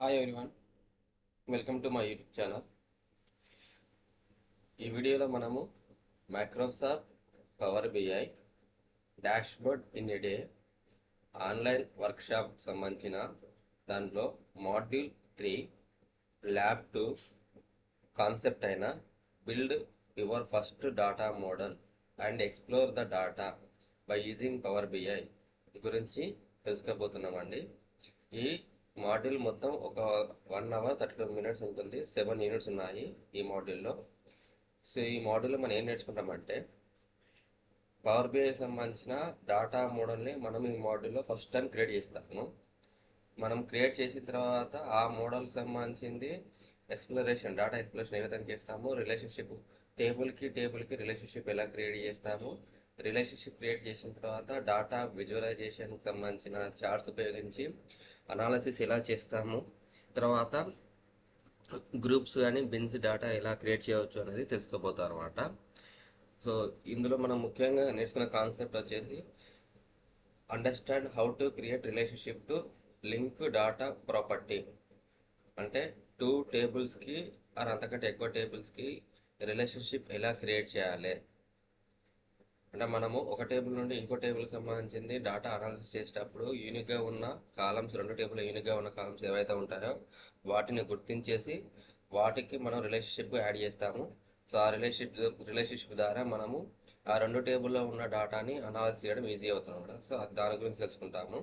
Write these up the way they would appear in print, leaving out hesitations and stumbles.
Hi everyone, welcome to my YouTube channel. ఈ వీడియోలో మనము Microsoft Power BI dashboard in a day online workshop సంబంధించిన దాంట్లో module 3 lab 2 concept అయిన build your first data model and explore the data by using Power BI గురించి తెలుసుకోబోతున్నామండి. ఈ module మొత్తం ఒక 1 అవర్ 32 మినిట్స్ ఉంటుంది. 7 యూనిట్స్ ఉన్నాయి ఈ మాడ్యూల్లో. సో ఈ మాడ్యూల్లో మనం ఏం నేర్చుకుంటామంటే పవర్ బిఐ సంబంధించిన డాటా మోడల్ని మనం ఈ మాడ్యూల్లో ఫస్ట్ టైం క్రియేట్ చేస్తాము. మనం క్రియేట్ చేసిన తర్వాత ఆ మోడల్కి సంబంధించింది ఎక్స్ప్లోరేషన్, డాటా ఎక్స్ప్లోరేషన్ ఏ విధంగా చేస్తాము, రిలేషన్షిప్ టేబుల్కి రిలేషన్షిప్ ఎలా క్రియేట్ చేస్తాము, రిలేషన్షిప్ క్రియేట్ చేసిన తర్వాత డాటా విజువలైజేషన్కి సంబంధించిన చార్ట్స్ ఉపయోగించి అనాలసిస్ ఎలా చేస్తాము, తర్వాత గ్రూప్స్ కానీ బిన్స్ డాటా ఎలా క్రియేట్ చేయవచ్చు అనేది తెలుసుకోబోతాం అనమాట. సో ఇందులో మనం ముఖ్యంగా నేర్చుకున్న కాన్సెప్ట్ వచ్చేసి understand how to create relationship to link data property. అంటే 2 టేబుల్స్కి ఆర్ అంతకంటే ఎక్కువ టేబుల్స్కి రిలేషన్షిప్ ఎలా క్రియేట్ చేయాలి. అంటే మనము ఒక టేబుల్ నుండి ఇంకో టేబుల్కి సంబంధించింది డాటా అనాలిసిస్ చేసేటప్పుడు యూనిక్గా ఉన్న కాలమ్స్, 2 టేబుల్ యూనిక్గా ఉన్న కాలమ్స్ ఏవైతే ఉంటాయో వాటిని గుర్తించేసి వాటికి మనం రిలేషన్షిప్ యాడ్ చేస్తాము. సో ఆ రిలేషన్షిప్ ద్వారా మనము ఆ 2 టేబుల్లో ఉన్న డాటాని అనాలిసిస్ చేయడం ఈజీ అవుతుంది అనమాట. సో దాని గురించి తెలుసుకుంటాము.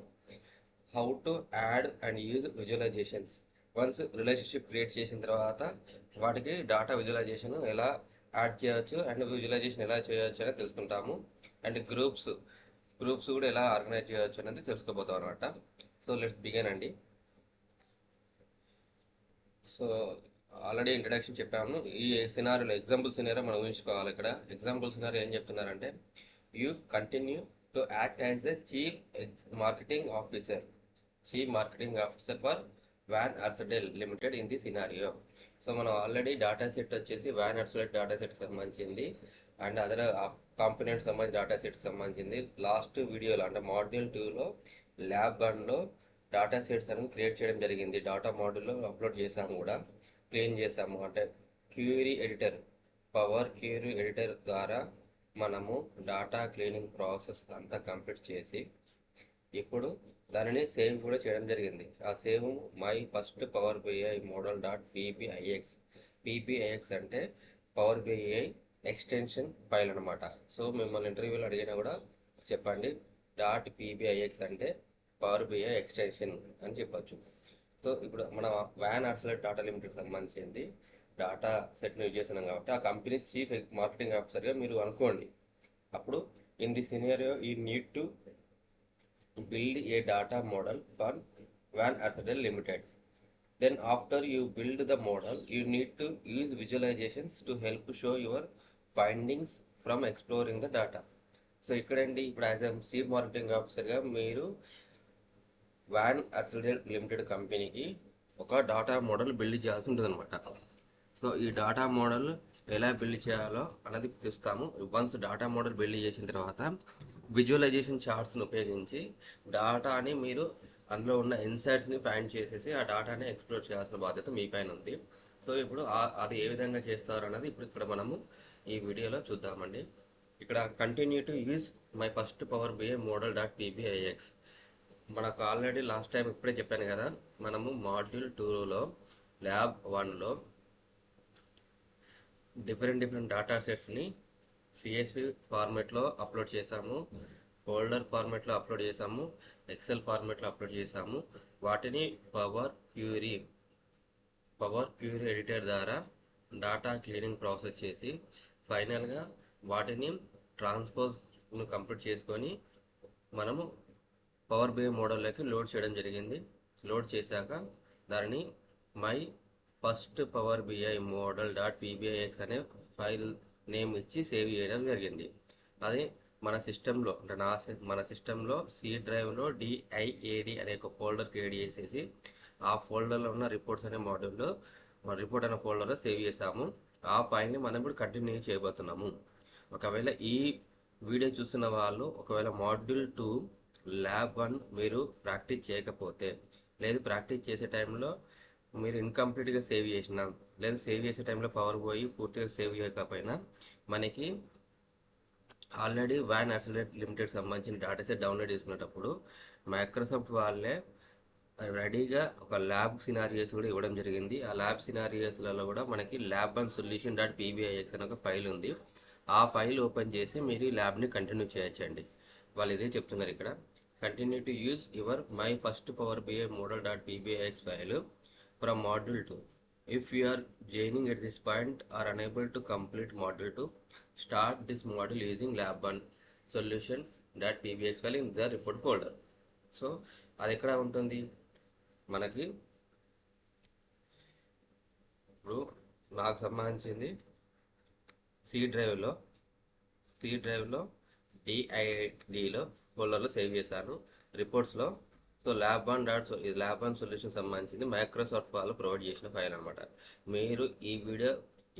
How to add and use visualisations. Once relationship create చేసిన తర్వాత వాటికి డాటా విజువలైజేషన్ ఎలా యాడ్ చేయవచ్చు అండ్ విజువలైజేషన్ ఎలా చేయవచ్చు అనేది తెలుసుకుంటాము. అండ్ గ్రూప్స్ కూడా ఎలా ఆర్గనైజ్ చేయవచ్చు అనేది తెలుసుకోబోతాం అనమాట. సో లెట్స్ బిగిన్ అండి. సో ఆల్రెడీ ఇంట్రడక్షన్ చెప్పాము. ఈ సినారియోలో ఎగ్జాంపుల్ సినారియో మనం ఊహించుకోవాలి. ఇక్కడ ఎగ్జాంపుల్ సినారియో ఏం చెప్తున్నారంటే you continue to act as a marketing officer for Van Arsdel limited in the scenario. So మనం ఆల్రెడీ డాటా సెట్ వచ్చేసి వ్యాన్ అర్సడెల్ డాటా సెట్ సంబంధించింది అండ్ అదర్ కాంపోనెంట్ సంబంధించి డాటా సెట్ సంబంధించింది. Last వీడియోలో అంటే module 2లో ల్యాబ్ 1లో data sets అనేది క్రియేట్ చేయడం జరిగింది. డాటా మాడ్యూల్లో అప్లోడ్ చేసాము, కూడా క్లీన్ చేసాము. అంటే పవర్ క్యూరీ ఎడిటర్ ద్వారా మనము డాటా క్లీనింగ్ ప్రాసెస్ అంతా కంప్లీట్ చేసి ఇప్పుడు దానిని సేవ్ కూడా చేయడం జరిగింది. ఆ save my first Power BI model dot PBIX అంటే పవర్ బిఐ ఎక్స్టెన్షన్ ఫైల్ అనమాట. సో మిమ్మల్ని ఇంటర్వ్యూలో అడిగినా కూడా చెప్పండి డాట్ పీపీఐఎక్స్ అంటే పవర్ బిఐ ఎక్స్టెన్షన్ అని చెప్పచ్చు. సో ఇప్పుడు మన వ్యాన్ అర్సలెట్ డాటా లిమిటెడ్ సంబంధించింది డాటా సెట్ను యూజ్ చేస్తున్నాం కాబట్టి ఆ కంపెనీ చీఫ్ మార్కెటింగ్ ఆఫీసర్గా మీరు అనుకోండి. అప్పుడు in the scenario you need to build a data model for Van Arcedel Limited. Then after you build the model, you need to use visualizations to help show your findings from exploring the data. So ఇక్కడండి ఇప్పుడు as ఎ chief marketing ఆఫీసర్గా మీరు van Arsdel limited కంపెనీకి ఒక data model build చేయాల్సి ఉంటుంది అనమాట. So ఈ డాటా మోడల్ ఎలా బిల్డ్ చేయాలో అనేది చూస్తాము. వన్స్ డాటా మోడల్ బిల్డ్ చేసిన తర్వాత విజువలైజేషన్ చార్ట్స్ని ఉపయోగించి డాటాని మీరు అందులో ఉన్న ఇన్సైట్స్ని ఫైండ్ చేసేసి ఆ డాటాని ఎక్స్ప్లోర్ చేయాల్సిన బాధ్యత మీ పైన ఉంది. సో ఇప్పుడు అది ఏ విధంగా చేస్తారు అన్నది ఇప్పుడు ఇక్కడ మనము ఈ వీడియోలో చూద్దామండి. ఇక్కడ continue to use my first Power BI model dot PBIX. మనకు ఆల్రెడీ లాస్ట్ టైం ఇప్పుడే చెప్పాను కదా, మనము మాడ్యూల్ 2లో ల్యాబ్ 1లో డిఫరెంట్ డాటా సెట్స్ని సిఎస్వి ఫార్మేట్లో అప్లోడ్ చేసాము, ఫోల్డర్ ఫార్మేట్లో అప్లోడ్ చేసాము, ఎక్సెల్ ఫార్మేట్లో అప్లోడ్ చేసాము. వాటిని పవర్ క్యూరీ ఎడిటర్ ద్వారా డాటా క్లీనింగ్ ప్రాసెస్ చేసి ఫైనల్గా వాటిని ట్రాన్స్పోజ్ను కంప్లీట్ చేసుకొని మనము పవర్ బిఐ మోడల్లోకి లోడ్ చేయడం జరిగింది. లోడ్ చేశాక దానిని my first Power BI model dot PBIX అనే ఫైల్ నేమ్ ఇచ్చి సేవ్ చేయడం జరిగింది. అది మన సిస్టంలో అంటే మన సిస్టంలో సి డ్రైవ్లో డిఐఏడి అనే ఒక ఫోల్డర్ క్రియేట్ చేసేసి ఆ ఫోల్డర్లో ఉన్న రిపోర్ట్స్ అనే మాడ్యూల్లో రిపోర్ట్ అనే ఫోల్డర్లో సేవ్ చేసాము. ఆ ఫైల్ని మనం ఇప్పుడు కంటిన్యూ చేయబోతున్నాము. ఒకవేళ ఈ వీడియో చూస్తున్న వాళ్ళు ఒకవేళ మాడ్యూల్ 2 ల్యాబ్ 1 మీరు ప్రాక్టీస్ చేయకపోతే, లేదు ప్రాక్టీస్ చేసే టైంలో మీరు ఇన్కంప్లీట్గా సేవ్ చేసినా లేదా సేవ్ చేసే టైంలో పవర్ పోయి పూర్తిగా సేవ్ చేయకపోయినా మనకి ఆల్రెడీ వ్యాన్ అసెట్ లిమిటెడ్ సంబంధించిన డేటా సెట్ డౌన్లోడ్ చేసుకునేటప్పుడు మైక్రోసాఫ్ట్ వాళ్ళే రెడీగా ఒక ల్యాబ్ సినారియోస్ కూడా ఇవ్వడం జరిగింది. ఆ ల్యాబ్ సినారియోస్లలో కూడా మనకి lab and solution dot PBIX అనే ఒక ఫైల్ ఉంది. ఆ ఫైల్ ఓపెన్ చేసి మీరు ఈ ల్యాబ్ని కంటిన్యూ చేయొచ్చండి. వాళ్ళు ఇదే చెప్తున్నారు ఇక్కడ, continue to use your my first Power BI model dot PBIX file from module 2. If you are joining at this point or unable to complete module 2, start this module using lab1 solution.pbx file in the report folder. So అది ఎక్కడ ఉంటుంది మనకి? ఇప్పుడు నాకు సంబంధించింది C డ్రైవ్లో డిఐడిలో ఫోల్డర్లో save చేశాను రిపోర్ట్స్లో. So ల్యాబ్1 solution సంబంధించింది మైక్రోసాఫ్ట్ వాళ్ళు ప్రొవైడ్ చేసిన ఫైల్ అనమాట. మీరు ఈ వీడియో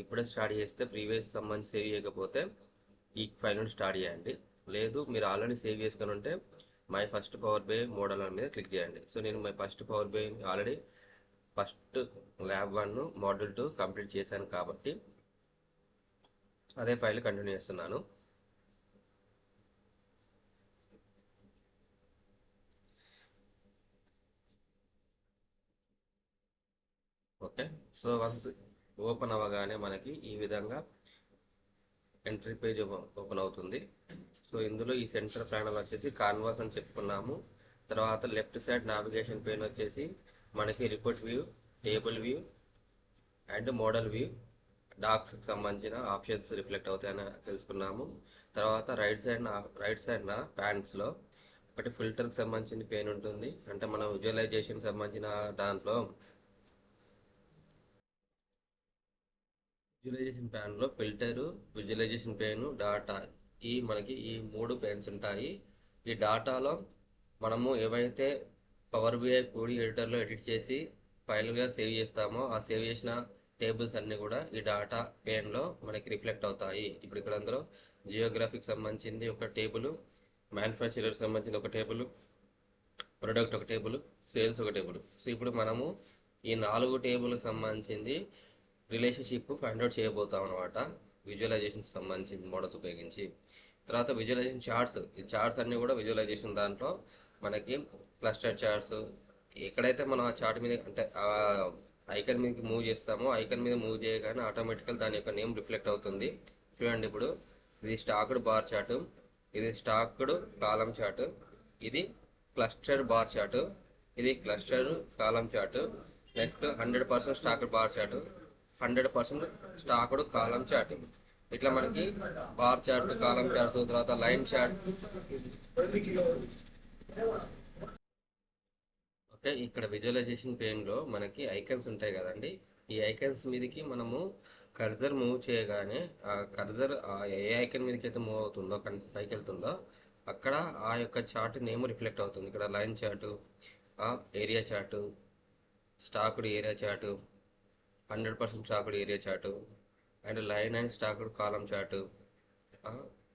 ఇప్పుడే స్టార్ట్ చేస్తే ప్రీవియస్ సంబంధించి సేవ్ చేయకపోతే ఈ ఫైల్ నుండి స్టార్ట్ చేయండి. లేదు మీరు ఆల్రెడీ సేవ్ చేసుకుని ఉంటే my first Power BI model మీద క్లిక్ చేయండి. సో నేను my first Power BI already first lab one module 2 complete చేశాను కాబట్టి అదే ఫైల్ కంటిన్యూ చేస్తున్నాను. ఓకే, సో వన్స్ ఓపెన్ అవ్వగానే మనకి ఈ విధంగా ఎంట్రీ పేజ్ ఓపెన్ అవుతుంది. సో ఇందులో ఈ సెంటర్ ప్యానల్ వచ్చేసి కాన్వాస్ అని చెప్పుకున్నాము. తర్వాత లెఫ్ట్ సైడ్ నావిగేషన్ పేన్ వచ్చేసి మనకి report view, table view and model view, డాక్స్కి సంబంధించిన ఆప్షన్స్ రిఫ్లెక్ట్ అవుతాయని తెలుసుకున్నాము. తర్వాత రైట్ సైడ్ ప్యాన్స్లో ఒకటి ఫిల్టర్కి సంబంధించిన పేన్ ఉంటుంది. అంటే మన విజువలైజేషన్ సంబంధించిన దాంట్లో విజువలైజేషన్ ప్యాన్లో ఫిల్టరు, విజువలైజేషన్ పేను, డాటా, మనకి ఈ 3 పేన్స్ ఉంటాయి. ఈ డాటాలో మనము ఏవైతే పవర్ బిఐ పూడి ఎడిటర్లో ఎడిట్ చేసి ఫైల్గా సేవ్ చేస్తామో ఆ సేవ్ చేసిన టేబుల్స్ అన్నీ కూడా ఈ డాటా పేన్లో మనకి రిఫ్లెక్ట్ అవుతాయి. ఇప్పుడు ఇక్కడ అందులో జియోగ్రఫీకి సంబంధించింది ఒక టేబుల్, మ్యానుఫ్యాక్చరర్కి సంబంధించిన ఒక టేబుల్, ప్రొడక్ట్ ఒక టేబుల్, సేల్స్ ఒక టేబుల్. సో ఇప్పుడు మనము ఈ 4 టేబుల్కి సంబంధించింది రిలేషన్షిప్ ఫైండ్ అవుట్ చేయబోతాం అనమాట విజువలైజేషన్ సంబంధించిన మోడల్స్ ఉపయోగించి. తర్వాత విజువలైజేషన్ చార్ట్స్, ఈ చార్ట్స్ అన్నీ కూడా విజువలైజేషన్ దాంట్లో మనకి క్లస్టర్ చార్ట్స్, ఎక్కడైతే మనం ఆ చార్ట్ మీద అంటే ఐకన్ మీదకి మూవ్ చేస్తామో ఐకన్ మీద మూవ్ చేయగానే ఆటోమేటికల్ దాని యొక్క నేమ్ రిఫ్లెక్ట్ అవుతుంది. చూడండి, ఇప్పుడు ఇది స్టాక్డ్ బార్ చార్టు, ఇది స్టాక్డ్ కాలం చార్టు, ఇది క్లస్టర్డ్ బార్ చార్టు, ఇది clustered column chart, next 100% stacked bar chart, 100% stacked column chart. ఇట్లా మనకి బార్ చార్ట్, కాలం చార్ట్స్, తర్వాత లైన్ చార్ట్. ఓకే, ఇక్కడ విజువలైజేషన్ పేన్లో మనకి ఐకన్స్ ఉంటాయి కదండి. ఈ ఐకన్స్ మీదకి మనము కర్జర్ మూవ్ చేయగానే ఆ కర్జర్ ఏ ఐకన్ మీదకి అయితే మూవ్ అవుతుందో పైకి వెళ్తుందో అక్కడ ఆ యొక్క చార్ట్ నేమ్ రిఫ్లెక్ట్ అవుతుంది. ఇక్కడ line chart, area chart, stacked area chart, 100% stacked area chart and line and stacked column chart,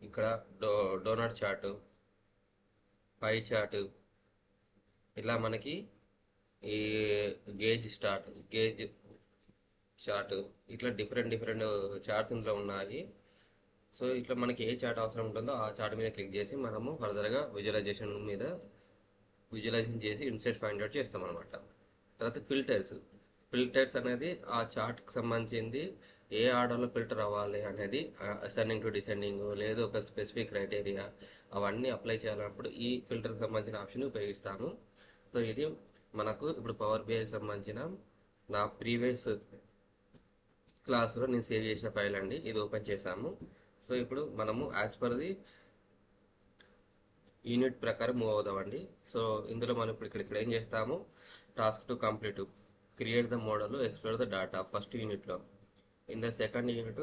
ఇక్కడ డోనట్ చార్టు, పై చార్టు, ఇలా మనకి ఈ గేజ్ చార్ట్, ఇట్లా డిఫరెంట్ చార్ట్స్ ఇందులో ఉన్నాయి. సో ఇట్లా మనకి ఏ చార్ట్ అవసరం ఉంటుందో ఆ చార్ట్ మీద క్లిక్ చేసి మనము ఫర్దర్గా విజువలైజేషన్ చేసి ఇన్సైడ్ ఫైండ్ అవుట్ చేస్తాం అనమాట. తర్వాత ఫిల్టర్స్ అనేది ఆ చార్ట్కి సంబంధించింది ఏ ఆర్డర్లో ఫిల్టర్ అవ్వాలి అనేది అసెండింగ్ టు డిసెండింగ్ లేదు ఒక స్పెసిఫిక్ క్రైటీరియా అవన్నీ అప్లై చేయాలన్నప్పుడు ఈ ఫిల్టర్కి సంబంధించిన ఆప్షన్ ఉపయోగిస్తాము. సో ఇది మనకు ఇప్పుడు పవర్ బిఐకి సంబంధించిన నా ప్రీవియస్ క్లాస్లో నేను సేవ్ చేసిన ఫైల్ అండి. ఇది ఓపెన్ చేసాము. సో ఇప్పుడు మనము యాజ్ పర్ ది యూనిట్ ప్రకారం మూవ్ అవుదామండి. సో ఇందులో మనం ఇక్కడ ఏం చేస్తాము, task to complete create the model, explore the data first యూనిట్లో. In the second unit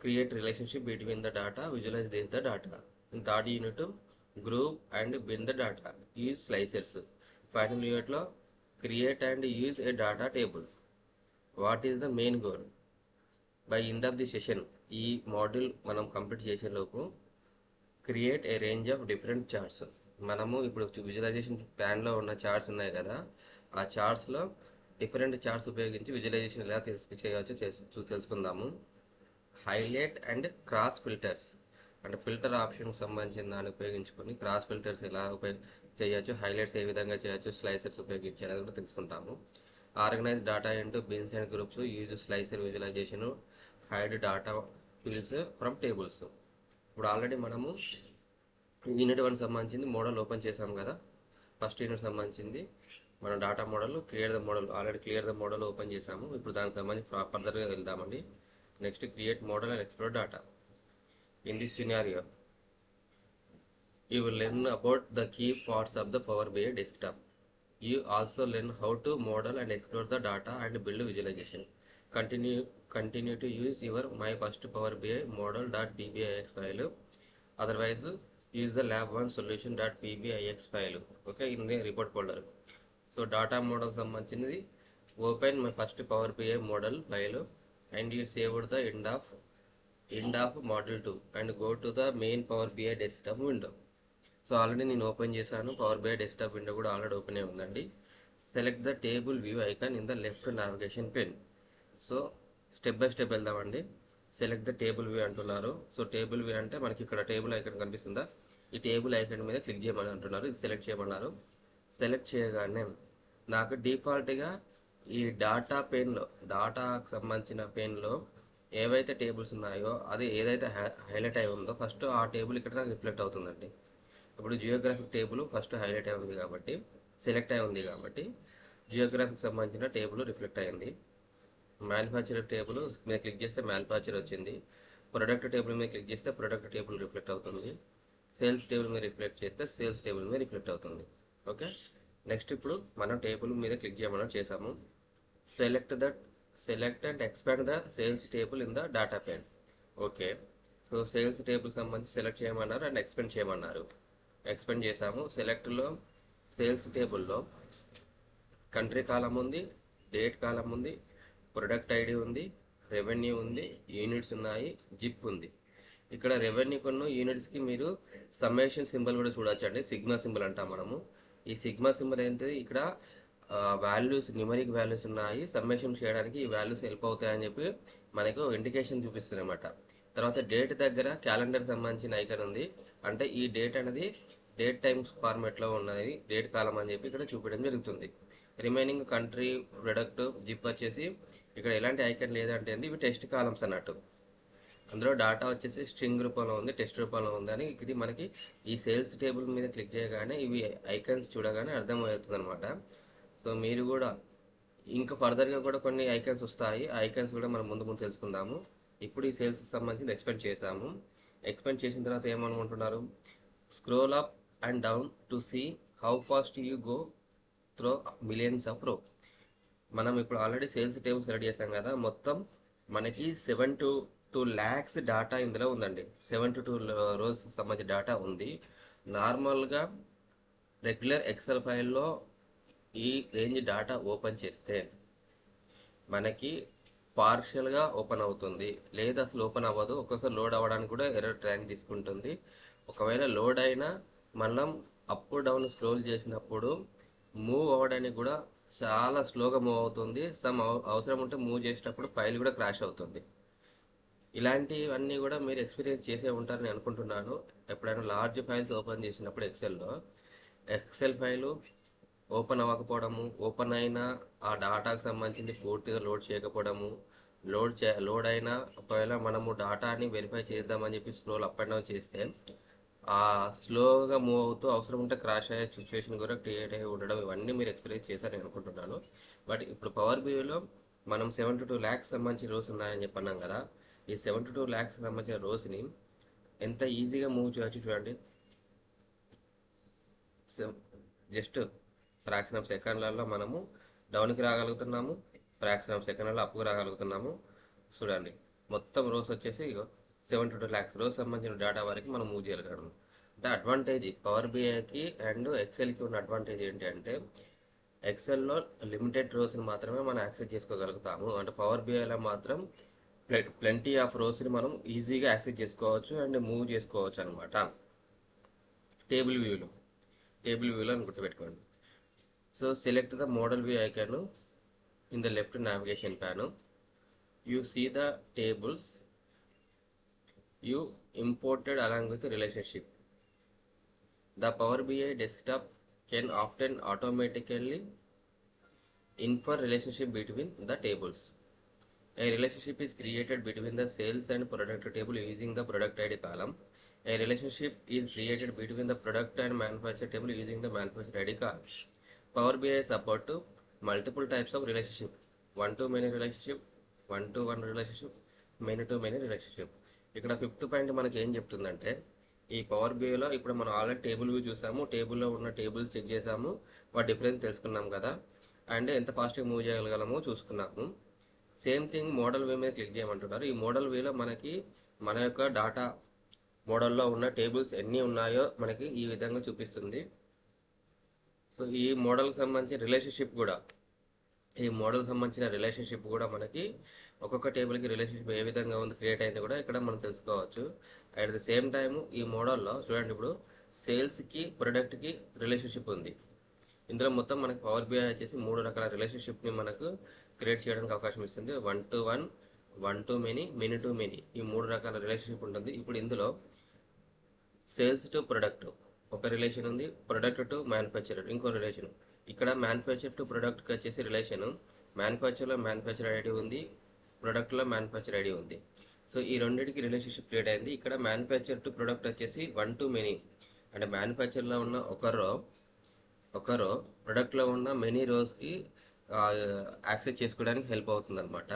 create relationship between the data, visualise the data. In third unit group and bin the data, use slicers. Final యూనిట్లో create and use a data table. What is the main goal? By end of the session ఈ module మనం complete చేసేలోపు create a range of different charts. మనము ఇప్పుడు visualisation ప్యాన్లో ఉన్న charts ఉన్నాయి కదా, ఆ చార్ట్స్లో డిఫరెంట్ చార్ట్స్ ఉపయోగించి విజువలైజేషన్ ఎలా చేయవచ్చో తెలుసుకుందాము. హైలైట్ అండ్ క్రాస్ ఫిల్టర్స్ అంటే ఫిల్టర్ ఆప్షన్కి సంబంధించిన దాన్ని ఉపయోగించుకొని క్రాస్ ఫిల్టర్స్ ఎలా చేయొచ్చు, హైలైట్స్ ఏ విధంగా చేయొచ్చు, స్లైసర్స్ ఉపయోగించి అనేది కూడా తెలుసుకుంటాము. Organise data into bins and groups, use slicer visualisation, hide data fields from tables. ఇప్పుడు ఆల్రెడీ మనము యూనిట్ 1 సంబంధించింది మోడల్ ఓపెన్ చేసాం కదా. ఫస్ట్ యూనిట్ సంబంధించింది మన data model clear the model open చేసాము. ఇప్పుడు దానికి సంబంధించి ఫర్దర్గా వెళ్దామండి. Next create model and explore data. In this scenario you will learn about the key parts of the Power BI desktop. You also learn how to model and explore the data and build visualization. Continue to use your my first Power BI model.pbix file. Otherwise, use the lab 1 solution.pbix file. Okay, in the report folder. So data model సంబంధించినది open my first Power BI model file and you save the end of model 2 and go to the main Power BI desktop window. So already నేను open చేశాను. Power BI desktop window కూడా already open అయి ఉందండి. Select the table view icon in the left navigation pen. So step by step వెళ్దామండి. Select the table view అంటున్నారు. So table view అంటే మనకి ఇక్కడ టేబుల్ ఐకాన్ కనిపిస్తుందా, ఈ టేబుల్ ఐకాన్ మీద క్లిక్ చేయమని అంటున్నారు. ఇది సెలెక్ట్ చేయమన్నారు. సెలెక్ట్ చేయగానే నాకు డిఫాల్ట్గా ఈ డాటా పెన్లో, డాటాకు సంబంధించిన పెన్లో ఏవైతే టేబుల్స్ ఉన్నాయో అది ఏదైతే హైలైట్ అయి ఉందో ఫస్ట్ ఆ టేబుల్ ఇక్కడ నాకు రిఫ్లెక్ట్ అవుతుందండి. ఇప్పుడు జియోగ్రాఫిక్ టేబుల్ ఫస్ట్ హైలైట్ అయి ఉంది కాబట్టి, సెలెక్ట్ అయి ఉంది కాబట్టి జియోగ్రాఫిక్ సంబంధించిన టేబుల్ రిఫ్లెక్ట్ అయింది. మ్యానుఫ్యాక్చర్ టేబుల్ మీద క్లిక్ చేస్తే మ్యానుఫ్యాక్చర్ వచ్చింది. ప్రొడక్ట్ టేబుల్ మీద క్లిక్ చేస్తే ప్రొడక్ట్ టేబుల్ రిఫ్లెక్ట్ అవుతుంది. సేల్స్ టేబుల్ మీద రిఫ్లెక్ట్ చేస్తే సేల్స్ టేబుల్ మీద రిఫ్లెక్ట్ అవుతుంది. ఓకే, నెక్స్ట్ ఇప్పుడు మనం టేబుల్ మీద క్లిక్ చేయమని చేసాము. Select and expand the sales table in the data pen. Okay, so sales table సంబంధించి సెలెక్ట్ చేయమన్నారు అండ్ ఎక్స్పాండ్ చేయమన్నారు. ఎక్స్పెండ్ చేసాము. సెలెక్ట్లో సేల్స్ టేబుల్లో కంట్రీ కాలం ఉంది, డేట్ కాలం ఉంది, ప్రొడక్ట్ ఐడి ఉంది, రెవెన్యూ ఉంది, యూనిట్స్ ఉన్నాయి, జిప్ ఉంది. ఇక్కడ రెవెన్యూ కొన్న యూనిట్స్కి మీరు సమ్మేషన్ సింబల్ కూడా చూడొచ్చు అండి. సిగ్మా సింబల్ అంటాం మనము. ఈ సిగ్మా సింబల్ ఏంటిది, ఇక్కడ వాల్యూస్, న్యూమరిక్ వాల్యూస్ ఉన్నాయి. సమ్మేషన్ చేయడానికి ఈ వాల్యూస్ హెల్ప్ అవుతాయని చెప్పి మనకు ఇండికేషన్ చూపిస్తుంది అనమాట. తర్వాత డేట్ దగ్గర క్యాలెండర్ సంబంధించిన ఐకాన్ ఉంది. అంటే ఈ డేట్ అనేది డేట్ టైమ్స్ ఫార్మేట్లో ఉన్నది, డేట్ కాలం అని చెప్పి ఇక్కడ చూపించడం జరుగుతుంది. రిమైనింగ్ కంట్రీ, ప్రొడక్ట్, జిప్ వచ్చేసి ఇక్కడ ఎలాంటి ఐకాన్ లేదంటే ఇవి టెస్ట్ కాలమ్స్ అన్నట్టు. అందులో డాటా వచ్చేసి స్ట్రింగ్ రూపంలో ఉంది, టెస్ట్ రూపంలో ఉంది అని ఇది మనకి ఈ సేల్స్ టేబుల్ మీద క్లిక్ చేయగానే ఇవి ఐకాన్స్ చూడగానే అర్థమవుతుంది అనమాట. సో మీరు కూడా ఇంకా ఫర్దర్గా కూడా కొన్ని ఐకాన్స్ వస్తాయి. ఆ ఐకాన్స్ కూడా మనం ముందు తెలుసుకుందాము. ఇప్పుడు ఈ సేల్స్కి సంబంధించి ఎక్స్పెండ్ చేసాము. ఎక్స్పెండ్ చేసిన తర్వాత ఏమనుకుంటున్నారు, scroll up and down to see how fast you go through millions of row. మనం ఇప్పుడు ఆల్రెడీ సేల్స్ టేబుల్ సెలెక్ట్ చేసాం కదా. మొత్తం మనకి 7 to 2 lakhs డాటా ఇందులో ఉందండి. 7 to 2 rows సంబంధించిన డాటా ఉంది. నార్మల్గా రెగ్యులర్ ఎక్సెల్ ఫైల్లో ఈ రేంజ్ డాటా ఓపెన్ చేస్తే మనకి పార్షియల్గా ఓపెన్ అవుతుంది, లేదా అసలు ఓపెన్ అవ్వదు. ఒక్కోసారి లోడ్ అవ్వడానికి కూడా ఎర్రర్ టైం తీసుకుంటుంది. ఒకవేళ లోడ్ అయినా మనం అప్ డౌన్ స్క్రోల్ చేసినప్పుడు మూవ్ అవ్వడానికి కూడా చాలా స్లోగా మూవ్ అవుతుంది. అవసరం ఉంటే మూవ్ చేసేటప్పుడు ఫైల్ కూడా క్రాష్ అవుతుంది. ఇలాంటివన్నీ కూడా మీరు ఎక్స్పీరియన్స్ చేసే ఉంటారని అనుకుంటున్నాను. ఎప్పుడైనా లార్జ్ ఫైల్స్ ఓపెన్ చేసినప్పుడు ఎక్సెల్ ఫైలు ఓపెన్ అవ్వకపోవడము, ఓపెన్ అయినా ఆ డాటాకు సంబంధించి పూర్తిగా లోడ్ చేయకపోవడము, లోడ్ అయినా ఒకవేళ మనము డాటాని వెరిఫై చేద్దామని చెప్పి స్క్రోల్ అప్ అండ్ డౌన్ చేస్తే ఆ స్లోగా మూవ్ అవుతూ అవసరం ఉంటే క్రాష్ అయ్యే సిచ్యువేషన్ కూడా క్రియేట్ అయ్యి ఉండడం, ఇవన్నీ మీరు ఎక్స్పీరియన్స్ చేశారని అనుకుంటున్నాను. బట్ ఇప్పుడు పవర్ BIలో మనం 7 to 2 lakhs సంబంధించిన రోస్ ఉన్నాయని చెప్పన్నాం కదా. ఈ 7 to 2 lakhs సంబంధించిన రోస్ని ఎంత ఈజీగా మూవ్ చేయొచ్చు చూడండి. జస్ట్ ఫ్రాక్షన్ ఆఫ్ సెకండ్లలో మనము డౌన్కి రాగలుగుతున్నాము, ఫ్రాక్షన్ ఆఫ్ సెకండ్లలో అప్కి రాగలుగుతున్నాము. చూడండి, మొత్తం రోస్ వచ్చేసి 7 to 2 lakhs రోస్ సంబంధించిన డేటా వరకు మనం మూవ్ చేయగలగడం. అంటే అడ్వాంటేజ్ పవర్ BIకి అండ్ ఎక్సెల్కి ఉన్న అడ్వాంటేజ్ ఏంటి అంటే, ఎక్సెల్లో లిమిటెడ్ రోస్ని మాత్రమే మనం యాక్సెస్ చేసుకోగలుగుతాము. అంటే పవర్ BIలో మాత్రం ప్లెంటీ ఆఫ్ రోస్ని మనం ఈజీగా యాక్సెస్ చేసుకోవచ్చు అండ్ మూవ్ చేసుకోవచ్చు అనమాట. టేబుల్ వ్యూలో అని గుర్తుపెట్టుకోండి. So select the model view icon in the left navigation panel, you see the tables you imported along with the relationship. The Power BI desktop can often automatically infer relationship between the tables. A relationship is created between the sales and product table using the product ID column. A relationship is created between the product and manufacturer table using the manufacturer ID column. Power BI support to multiple types of relationship. One-to-many relationship, one-to-one relationship, many-to-many relationship. ఇక్కడ fifth point మనకి ఏం చెప్తుందంటే ఈ power బిఐలో ఇప్పుడు మనం already table view చూసాము, టేబుల్లో ఉన్న టేబుల్స్ చెక్ చేసాము, వాటి డిఫరెన్స్ తెలుసుకున్నాం కదా, అండ్ ఎంత ఫాస్ట్గా మూవ్ చేయగలమో చూసుకున్నాము. సేమ్ థింగ్ మోడల్ వే మీద క్లిక్ చేయమంటున్నారు. ఈ మోడల్ వేలో మనకి మన యొక్క డాటా మోడల్లో ఉన్న టేబుల్స్ ఎన్ని ఉన్నాయో మనకి ఈ విధంగా చూపిస్తుంది. సో ఈ మోడల్కి సంబంధించిన రిలేషన్షిప్ కూడా మనకి ఒక్కొక్క టేబుల్కి రిలేషన్షిప్ ఏ విధంగా ఉంది క్రియేట్ అయింది కూడా ఇక్కడ మనం తెలుసుకోవచ్చు. అట్ ది సేమ్ టైం ఈ మోడల్లో చూడండి, ఇప్పుడు సేల్స్కి ప్రొడక్ట్కి రిలేషన్షిప్ ఉంది. ఇందులో మొత్తం మనకి పవర్ బిఐ వచ్చేసి 3 రకాల రిలేషన్షిప్ని మనకు క్రియేట్ చేయడానికి అవకాశం ఇస్తుంది. 1-to-1, 1-to-many, many-to-many, ఈ 3 రకాల రిలేషన్షిప్ ఉంటుంది. ఇప్పుడు ఇందులో సేల్స్ టు ప్రొడక్ట్ ఒక రిలేషన్ ఉంది, ప్రొడక్ట్ టు మ్యానుఫ్యాక్చరర్ ఇంకో రిలేషన్. ఇక్కడ మ్యానుఫ్యాక్చర్ టు ప్రొడక్ట్కి వచ్చేసి రిలేషను, మ్యానుఫ్యాక్చర్లో మ్యానుఫ్యాక్చర్ ఐడి ఉంది, ప్రొడక్ట్లో మ్యానుఫ్యాక్చర్ ఐడి ఉంది. సో ఈ రెండింటికి రిలేషన్షిప్ క్రియేట్ అయింది. ఇక్కడ మ్యానుఫ్యాక్చర్ టు ప్రొడక్ట్ వచ్చేసి 1-to-many, అంటే మ్యానుఫ్యాక్చర్లో ఉన్న ఒక రో ప్రొడక్ట్లో ఉన్న మెనీ రోస్కి యాక్సెస్ చేసుకోవడానికి హెల్ప్ అవుతుంది అనమాట.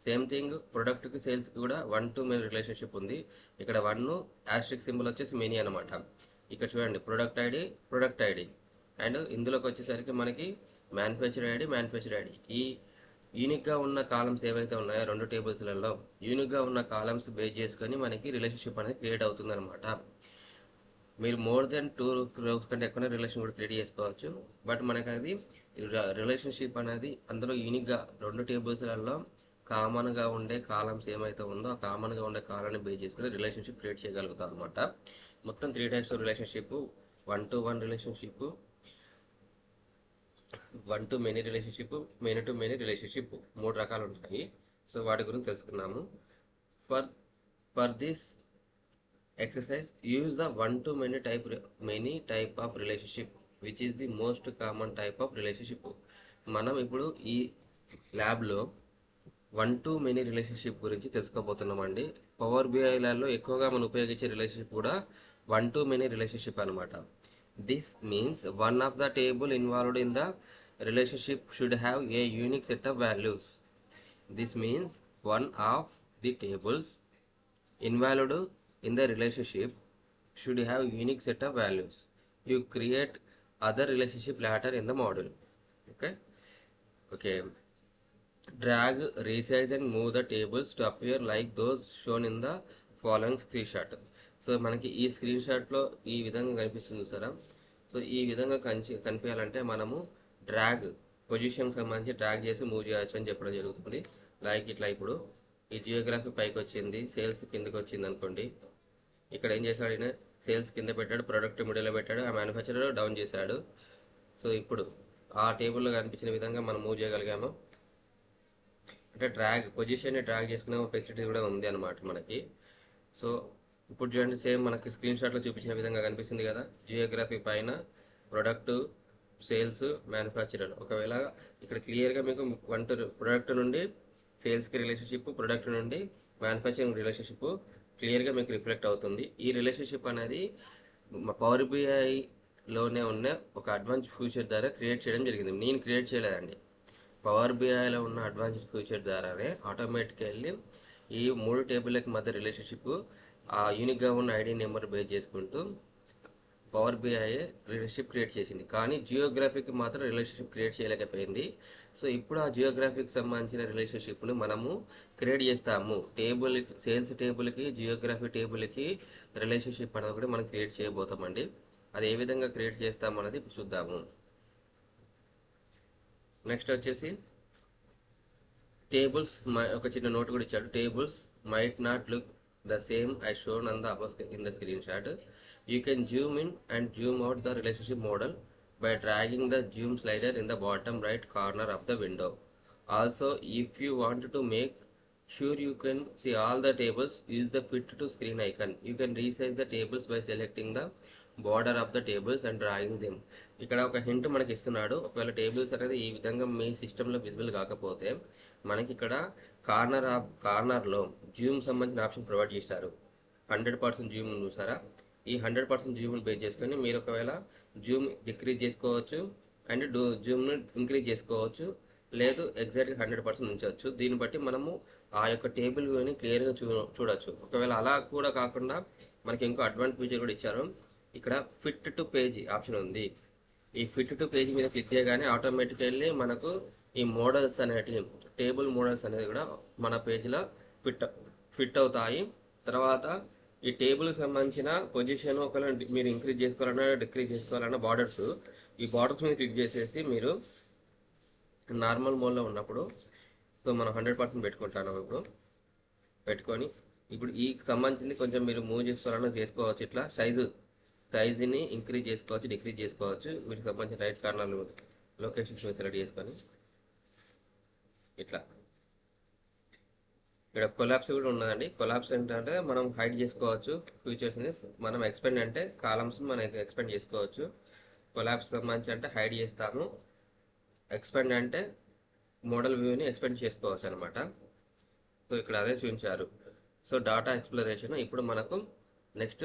సేమ్ థింగ్ ప్రొడక్ట్కి సేల్స్కి కూడా 1-to-many రిలేషన్షిప్ ఉంది. ఇక్కడ 1 ఆస్ట్రిక్ సింబల్ వచ్చేసి మెనీ అనమాట. ఇక్కడ చూడండి ప్రొడక్ట్ ఐడి అండ్ ఇందులోకి వచ్చేసరికి మనకి మ్యానుఫ్యాక్చర్ ఐడి. ఈ యూనిక్గా ఉన్న కాలమ్స్ ఏవైతే ఉన్నాయో రెండు టేబుల్స్లలో యూనిక్గా ఉన్న కాలమ్స్ బేస్ చేసుకొని మనకి రిలేషన్షిప్ అనేది క్రియేట్ అవుతుంది అనమాట. మీరు మోర్ దెన్ 2 రోస్ కంటే ఎక్కువ రిలేషన్ కూడా క్రియేట్ చేసుకోవచ్చు. బట్ మనకి అది రిలేషన్షిప్ అనేది అందులో యూనిక్గా రెండు టేబుల్స్లలో కామన్గా ఉండే కాలమ్స్ ఏమైతే ఉందో ఆ కామన్గా ఉండే కాలాన్ని బేస్ చేసుకుని రిలేషన్షిప్ క్రియేట్ చేయగలుగుతాం అనమాట. మొత్తం 3 types of relationship, 1-to-1 relationship, 1-to-many relationship, many-to-many relationship, 3 రకాలు ఉంటాయి. సో వాటి గురించి తెలుసుకున్నాము. For this exercise, use the 1-to-many type of relationship which is the most common type of relationship. మనం ఇప్పుడు ఈ ల్యాబ్లో 1-to-many రిలేషన్షిప్ గురించి తెలుసుకోబోతున్నామండి. పవర్ బిఐలలో ఎక్కువగా మనం ఉపయోగించే రిలేషన్షిప్ కూడా 1-to-many రిలేషన్షిప్ అనమాట. This means one of the table involved in the relationship should have a unique set of values. This means one of the tables involved in the relationship should have unique set of values. You create other relationship later in the model. Okay. Drag, resize and move the tables to appear like those shown in the following screenshot. So మనకి ఈ screen షాట్లో ఈ విధంగా కనిపిస్తుంది సరే. So ఈ విధంగా కనిపించాలంటే మనము డ్రాగ్ పొజిషన్కి సంబంధించి డ్రాగ్ చేసి మూవ్ చేయొచ్చు అని చెప్పడం జరుగుతుంది. లైక్ ఇట్లా ఇప్పుడు ఈ జియోగ్రఫీ పైకి వచ్చింది, సేల్స్ కిందకి వచ్చింది అనుకోండి. ఇక్కడ ఏం చేశాడు, ఆయన సేల్స్ కింద పెట్టాడు, ప్రొడక్ట్ మిడిల్లో పెట్టాడు, ఆ మ్యానుఫ్యాక్చరర్ డౌన్ చేశాడు. సో ఇప్పుడు ఆ టేబుల్లో కనిపించిన విధంగా మనం మూవ్ చేయగలిగాము. అంటే పొజిషన్ని డ్రాగ్ చేసుకునే ఫెసిలిటీ కూడా ఉంది అనమాట మనకి. సో ఇప్పుడు చూడండి, సేమ్ మనకి స్క్రీన్ షాట్లో చూపించిన విధంగా కనిపిస్తుంది కదా. జియోగ్రఫీ పైన ప్రొడక్ట్, సేల్స్, మ్యానుఫ్యాక్చరర్. ఒకవేళ ఇక్కడ క్లియర్గా మీకు ప్రొడక్ట్ నుండి సేల్స్కి రిలేషన్షిప్, ప్రొడక్ట్ నుండి మ్యానుఫ్యాక్చరింగ్ రిలేషన్షిప్ క్లియర్గా మీకు రిఫ్లెక్ట్ అవుతుంది. ఈ రిలేషన్షిప్ అనేది పవర్ బిఐలోనే ఉన్న ఒక అడ్వాన్స్ ఫ్యూచర్ ద్వారా క్రియేట్ చేయడం జరిగింది. నేను క్రియేట్ చేయలేదండి. పవర్ బిఐలో ఉన్న అడ్వాన్స్ ఫ్యూచర్ ద్వారానే ఆటోమేటిక్గా వెళ్ళి ఈ 3 టేబుల్కి మధ్య రిలేషన్షిప్ ఆ యూనిక్గా ఉన్న ఐడి నెంబర్ బేస్ చేసుకుంటూ పవర్ బిఐ రిలేషన్షిప్ క్రియేట్ చేసింది. కానీ జియోగ్రఫీకి మాత్రం రిలేషన్షిప్ క్రియేట్ చేయలేకపోయింది. సో ఇప్పుడు ఆ జియోగ్రఫీకి సంబంధించిన రిలేషన్షిప్ని మనము క్రియేట్ చేస్తాము. సేల్స్ టేబుల్కి, జియోగ్రఫీ టేబుల్కి రిలేషన్షిప్ అనేది కూడా మనం క్రియేట్ చేయబోతామండి. అది ఏ విధంగా క్రియేట్ చేస్తామన్నది ఇప్పుడు చూద్దాము. నెక్స్ట్ వచ్చేసి టేబుల్స్, ఒక చిన్న నోట్ కూడా ఇచ్చాడు. Tables might not look the same as shown on the above in the screenshot. You can zoom in and zoom out the relationship model by dragging the zoom slider in the bottom right corner of the window, Also, if you want to make sure you can see all the tables, use the fit to screen icon. You can resize the tables by selecting the border of the tables and dragging them. ఇక్కడ ఒక hint మనకి ఇస్తున్నాడు. ఒకవేళ tables అనేది ఈ విధంగా మీ సిస్టంలో visible కాకపోతే మనకి ఇక్కడ కార్నర్లో జూమ్ సంబంధించిన ఆప్షన్ ప్రొవైడ్ చేశారు. 100% జూమ్ చూసారా? ఈ 100% జూమ్ని బేస్ చేసుకొని మీరు ఒకవేళ జూమ్ డిక్రీజ్ చేసుకోవచ్చు అండ్ జూమ్ను ఇంక్రీజ్ చేసుకోవచ్చు, లేదు ఎగ్జాక్ట్గా 100% ఉంచవచ్చు. దీన్ని బట్టి మనము ఆ యొక్క టేబుల్ వ్యూని క్లియర్గా చూడొచ్చు. ఒకవేళ అలా కూడా కాకుండా మనకి ఇంకో అడ్వాన్స్ ఫీచర్ కూడా ఇచ్చారు. ఇక్కడ ఫిట్ టు పేజ్ ఆప్షన్ ఉంది. ఈ ఫిట్ టు పేజ్ మీద క్లిక్ చేయగానే ఆటోమేటికల్లీ మనకు ఈ మోడల్స్ అనేటి టేబుల్ మోడల్స్ అనేది కూడా మన పేజ్లో ఫిట్ అవుతాయి. తర్వాత ఈ టేబుల్కి సంబంధించిన పొజిషన్ ఒకవేళ మీరు ఇంక్రీజ్ చేసుకోవాలన్నా డిక్రీజ్ చేసుకోవాలన్నా బార్డర్స్, ఈ బార్డర్స్ మీద క్లిక్ చేసేసి మీరు నార్మల్ మోడ్లో ఉన్నప్పుడు సో మనం 100% పెట్టుకుంటాను. ఇప్పుడు పెట్టుకొని ఇప్పుడు ఈ సంబంధించింది కొంచెం మీరు మూవ్ చేసుకోవాలన్నా చేసుకోవచ్చు. ఇట్లా సైజుని ఇంక్రీజ్ చేసుకోవచ్చు, డిక్రీజ్ చేసుకోవచ్చు. వీటికి సంబంధించిన రైట్ కార్నర్ లొకేషన్స్ సెలెక్ట్ చేసుకొని ఇట్లా ఇక్కడ కొలాప్స్ కూడా ఉన్నదండి. కొలాప్స్ ఏంటంటే మనం హైడ్ చేసుకోవచ్చు ఫీచర్స్ని. మనం ఎక్స్పెండ్ అంటే కాలమ్స్ మనం ఎక్స్పెండ్ చేసుకోవచ్చు. కొలాప్స్ సంబంధించి అంటే హైడ్ చేస్తాను, ఎక్స్పెండ్ అంటే మోడల్ వ్యూని ఎక్స్పెండ్ చేసుకోవచ్చు అనమాట. సో ఇక్కడ అదే చూపించారు. So data exploration. ఇప్పుడు మనకు నెక్స్ట్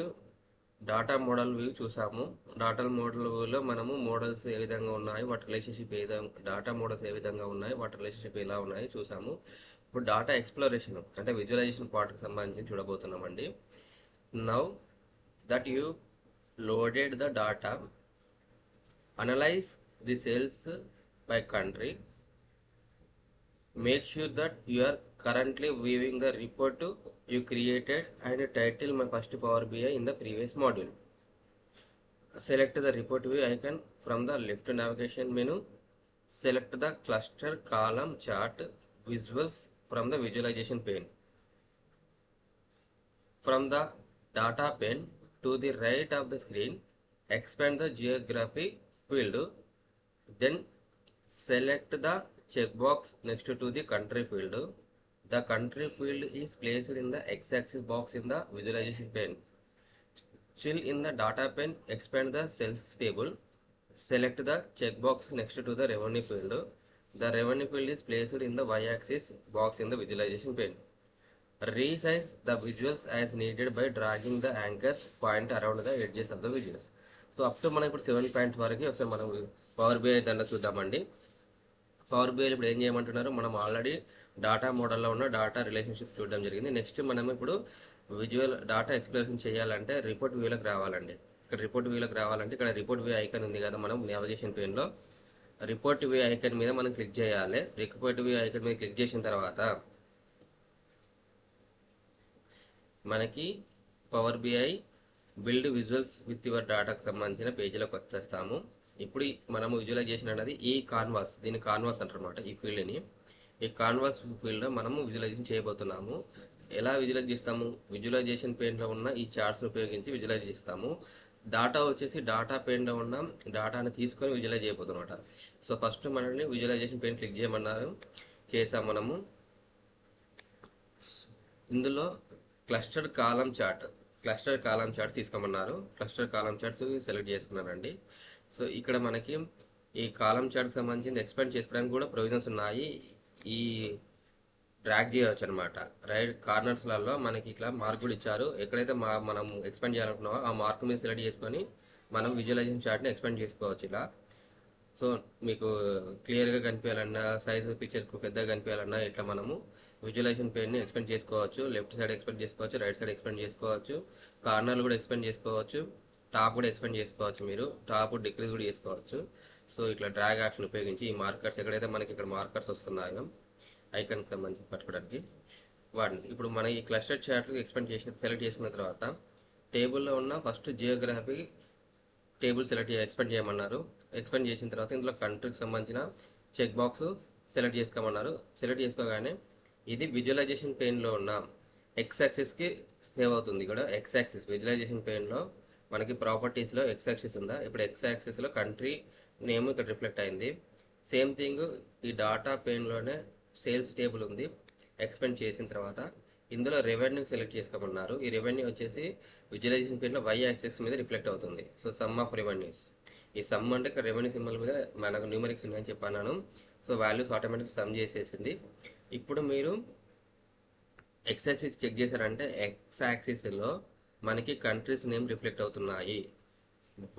డాటా మోడల్ వ్యూ చూసాము. డాటా మోడల్ వ్యూలో మనము మోడల్స్ ఏ విధంగా ఉన్నాయి, వాటి రిలేషన్షిప్ ఏ విధంగా, డాటా మోడల్స్ ఏ విధంగా ఉన్నాయి, వాటి రిలేషన్షిప్ ఎలా ఉన్నాయి చూసాము. ఇప్పుడు డాటా ఎక్స్ప్లోరేషన్ అంటే విజువలైజేషన్ పార్ట్కి సంబంధించి చూడబోతున్నామండి. Now that you loaded the data, analyse the sales by country, make sure that you are currently viewing the report you created and title my first Power BI in the previous module. Select the report view icon from the left navigation menu. Select the cluster column chart visuals from the visualization pane. From the data pane to the right of the screen, expand the geography field, then select the checkbox next to the country field. The country field is placed in the x-axis box in the visualization pane. Still in the data pane, expand the cells table. Select the checkbox next to the revenue field. The revenue field is placed in the y-axis box in the visualization pane. Resize the visuals as needed by dragging the anchor point around the edges of the visuals. So up to మనం ఇప్పుడు 7 points వరకు ఒకసారి మనం power BI దాంట్లో చూద్దామండి. Power BI ఇప్పుడు ఏం చేయమంటున్నారు, మనం ఆల్రెడీ డాటా మోడల్లో ఉన్న డాటా రిలేషన్షిప్ చూడడం జరిగింది. నెక్స్ట్ మనం ఇప్పుడు విజువల్ డాటా ఎక్స్ప్లోరేషన్ చేయాలంటే రిపోర్ట్ వ్యూలోకి రావాలండి. ఇక్కడ రిపోర్ట్ వ్యూలోకి రావాలంటే ఇక్కడ రిపోర్ట్ వ్యూ ఐకాన్ ఉంది కదా, మనం నావిగేషన్ పేన్లో రిపోర్ట్ వ్యూ ఐకాన్ మీద మనం క్లిక్ చేయాలి. రిపోర్ట్ వ్యూ ఐకాన్ మీద క్లిక్ చేసిన తర్వాత మనకి Power BI build visuals with your డాటాకు సంబంధించిన పేజీలోకి వచ్చేస్తాము. ఇప్పుడు మనము విజువలైజేషన్ అనేది ఈ కాన్వాస్, దీన్ని కాన్వాస్ అంటారన్నమాట. ఈ ఫీల్డ్ని, ఈ కాన్వాస్ ఫీల్డ్లో మనము విజువలైజేషన్ చేయబోతున్నాము. ఎలా విజువలైజ్ చేస్తాము, విజువలైజేషన్ పెయిన్లో ఉన్న ఈ చార్ట్స్ని ఉపయోగించి విజువలైజ్ చేస్తాము. డాటా వచ్చేసి డాటా పెయిన్లో ఉన్న డాటాని తీసుకొని విజువలైజ్ చేయబోతున్నమాట. సో ఫస్ట్ మనల్ని విజువలైజేషన్ పెయిన్ క్లిక్ చేయమన్నారు, చేసాం మనము. ఇందులో క్లస్టర్డ్ కాలం చార్ట్ తీసుకోమన్నారు. క్లస్టర్ కాలం చార్ట్స్ సెలెక్ట్ చేసుకున్నానండి. సో ఇక్కడ మనకి ఈ కాలం చార్ట్కి సంబంధించి ఎక్స్పాండ్ చేసుకోవడానికి కూడా ప్రొవిజన్స్ ఉన్నాయి. ఈ డ్రాగ్ చేయవచ్చు అనమాట. రైట్ కార్నర్స్లలో మనకి ఇట్లా మార్క్ కూడా ఇచ్చారు. ఎక్కడైతే మనం ఎక్స్పాండ్ చేయాలనుకున్నామో ఆ మార్క్ మీద సెలెక్ట్ చేసుకొని మనం విజువలైజేషన్ చార్ట్ని ఎక్స్పాండ్ చేసుకోవచ్చు ఇలా. సో మీకు క్లియర్గా కనిపించాలన్నా, సైజు పిక్చర్ పెద్దగా కనిపించాలన్నా ఇట్లా మనము విజువలైజేషన్ పెయిన్ని ఎక్స్పెండ్ చేసుకోవచ్చు. లెఫ్ట్ సైడ్ ఎక్స్పెండ్ చేసుకోవచ్చు, రైట్ సైడ్ ఎక్స్పెండ్ చేసుకోవచ్చు, కార్నర్లు కూడా ఎక్స్పెండ్ చేసుకోవచ్చు, టాప్ కూడా ఎక్స్పెండ్ చేసుకోవచ్చు. మీరు టాప్ డిక్రీజ్ కూడా చేసుకోవచ్చు. సో ఇట్లా డ్రాగ్ ఆప్షన్ ఉపయోగించి ఈ మార్కర్స్ ఎక్కడైతే మనకి ఇక్కడ మార్కర్స్ వస్తున్నాయో ఐకాన్కి సంబంధించి పట్టుకోవడానికి వాటిని ఇప్పుడు మన ఈ క్లస్టర్ చార్ట్ ఎక్స్పెండ్ సెలెక్ట్ చేసుకున్న తర్వాత టేబుల్లో ఉన్న ఫస్ట్ జియోగ్రఫీ టేబుల్ ఎక్స్పెండ్ చేయమన్నారు. ఎక్స్పెండ్ చేసిన తర్వాత ఇందులో కంట్రీకి సంబంధించిన చెక్ బాక్స్ సెలెక్ట్ చేసుకోమన్నారు. సెలెక్ట్ చేసుకోగానే ఇది విజువలైజేషన్ పెయిన్లో ఉన్న ఎక్స్ యాక్సిస్కి సేవ్ అవుతుంది. ఇక్కడ ఎక్స్ యాక్సిస్ విజువలైజేషన్ పెయిన్లో మనకి ప్రాపర్టీస్లో ఎక్స్ యాక్సిస్ ఉందా, ఇప్పుడు ఎక్స్ యాక్సిస్లో కంట్రీ నేమ్ ఇక్కడ రిఫ్లెక్ట్ అయింది. సేమ్ థింగ్ ఈ డాటా పెయిన్లోనే సేల్స్ టేబుల్ ఉంది. ఎక్స్పెండ్ చేసిన తర్వాత ఇందులో రెవెన్యూ సెలెక్ట్ చేసుకోమన్నారు. ఈ రెవెన్యూ వచ్చేసి విజువలైజేషన్ పేజ్లో వై యాక్సెస్ మీద రిఫ్లెక్ట్ అవుతుంది. సో సమ్ ఆఫ్ రెవెన్యూస్, ఈ సమ్ అంటే ఇక్కడ రెవెన్యూ సింబల్ మీద మనకు న్యూమరిక్స్ ఉన్నాయని చెప్పాను. సో వాల్యూస్ ఆటోమేటిక్ సమ్ చేసేసింది. ఇప్పుడు మీరు ఎక్స్ యాక్సిస్ చెక్ చేశారంటే ఎక్స్ యాక్సిస్లో మనకి కంట్రీస్ నేమ్ రిఫ్లెక్ట్ అవుతున్నాయి,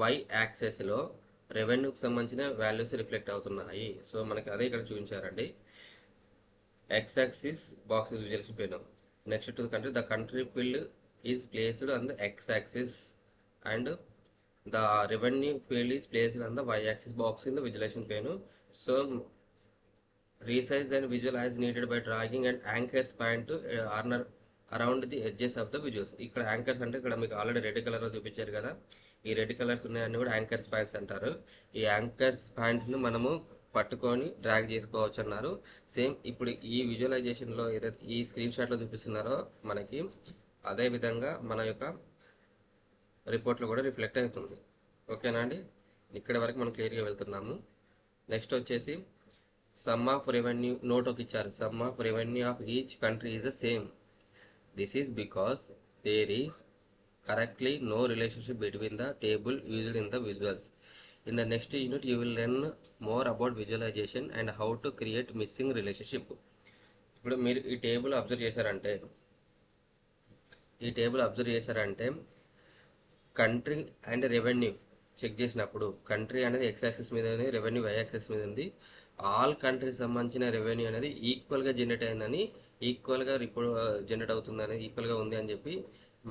వై యాక్సెస్లో రెవెన్యూకి సంబంధించిన వాల్యూస్ రిఫ్లెక్ట్ అవుతున్నాయి. సో మనకి అదే ఇక్కడ చూపించారండి. ఎక్స్ యాక్సిస్ బాక్స్ విజువలైజేషన్ పేరు. Next to country, the country field is placed on the X axis and the revenue field is placed on the y-axis box in the visualization pane. So resize and visualize needed by dragging and anchors point to around the edges of the visuals. ఇక్కడ anchors అంటే ఇక్కడ మీకు already red కలర్లో చూపించారు కదా, ఈ red colours ఉన్నాయన్నీ కూడా anchors points అంటారు. ఈ యాంకర్స్ పాయింట్స్ని మనము పట్టుకొని డ్రాగ్ చేసుకోవచ్చు అన్నారు. సేమ్ ఇప్పుడు ఈ విజువలైజేషన్లో ఏదైతే ఈ స్క్రీన్ షాట్లో చూపిస్తున్నారో మనకి అదే విధంగా మన యొక్క రిపోర్ట్లో కూడా రిఫ్లెక్ట్ అవుతుంది. ఓకేనా అండి, ఇక్కడ వరకు మనం క్లియర్గా వెళ్తున్నాము. నెక్స్ట్ వచ్చేసి సమ్ ఆఫ్ రెవెన్యూ నోట్ ఒక ఇచ్చారు. Sum of revenue of each country is the same. This is because there is correctly no relationship between the table used in the visuals. In the next unit you will learn more about visualisation and how to create missing relationship. ఇప్పుడు మీరు ఈ table observe చేశారంటే country and revenue check చేసినప్పుడు country అనేది X axis మీద ఉంది, revenue why axis మీద ఉంది. ఆల్ కంట్రీకి సంబంధించిన రెవెన్యూ అనేది ఈక్వల్గా జనరేట్ అయిందని, ఈక్వల్గా జనరేట్ అవుతుంది అనేది ఈక్వల్గా ఉంది అని చెప్పి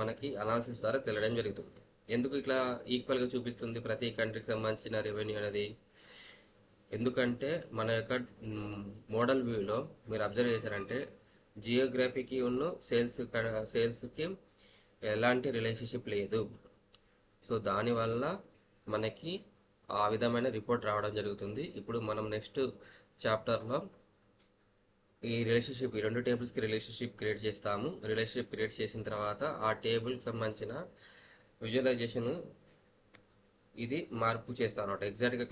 మనకి అనాలిసిస్ ద్వారా తెలియడం జరుగుతుంది. ఎందుకు ఇట్లా ఈక్వల్గా చూపిస్తుంది ప్రతి కంట్రీకి సంబంధించిన రెవెన్యూ అనేది? ఎందుకంటే మన యొక్క మోడల్ వ్యూలో మీరు అబ్జర్వ్ చేశారంటే జియోగ్రఫీకి ఉన్న సేల్స్కి ఎలాంటి రిలేషన్షిప్ లేదు. సో దానివల్ల మనకి ఆ విధమైన రిపోర్ట్ రావడం జరుగుతుంది. ఇప్పుడు మనం నెక్స్ట్ చాప్టర్లో ఈ రిలేషన్షిప్, ఈ రెండు టేబుల్స్కి రిలేషన్షిప్ క్రియేట్ చేస్తాము. రిలేషన్షిప్ క్రియేట్ చేసిన తర్వాత ఆ టేబుల్కి సంబంధించిన విజువలైజేషన్ ఇది మార్పు చేస్తాను అనమాట. ఎగ్జాక్ట్గా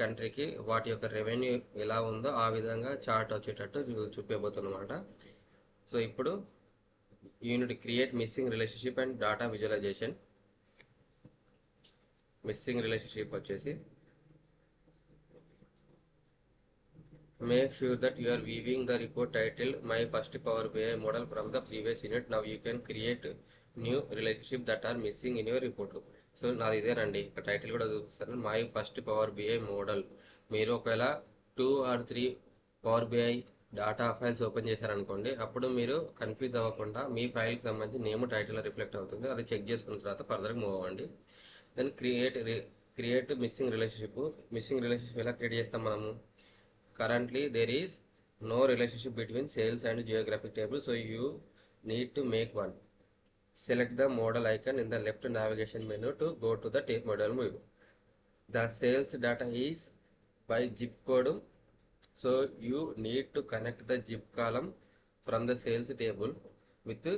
కంట్రీకి వాటి యొక్క రెవెన్యూ ఎలా ఉందో ఆ విధంగా చార్ట్ వచ్చేటట్టు చూపించబోతున్నమాట. సో ఇప్పుడు unit create missing relationship and data visualisation. Missing relationship వచ్చేసి make sure that you are viewing the report titled my first Power BI model from the previous unit. Now you can create new relationship that are missing in your report. So నాది ఇదేనండి, ఇక్కడ title కూడా చూపిస్తాను, my first Power BI model. మీరు ఒకవేళ 2 or 3 Power BI data files open చేశారనుకోండి, అప్పుడు మీరు కన్ఫ్యూజ్ అవ్వకుండా మీ ఫైల్కి సంబంధించి నేమ్ టైటిల్లో రిఫ్లెక్ట్ అవుతుంది. అది చెక్ చేసుకున్న తర్వాత ఫర్దర్గా మూవ్ అవ్వండి. దెన్ క్రియేట్ మిస్సింగ్ రిలేషన్షిప్ ఎలా క్రియేట్ చేస్తాం మనము? Currently there is no relationship between sales and geographic table, so you need to make one. Select the model icon in the left navigation menu to go to the tape model view. The sales data is by zip code, so you need to connect the zip column from the sales table with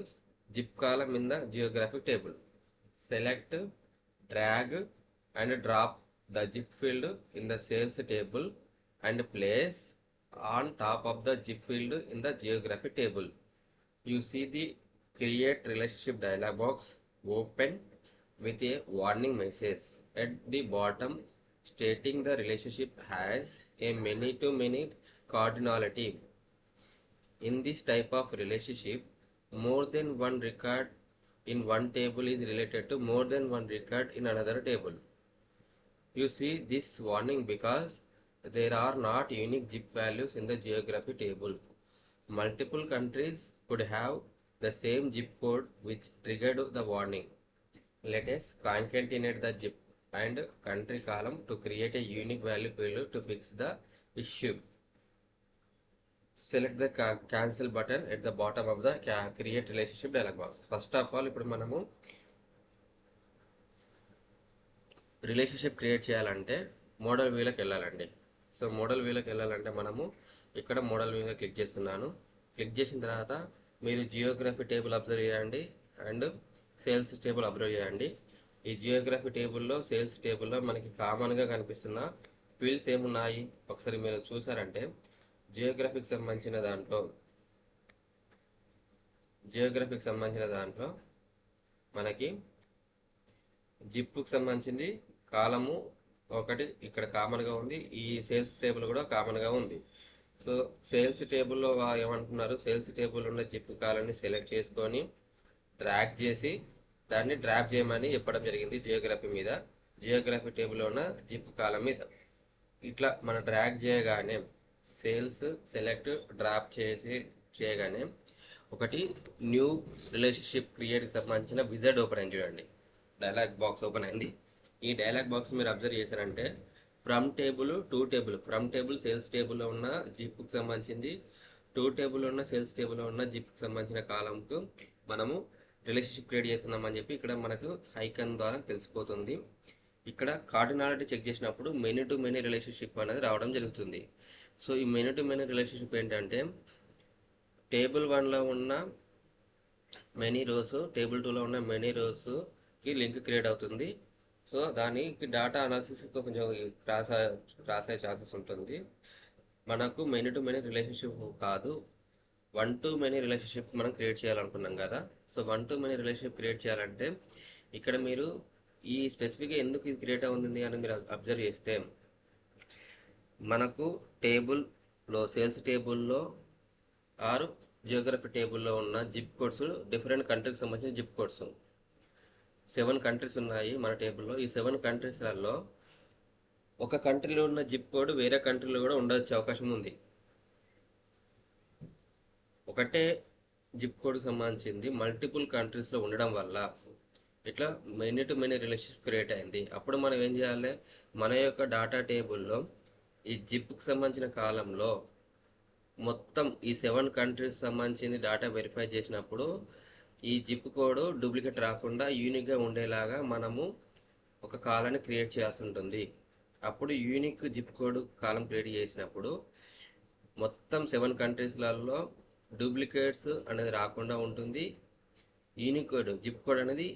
zip column in the geographic table. Select, drag and drop the zip field in the sales table and place on top of the zip field in the geographic table. You see the create relationship dialog box open with a warning message at the bottom stating the relationship has a many-to-many cardinality. In this type of relationship, more than one record in one table is related to more than one record in another table. You see this warning because there are not unique zip values in the geography table. Multiple countries could have the same zip code which triggered the warning. Let us concatenate the zip and country column to create a unique value field to fix the issue. Select the cancel button at the bottom of the create relationship dialog box. First of all, ఇప్పుడు మనము relationship create చేయాలంటే model వ్యూలోకి వెళ్ళాలండి. So model వ్యూలోకి వెళ్ళాలంటే మనము ఇక్కడ model వ్యూలో click చేస్తున్నాను. Click చేసిన తర్వాత మీరు జియోగ్రఫీ టేబుల్ అబ్జర్వ్ చేయండి అండ్ సేల్స్ టేబుల్ అబ్జర్వ్ చేయండి. ఈ జియోగ్రఫీ టేబుల్లో సేల్స్ టేబుల్లో మనకి కామన్గా కనిపిస్తున్న ఫీల్డ్స్ ఏమున్నాయి ఒకసారి మీరు చూసారంటే జియోగ్రఫీకి సంబంధించిన దాంట్లో మనకి జిప్కు సంబంధించింది కాలము ఒకటి ఇక్కడ కామన్గా ఉంది, ఈ సేల్స్ టేబుల్ కూడా కామన్గా ఉంది. సో సేల్స్ టేబుల్లో ఏమంటున్నారు, సేల్స్ టేబుల్ ఉన్న జిప్ కాలాన్ని సెలెక్ట్ చేసుకొని డ్రాగ్ చేసి దాన్ని డ్రాప్ చేయమని చెప్పడం జరిగింది జియోగ్రఫీ టేబుల్లో ఉన్న జిప్ కాలం మీద. ఇట్లా మనం డ్రాగ్ చేయగానే సేల్స్ సెలెక్ట్ డ్రాప్ చేయగానే ఒకటి న్యూ రిలేషన్షిప్ క్రియేట్కి సంబంధించిన విజార్డ్ ఓపెన్ అయింది. చూడండి, డైలాగ్ బాక్స్ ఓపెన్ అయింది. ఈ డైలాగ్ బాక్స్ మీరు అబ్జర్వ్ చేశారంటే from table to table, from table sales టేబుల్లో ఉన్న జిప్కి సంబంధించింది, టు టేబుల్లో ఉన్న సేల్స్ టేబుల్లో ఉన్న జిప్కి సంబంధించిన కాలంకు మనము రిలేషన్షిప్ క్రియేట్ చేస్తున్నామని చెప్పి ఇక్కడ మనకు ఐకాన్ ద్వారా తెలిసిపోతుంది. ఇక్కడ కార్డినాలిటీ చెక్ చేసినప్పుడు మెనీ టు మెనీ రిలేషన్షిప్ అనేది రావడం జరుగుతుంది. సో ఈ మెనీ టు మెనీ రిలేషన్షిప్ ఏంటంటే టేబుల్ 1లో ఉన్న మెనీ రోస్ టేబుల్ 2లో ఉన్న మెనీ రోస్కి లింక్ క్రియేట్ అవుతుంది. సో దానికి డేటా అనాలిసిస్ కొంచెం క్రాస్ అయ్యే ఛాన్సెస్ ఉంటుంది. మనకు మెనీ టు మెనీ రిలేషన్షిప్ కాదు, 1 to many రిలేషన్షిప్ మనం క్రియేట్ చేయాలనుకున్నాం కదా. So 1 to many relationship create చేయాలంటే ఇక్కడ మీరు ఈ స్పెసిఫిక్గా ఎందుకు ఇది క్రియేట్ అవుతుంది అని మీరు అబ్జర్వ్ చేస్తే మనకు టేబుల్లో సేల్స్ టేబుల్లో ఆరు జియోగ్రఫీ టేబుల్లో ఉన్న జిప్ కోడ్స్ డిఫరెంట్ కంట్రీకి సంబంధించిన జిప్ కోడ్స్ 7 కంట్రీస్ ఉన్నాయి మన టేబుల్లో. ఈ 7 కంట్రీస్లలో ఒక కంట్రీలో ఉన్న జిప్ కోడ్ వేరే కంట్రీలో కూడా ఉండొచ్చే అవకాశం ఉంది. ఒకటే జిప్ కోడ్కి సంబంధించింది మల్టిపుల్ కంట్రీస్లో ఉండడం వల్ల ఇట్లా many to many relationship create అయింది. అప్పుడు మనం ఏం చేయాలి, మన యొక్క డాటా టేబుల్లో ఈ జిప్కి సంబంధించిన కాలంలో మొత్తం ఈ 7 కంట్రీస్ సంబంధించింది డాటా వెరిఫై చేసినప్పుడు ఈ జిప్ కోడ్ డూప్లికేట్ రాకుండా యూనిక్గా ఉండేలాగా మనము ఒక కాలాన్ని క్రియేట్ చేయాల్సి ఉంటుంది. అప్పుడు యూనిక్ జిప్ కోడ్ కాలం క్రియేట్ చేసినప్పుడు మొత్తం 7 కంట్రీస్లలో డూప్లికేట్స్ అనేది రాకుండా ఉంటుంది. యూనిక్ కోడ్ జిప్ కోడ్ అనేది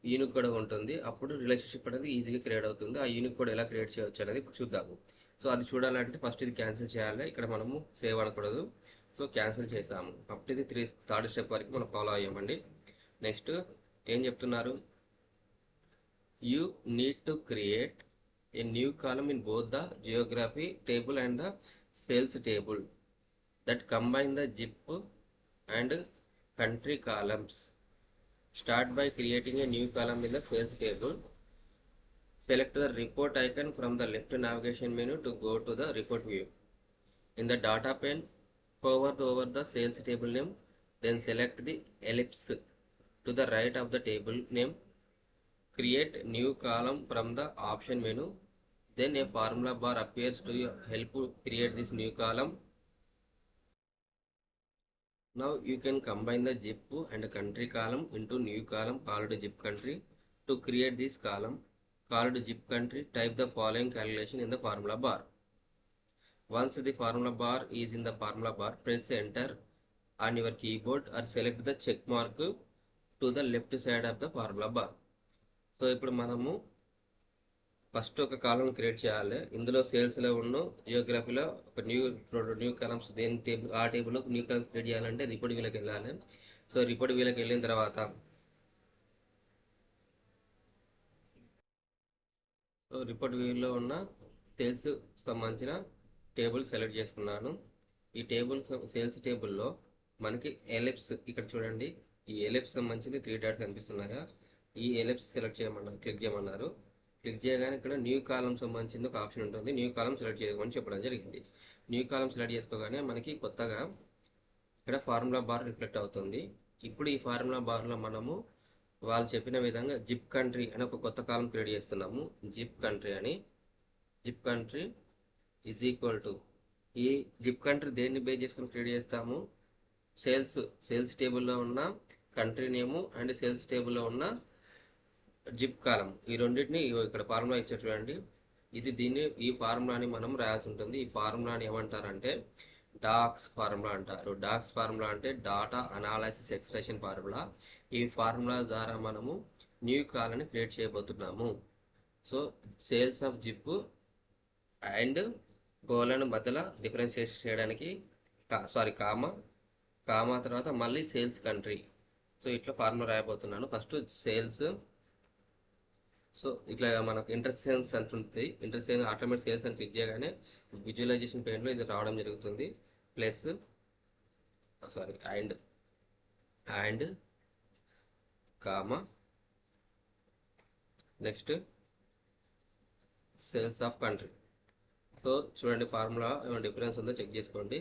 యూనిక్ కోడ్ ఉంటుంది. అప్పుడు రిలేషన్షిప్ అనేది ఈజీగా క్రియేట్ అవుతుంది. ఆ యూనిక్ కోడ్ ఎలా క్రియేట్ చేయవచ్చు అనేది ఇప్పుడు చూద్దాము. సో అది చూడాలంటే ఫస్ట్ ఇది క్యాన్సిల్ చేయాలి. ఇక్కడ మనము సేవ్ అనకూడదు. సో క్యాన్సిల్ చేసాము. అప్పుడు ఇది థర్డ్ స్టెప్ వరకు మనం ఫాలో అయ్యామండి. నెక్స్ట్ ఏం చెప్తున్నారు, you need to create a new column in both the geography table and the sales table that combine the zip and country columns. Start by creating a new column in the sales table. Select the report icon from the left navigation menu to go to the report view. In the data pane, hover over the sales table name, then select the ellipse to the right of the table name. Create new column from the option menu. Then a formula bar appears to help create this new column. Now you can combine the zip and country column into new column called zip country. To create this column called zip country, type the following calculation in the formula bar. Once the formula bar is in the formula bar, press enter on your keyboard or select the check mark to the left side of the formula bar. So ఇప్పుడు మనము first ఒక కాలం create చేయాలి. ఇందులో సేల్స్లో ఉన్న జియోగ్రఫీలో ఒక new columns దేని table ఆ టేబుల్లో న్యూ కాలమ్స్ క్రియేట్ చేయాలంటే రిపోర్ట్ వ్యూలోకి వెళ్ళాలి. సో రిపోర్ట్ వ్యూలోకి వెళ్ళిన తర్వాత రిపోర్ట్ వ్యూలో ఉన్న సేల్స్ సంబంధించిన టేబుల్ సెలెక్ట్ చేసుకున్నాను. ఈ టేబుల్ సేల్స్ టేబుల్లో మనకి ఎలిప్స్ ఇక్కడ చూడండి, ఈ ఎలిప్స్ సంబంధించింది 3 డాట్స్ కనిపిస్తున్నాయా, ఈ ఎలిప్స్ సెలెక్ట్ చేయమన్నారు, క్లిక్ చేయమన్నారు. క్లిక్ చేయగానే ఇక్కడ న్యూ కాలం సంబంధించింది ఒక ఆప్షన్ ఉంటుంది. న్యూ కాలం సెలెక్ట్ చేయమని చెప్పడం జరిగింది. న్యూ కాలం సెలెక్ట్ చేసుకోగానే మనకి కొత్తగా ఇక్కడ ఫార్ములా బార్ రిఫ్లెక్ట్ అవుతుంది. ఇప్పుడు ఈ ఫార్ములా బార్లో మనము వాళ్ళు చెప్పిన విధంగా జిప్ కంట్రీ అని ఒక కొత్త కాలం క్రియేట్ చేస్తున్నాము. Zip country is equal to, ఈ జిప్ కంట్రీ దేన్ని బేస్ చేసుకొని క్రియేట్ చేస్తాము, సేల్స్ టేబుల్లో ఉన్న కంట్రీ నేము అండ్ సేల్స్ టేబుల్లో ఉన్న జిప్ కాలం, ఈ రెండింటిని ఇక్కడ ఫార్ములా ఇచ్చారు చూడండి. ఈ ఫార్ములాని మనం రాయాల్సి ఉంటుంది. ఈ ఫార్ములాని ఏమంటారంటే డాక్స్ ఫార్ములా అంటారు. డాక్స్ ఫార్ములా అంటే డాటా అనాలిసిస్ ఎక్స్ప్రెషన్ ఫార్ములా. ఈ ఫార్ములా ద్వారా మనము న్యూ కాలాన్ని క్రియేట్ చేయబోతున్నాము. So sales of zip and colon మధ్యలో డిఫరెన్షియేట్ చేయడానికి కామా తర్వాత మళ్ళీ సేల్స్ కంట్రీ. సో ఇట్లా ఫార్ములా రాయబోతున్నాను. First sales. సో ఇట్లా మనకు ఇంటర్సేల్స్ అంటుంది. ఇంటర్సేల్ ఆటోమేటిక్ సేల్స్ అని క్లిక్ చేయగానే విజువలైజేషన్ పెయిన్లో ఇది రావడం జరుగుతుంది. Plus and comma next sales of country. So చూడండి ఫార్ములా ఏమైనా డిఫరెన్స్ ఉందో చెక్ చేసుకోండి.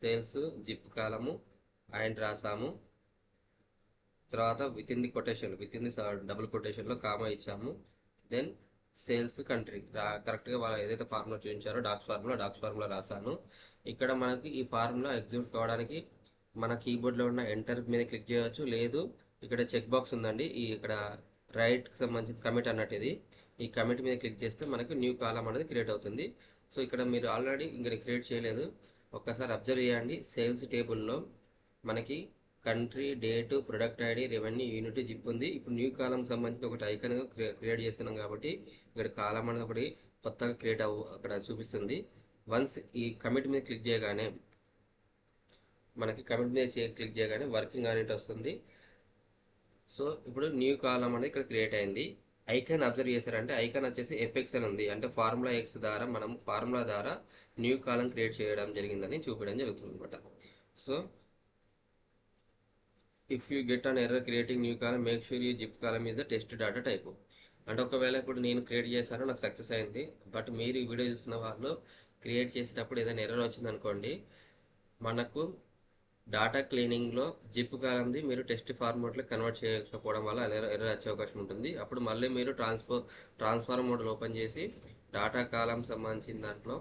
సేల్స్ జిప్ కాలము అండ్ రాసాము. తర్వాత విత్ ఇన్ ది డబుల్ కొటేషన్లో కామా ఇచ్చాము. దెన్ సేల్స్ కంట్రీ కరెక్ట్గా వాళ్ళు ఏదైతే ఫార్ములా చూపించారో డాక్స్ ఫార్ములా రాశాను. ఇక్కడ మనకి ఈ ఫార్ములా ఎగ్జిక్యూట్ కావడానికి మన కీబోర్డ్లో ఉన్న ఎంటర్ మీద క్లిక్ చేయవచ్చు. లేదు ఇక్కడ చెక్ బాక్స్ ఉందండి, ఇక్కడ రైట్కి సంబంధించిన కమిట్ అన్నట్టు ఇది. ఈ కమిట్ మీద క్లిక్ చేస్తే మనకు న్యూ కాలం అనేది క్రియేట్ అవుతుంది. సో ఇక్కడ మీరు ఆల్రెడీ ఇంకా క్రియేట్ చేయలేదు, ఒక్కసారి అబ్జర్వ్ చేయండి. సేల్స్ టేబుల్లో మనకి country, date, product ID, revenue, unit, zip ఉంది. ఇప్పుడు న్యూ కాలం సంబంధించిన ఒకటి ఐకన్ క్రియేట్ చేస్తున్నాం కాబట్టి ఇక్కడ కాలం అనేది ఒకటి కొత్తగా క్రియేట్ అక్కడ చూపిస్తుంది. వన్స్ ఈ కమిట్ మీద క్లిక్ చేయగానే వర్కింగ్ అనేది వస్తుంది. సో ఇప్పుడు న్యూ కాలం అనేది ఇక్కడ క్రియేట్ అయింది. ఐకాన్ అబ్జర్వ్ చేశారంటే ఐకాన్ వచ్చేసి ఎఫెక్స్ అని ఉంది. అంటే ఫార్ములా ద్వారా న్యూ కాలం క్రియేట్ చేయడం జరిగిందని చూపించడం జరుగుతుంది అనమాట. So if you get an error creating new column make sure you zip column is the test data type. అంటే ఒకవేళ ఇప్పుడు నేను క్రియేట్ చేశాను, నాకు సక్సెస్ అయింది. బట్ మీరు ఈ వీడియో చూస్తున్న వాళ్ళు క్రియేట్ చేసేటప్పుడు ఏదైనా ఎర్రర్ వచ్చింది అనుకోండి, మనకు డాటా క్లీనింగ్లో జిప్ కాలంది మీరు టెస్ట్ ఫార్మాట్లో కన్వర్ట్ చేయకపోవడం వల్ల ఎర్రర్ వచ్చే అవకాశం ఉంటుంది. అప్పుడు మళ్ళీ మీరు ట్రాన్స్ఫార్మ్ మోడల్ ఓపెన్ చేసి డాటా కాలం సంబంధించిన దాంట్లో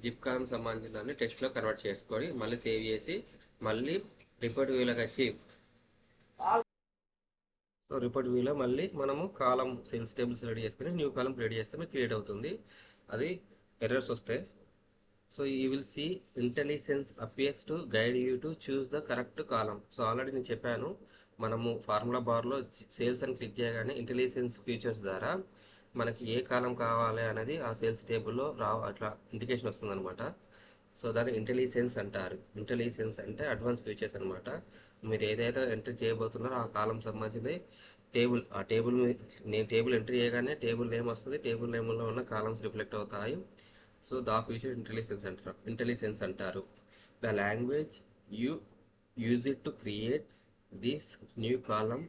జిప్ కాలం సంబంధించిన దాన్ని టెస్ట్లో కన్వర్ట్ చేసుకొని మళ్ళీ సేవ్ చేసి మళ్ళీ రిపోర్ట్ వ్యూలోకి వచ్చి రిపోర్ట్ వ్యూలో మళ్ళీ మనము కాలం సేల్స్ టేబుల్స్ రెడీ చేసుకుని న్యూ కాలం క్రియేట్ చేస్తే క్రియేట్ అవుతుంది. అది ఎర్రర్స్ వస్తాయి. So you will see intelligence appears to guide you to choose the correct column. So already నేను చెప్పాను, మనము ఫార్ములా బార్లో సేల్స్ అని క్లిక్ చేయగానే ఇంటెలిజెన్స్ ఫీచర్స్ ద్వారా మనకి ఏ కాలం కావాలి అనేది ఆ సేల్స్ టేబుల్లో అట్లా ఇండికేషన్ వస్తుంది అనమాట. సో దాన్ని ఇంటెలిజెన్స్ అంటారు. ఇంటెలిజెన్స్ అంటే అడ్వాన్స్ ఫీచర్స్ అనమాట. మీరు ఏదైతే ఎంట్రీ చేయబోతున్నారో ఆ కాలం సంబంధించింది టేబుల్ ఎంట్రీ చేయగానే టేబుల్ నేమ్ వస్తుంది. టేబుల్ నేమ్లో ఉన్న కాలమ్స్ రిఫ్లెక్ట్ అవుతాయి. సో దా ఫీచర్ ఇంటెలిజెన్స్ అంటారు. The language you use it to create this new column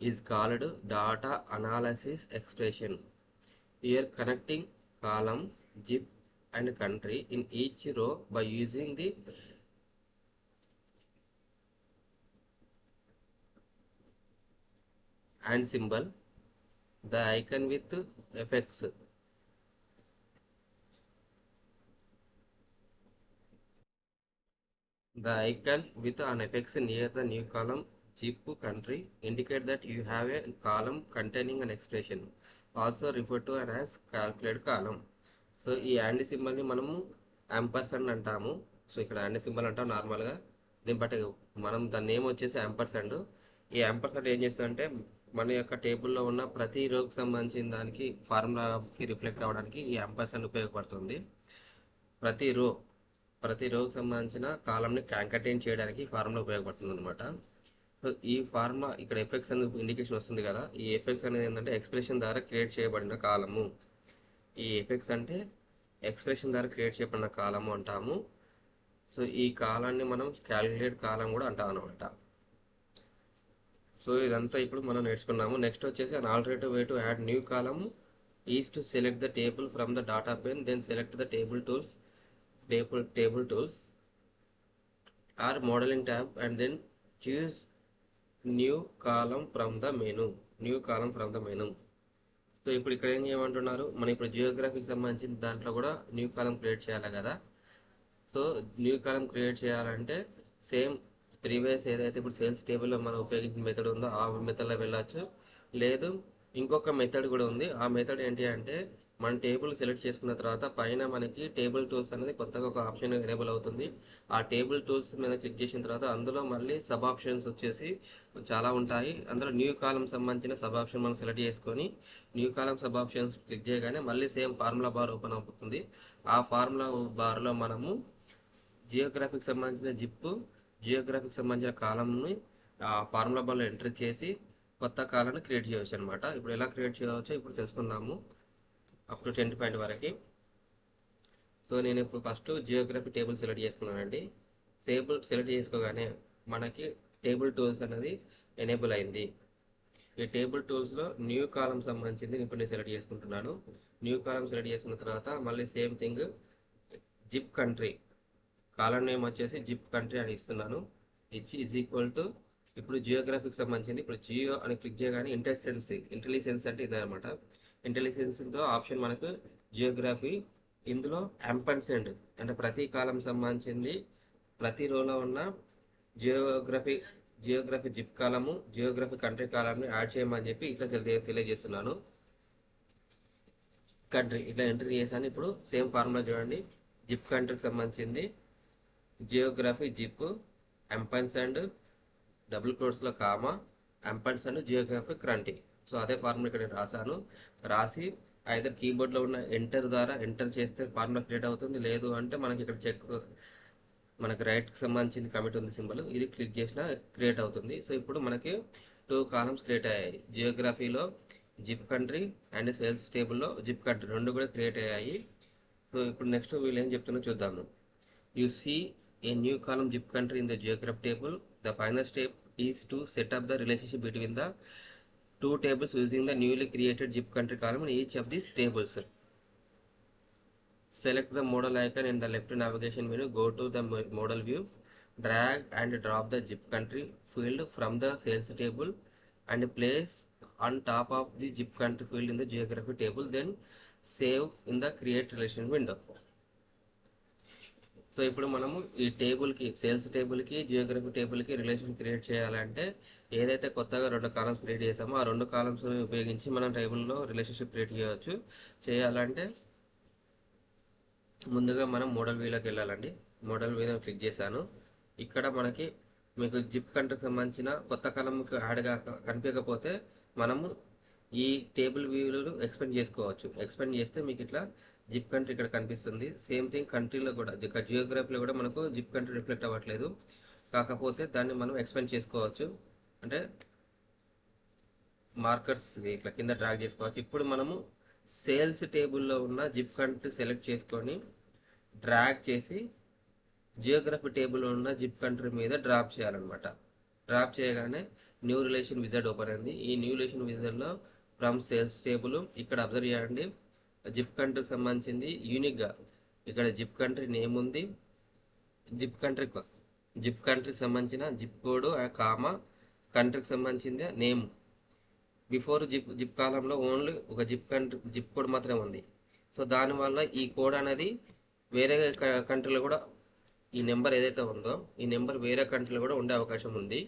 is called data analysis expression. You're connecting column, zip and country in each row by using the and symbol, the icon with effects, the icon with an effects near the new column zip country indicate that you have a column containing an expression, also referred to as calculated column. So ఈ and సింబల్ని మనము ampersand అంటాము. So ఇక్కడ and symbol అంటాం నార్మల్గా, దీన్ని బట్టి మనం దాని నేమ్ వచ్చేసి యాంపర్సండ్. ఈ యాంపర్సండ్ ఏం చేస్తుందంటే మన యొక్క టేబుల్లో ఉన్న ప్రతి రోకి సంబంధించిన దానికి ఫార్ములాకి రిఫ్లెక్ట్ అవ్వడానికి ఈ యాంపర్సండ్ ఉపయోగపడుతుంది. ప్రతి రోకి సంబంధించిన కాలంని కాంకటైన్ చేయడానికి ఫార్ములా ఉపయోగపడుతుంది అనమాట. సో ఈ ఫార్ములా ఇక్కడ ఎఫెక్ట్స్ అనేది ఇండికేషన్ వస్తుంది కదా, ఈ ఎఫెక్ట్స్ అనేది ఏంటంటే ఎక్స్ప్రెషన్ ద్వారా క్రియేట్ చేయబడిన కాలము. ఈ ఎఫెక్ట్స్ అంటే ఎక్స్ప్రెషన్ ద్వారా క్రియేట్ చేయబడిన కాలము అంటాము. సో ఈ కాలాన్ని మనం క్యాలిక్యులేట్ కాలం కూడా అంటాం అనమాట. సో ఇదంతా ఇప్పుడు మనం నేర్చుకున్నాము. నెక్స్ట్ వచ్చేసి an alternative way to add new column is to select the table from the data pane, then select the table tools or modelling tab and then choose new column from the menu. So ఇప్పుడు ఇక్కడ ఏం చేయమంటున్నారు, మనం ఇప్పుడు జియోగ్రఫీకి సంబంధించిన దాంట్లో కూడా new column create చేయాలి కదా. సో న్యూ కాలం క్రియేట్ చేయాలంటే సేమ్ ప్రీవియస్ ఏదైతే ఇప్పుడు సేల్స్ టేబుల్లో మనం ఉపయోగించిన మెథడ్ ఉందో ఆ మెథడ్లో వెళ్ళచ్చు. లేదు ఇంకొక మెథడ్ కూడా ఉంది. ఆ మెథడ్ ఏంటి అంటే మన టేబుల్ సెలెక్ట్ చేసుకున్న తర్వాత పైన మనకి టేబుల్ టూల్స్ అనేది కొత్తగా ఒక ఆప్షన్ ఎనేబుల్ అవుతుంది. ఆ టేబుల్ టూల్స్ మీద క్లిక్ చేసిన తర్వాత అందులో మళ్ళీ సబ్ ఆప్షన్స్ వచ్చేసి చాలా ఉంటాయి. అందులో న్యూ కాలం సంబంధించిన సబ్ ఆప్షన్ మనం సెలెక్ట్ చేసుకొని న్యూ కాలం సబ్ ఆప్షన్స్ క్లిక్ చేయగానే మళ్ళీ సేమ్ ఫార్ములా బార్ ఓపెన్ అవుతుంది. ఆ ఫార్ములా బార్లో మనము జియోగ్రఫీకి సంబంధించిన జియోగ్రఫీకి సంబంధించిన కాలంని ఆ ఫార్ములా బార్లో ఎంటర్ చేసి కొత్త కాలాన్ని క్రియేట్ చేయవచ్చు అనమాట. ఇప్పుడు ఎలా క్రియేట్ చేయవచ్చో ఇప్పుడు తెలుసుకుందాము. అప్ టు 10 పాయింట్ వరకు. సో నేను ఇప్పుడు ఫస్ట్ జియోగ్రఫీ టేబుల్ సెలెక్ట్ చేసుకున్నానండి. టేబుల్ సెలెక్ట్ చేసుకోగానే మనకి టేబుల్ టూల్స్ అనేది ఎనేబుల్ అయింది. ఈ టేబుల్ టూల్స్లో న్యూ కాలం సంబంధించింది ఇప్పుడు నేను సెలెక్ట్ చేసుకుంటున్నాను. న్యూ కాలం సెలెక్ట్ చేసుకున్న తర్వాత మళ్ళీ సేమ్ థింగ్ జిప్ కంట్రీ కాలం నేమ్ వచ్చేసి జిప్ కంట్రీ అని ఇస్తున్నాను. ఇచ్చి ఈజ్ ఈక్వల్ టు ఇప్పుడు జియోగ్రఫీకి సంబంధించింది. ఇప్పుడు జియో అని క్లిక్ చేయగానే ఇంటెలిజెన్స్ అంటే ఇదనమాట. ఇంటెలిజెన్స్తో ఆప్షన్ మనకు జియోగ్రఫీ. ఇందులో అంపర్సెంట్ అంటే ప్రతి కాలం సంబంధించింది ప్రతి రోలో ఉన్న జియోగ్రఫీ జిప్ కాలము జియోగ్రఫీ కంట్రీ కాలంని యాడ్ చేయమని చెప్పి ఇట్లా తెలియజేస్తున్నాను. కంట్రీ ఇట్లా ఎంట్రీ చేశాను. ఇప్పుడు సేమ్ ఫార్ములా చూడండి. జిప్ కంట్రీకి సంబంధించింది జియోగ్రఫీ జిప్ అంపర్సెంట్ డబుల్ కోట్స్లో comma ampersand geography country. So అదే ఫార్ములా ఇక్కడ రాశాను. రాసి ఐదర్ కీబోర్డ్లో ఉన్న ఎంటర్ ద్వారా ఎంటర్ చేస్తే ఫార్ములా క్రియేట్ అవుతుంది. లేదు అంటే మనకి ఇక్కడ మనకి రైట్కి సంబంధించింది కమిట్ ఉంది సింబల్, ఇది క్లిక్ చేసినా క్రియేట్ అవుతుంది. సో ఇప్పుడు మనకి 2 కాలమ్స్ క్రియేట్ అయ్యాయి. జియోగ్రఫీలో జిప్ కంట్రీ అండ్ సేల్స్ టేబుల్లో జిప్ కంట్రీ రెండు కూడా క్రియేట్ అయ్యాయి. సో ఇప్పుడు నెక్స్ట్ వీళ్ళు ఏం చెప్తున్నా చూద్దాము. You see a new column zip country in the geography table. The final step is to set up the relationship between the 2 tables using the newly created zip country column in each of these tables. Select the modal icon in the left navigation menu. Go to the modal view. Drag and drop the zip country field from the sales table and place on top of the zip country field in the geography table. Then save in the create relation window. So ఇప్పుడు మనము ఈ టేబుల్కి sales టేబుల్కి Geography టేబుల్కి relation create చేయాలంటే ఏదైతే కొత్తగా 2 columns create చేసామో ఆ 2 columns ఉపయోగించి మనం టేబుల్లో రిలేషన్షిప్ క్రియేట్ చేయవచ్చు. చేయాలంటే ముందుగా మనం మోడల్ వ్యూలోకి వెళ్ళాలండి. మోడల్ మీద క్లిక్ చేశాను. ఇక్కడ మనకి మీకు జిప్ కంట్రీకి సంబంధించిన కొత్త కాలంకి యాడ్గా కనిపించకపోతే మనము ఈ టేబుల్ వ్యూలను ఎక్స్పెండ్ చేసుకోవచ్చు. ఎక్స్పెండ్ చేస్తే మీకు ఇట్లా జిప్ కంట్రీ ఇక్కడ కనిపిస్తుంది. సేమ్ థింగ్ కంట్రీలో కూడా జియోగ్రఫీలో కూడా మనకు జిప్ కంట్రీ రిఫ్లెక్ట్ అవ్వట్లేదు. కాకపోతే దాన్ని మనం ఎక్స్పెండ్ చేసుకోవచ్చు. అంటే మార్కర్స్ ఇట్లా కింద డ్రాగ్ చేసుకోవచ్చు. ఇప్పుడు మనము సేల్స్ టేబుల్లో ఉన్న జిప్ కంట్రీ సెలెక్ట్ చేసుకొని డ్రాగ్ చేసి జియోగ్రఫీ టేబుల్లో ఉన్న జిప్ కంట్రీ మీద డ్రాప్ చేయాలన్నమాట. డ్రాప్ చేయగానే న్యూ రిలేషన్ విజార్డ్ ఓపెన్ అయింది. ఈ న్యూ రిలేషన్ విజార్డ్లో ఫ్రమ్ సేల్స్ టేబుల్ ఇక్కడ అబ్జర్వ్ చేయండి. జిప్ కంట్రీకి సంబంధించింది యూనిక్గా ఇక్కడ జిప్ కంట్రీ నేమ్ ఉంది. జిప్ కంట్రీకి సంబంధించిన జిప్ కోడ్ కామా కంట్రీకి సంబంధించింది నేమ్. బిఫోర్ జిప్ కాలంలో ఓన్లీ ఒక జిప్ కోడ్ మాత్రమే ఉంది. సో దానివల్ల ఈ కోడ్ అనేది వేరే కంట్రీలో కూడా ఈ నెంబర్ ఏదైతే ఉందో ఈ నెంబర్ వేరే కంట్రీలో కూడా ఉండే అవకాశం ఉంది.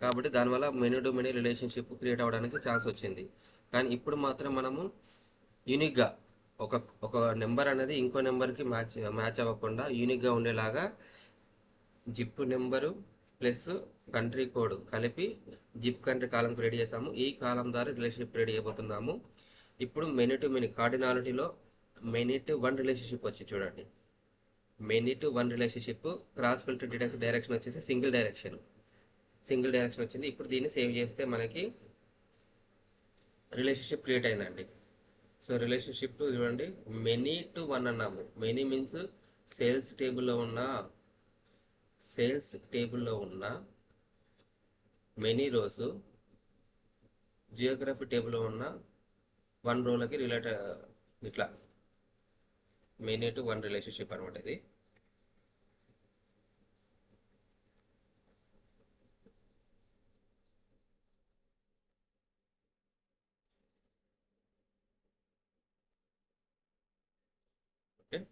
కాబట్టి దానివల్ల many to many relationship create అవ్వడానికి ఛాన్స్ వచ్చింది. కానీ ఇప్పుడు మాత్రం మనము యూనిక్గా ఒక నెంబర్ అనేది ఇంకో నెంబర్కి మ్యాచ్ అవ్వకుండా యూనిక్గా ఉండేలాగా zip number plus country code కలిపి జిప్ కంట్రీ కాలం క్రియేట్ చేసాము. ఈ కాలం ద్వారా రిలేషన్షిప్ క్రియేట్ చేయబోతున్నాము. ఇప్పుడు మెనీ టు మెనీ కార్డినాలిటీలో మెనీ టు వన్ రిలేషన్షిప్ వచ్చి చూడండి. Many to one relationship cross filter direction వచ్చేసి సింగిల్ డైరెక్షన్ వచ్చింది. ఇప్పుడు దీన్ని సేవ్ చేస్తే మనకి రిలేషన్షిప్ క్రియేట్ అయిందండి. సో రిలేషన్షిప్ చూడండి, మెనీ టు వన్ అన్నాము. మెనీ మీన్స్ సేల్స్ టేబుల్లో ఉన్న మెనీ రోస్ జియోగ్రఫీ టేబుల్లో ఉన్న 1 రోలకి రిలేట్ ఇట్లా మెనీ టు వన్ రిలేషన్షిప్ అనమాట ఇది. Okay.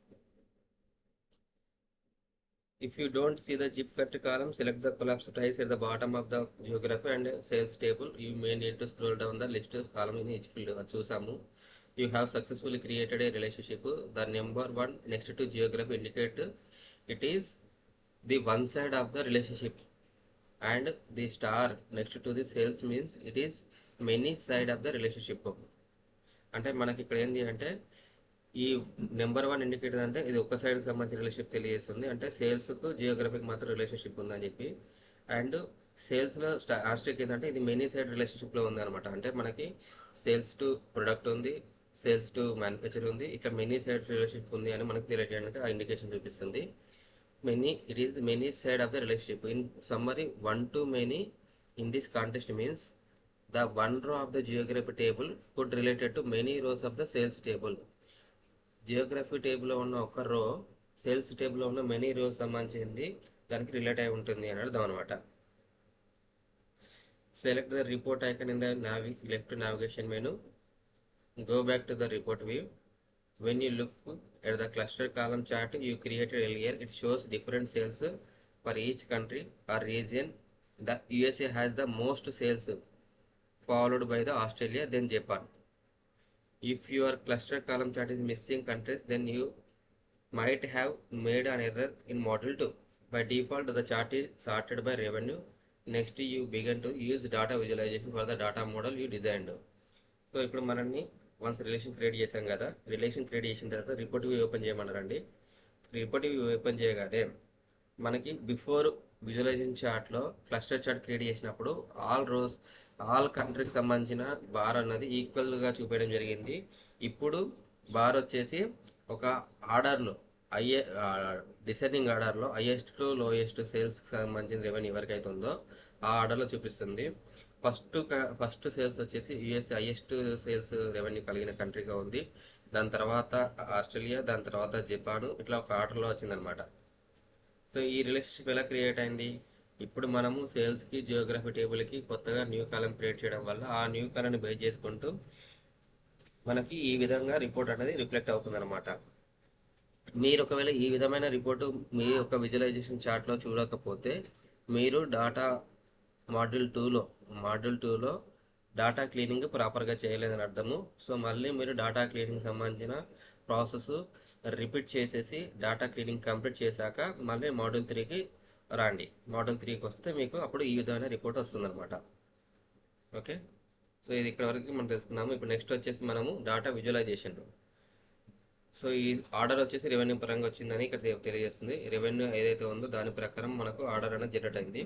If you don't see the zip country column, select the collapse twice at the bottom of the geography and sales table. You may need to scroll down the list column in each field. చూసాము. you have successfully created a relationship. The number one next to geography indicate it is the one side of the relationship, and the star next to the sales means it is many side of the relationship. అంటే మనకి ఇక్కడ ఏంటి అంటే ఈ number one indicator అంటే ఇది ఒక సైడ్కి సంబంధించిన రిలేషన్షిప్ తెలియజేస్తుంది, అంటే సేల్స్కు జియోగ్రఫీకి మాత్రం రిలేషన్షిప్ ఉందని చెప్పి. అండ్ సేల్స్లో ఆస్ట్రిక్ ఏంటంటే ఇది మెనీ సైడ్ రిలేషన్షిప్లో ఉంది అనమాట. అంటే మనకి సేల్స్ టు ప్రొడక్ట్ ఉంది, సేల్స్ టు మ్యానుఫ్యాక్చర్ ఉంది, ఇట్లా మెనీ సైడ్ రిలేషన్షిప్ ఉంది అని మనకు తెలియజేయడానికి ఆ ఇండికేషన్ చూపిస్తుంది. it is many side of the relationship. In summary, one to many in this context means the one row of the geography table could related to many rows of the sales table. Geography టేబుల్లో ఉన్న ఒక రో sales టేబుల్లో ఉన్న many rose సంబంధించింది దానికి relate అయి ఉంటుంది అని అర్థం అనమాట. Select the report icon in the left navigation menu. Go back to the report view. When you look at the cluster column chart you created earlier, it shows different sales for each country or region. The USA has the most sales, followed by the Australia, then Japan. If your cluster column chart is missing countries, then you might have made an error in model 2. By default, the chart is sorted by revenue. Next, you begin to use data visualization for the data model you designed. So ఇప్పుడు మనల్ని once relation create చేసాం కదా, relation create చేసిన తర్వాత report view open చేయమన్నారండి. Report view open చేయగానే మనకి before visualisation చార్ట్లో క్లస్టర్ చార్ట్ క్రియేట్ చేసినప్పుడు ఆల్ కంట్రీకి సంబంధించిన బార్ అన్నది ఈక్వల్గా చూపించడం జరిగింది. ఇప్పుడు బార్ వచ్చేసి ఒక ఆర్డర్లో డిసెండింగ్ ఆర్డర్లో హైయెస్ట్ టు లోయెస్ట్ సేల్స్కి సంబంధించిన రెవెన్యూ ఎవరికైతే ఉందో ఆ ఆర్డర్లో చూపిస్తుంది. ఫస్ట్ సేల్స్ వచ్చేసి యుఎస్ హైయెస్ట్ సేల్స్ రెవెన్యూ కలిగిన కంట్రీగా ఉంది, దాని తర్వాత ఆస్ట్రేలియా, దాని తర్వాత జపాన్, ఇట్లా ఒక ఆర్డర్లో వచ్చిందనమాట. సో ఈ రిలేషన్షిప్ ఎలా క్రియేట్ అయింది? ఇప్పుడు మనము సేల్స్కి జియోగ్రఫీ టేబుల్కి కొత్తగా న్యూ కాలం క్రియేట్ చేయడం వల్ల ఆ న్యూ కాలంని బేస్ చేసుకుంటూ మనకి ఈ విధంగా రిపోర్ట్ అనేది రిఫ్లెక్ట్ అవుతుంది అనమాట. మీరు ఒకవేళ ఈ విధమైన రిపోర్టు మీ యొక్క విజువలైజేషన్ చార్ట్లో చూడకపోతే మీరు మాడ్యూల్ టూలో డాటా క్లీనింగ్ ప్రాపర్గా చేయలేదని అర్థము. సో మళ్ళీ మీరు డాటా క్లీనింగ్ సంబంధించిన ప్రాసెస్ రిపీట్ చేసేసి డాటా క్లీనింగ్ కంప్లీట్ చేశాక మళ్ళీ మాడ్యూల్ 3కి రండి. మాడ్యూల్ 3కి వస్తే మీకు అప్పుడు ఈ విధమైన రిపోర్ట్ వస్తుందన్నమాట. ఓకే, సో ఇది ఇక్కడ వరకు మనం తెలుసుకున్నాము. ఇప్పుడు నెక్స్ట్ వచ్చేసి మనము డాటా విజువలైజేషన్. సో ఈ ఆర్డర్ వచ్చేసి రెవెన్యూ పరంగా వచ్చిందని ఇక్కడ తెలియజేస్తుంది. రెవెన్యూ ఏదైతే ఉందో దాని ప్రకారం మనకు ఆర్డర్ అనేది జనరేట్ అయింది.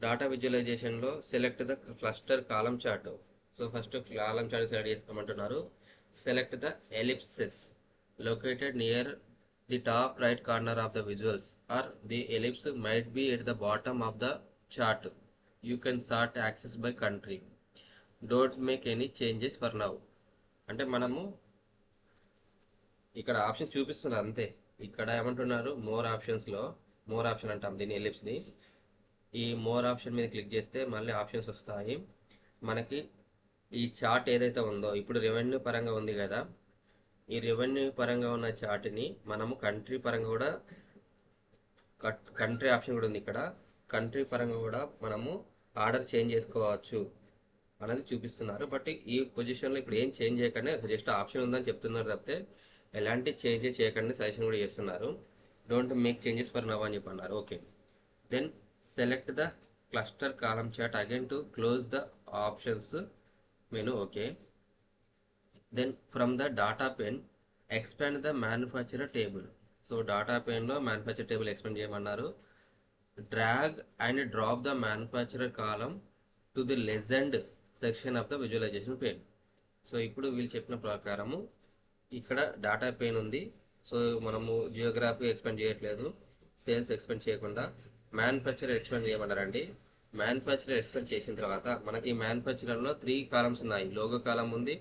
డాటా విజువలైజేషన్లో select the cluster column chart. So first column chart select చేసుకోమంటున్నారు. Select the ellipses located near the top right corner of the visuals or the ellipse might be at the bottom of the chart. You can sort axis by country. Don't make any changes for now. అంటే మనము ఇక్కడ option చూపిస్తున్నారు అంతే. ఇక్కడ ఏమంటున్నారు, more option అంటాం దీన్ని, ఎలిప్స్ని. ఈ మోర్ ఆప్షన్ మీద క్లిక్ చేస్తే మళ్ళీ ఆప్షన్స్ వస్తాయి. మనకి ఈ చార్ట్ ఏదైతే ఉందో ఇప్పుడు రెవెన్యూ పరంగా ఉంది కదా, ఈ రెవెన్యూ పరంగా ఉన్న చార్ట్ని మనము కంట్రీ పరంగా కూడా కంట్రీ ఆప్షన్ కూడా ఉంది ఇక్కడ. కంట్రీ పరంగా కూడా మనము ఆర్డర్ చేంజ్ చేసుకోవచ్చు అనేది చూపిస్తున్నారు. బట్ ఈ పొజిషన్లో ఇప్పుడు ఏం చేంజ్ చేయకండి, జస్ట్ ఆప్షన్ ఉందని చెప్తున్నారు తప్పితే ఎలాంటి చేంజెస్ చేయకండి సజెషన్ కూడా చేస్తున్నారు. Don't make changes for now అని చెప్పన్నారు. Okay, then select the cluster column chart again to close the options menu. Okay, then from the data pane expand the manufacturer table. So data pane lo manufacturer table expand చేయమన్నారు. Drag and drop the manufacturer column to the legend section of the visualization pane. So ఇప్పుడు వీళ్ళు చెప్పిన ప్రకారము ఇక్కడ data pain ఉంది. So మనము Geography expand చేయట్లేదు, sales expand చేయకుండా మ్యానుఫ్యాక్చరర్ ఎక్స్పెండ్ చేయమన్నారండి. మ్యానుఫ్యాక్చరర్ ఎక్స్పెండ్ చేసిన తర్వాత మనకి మ్యానుఫ్యాక్చరర్లో 3 కాలమ్స్ ఉన్నాయి. లోగో కాలం ఉంది,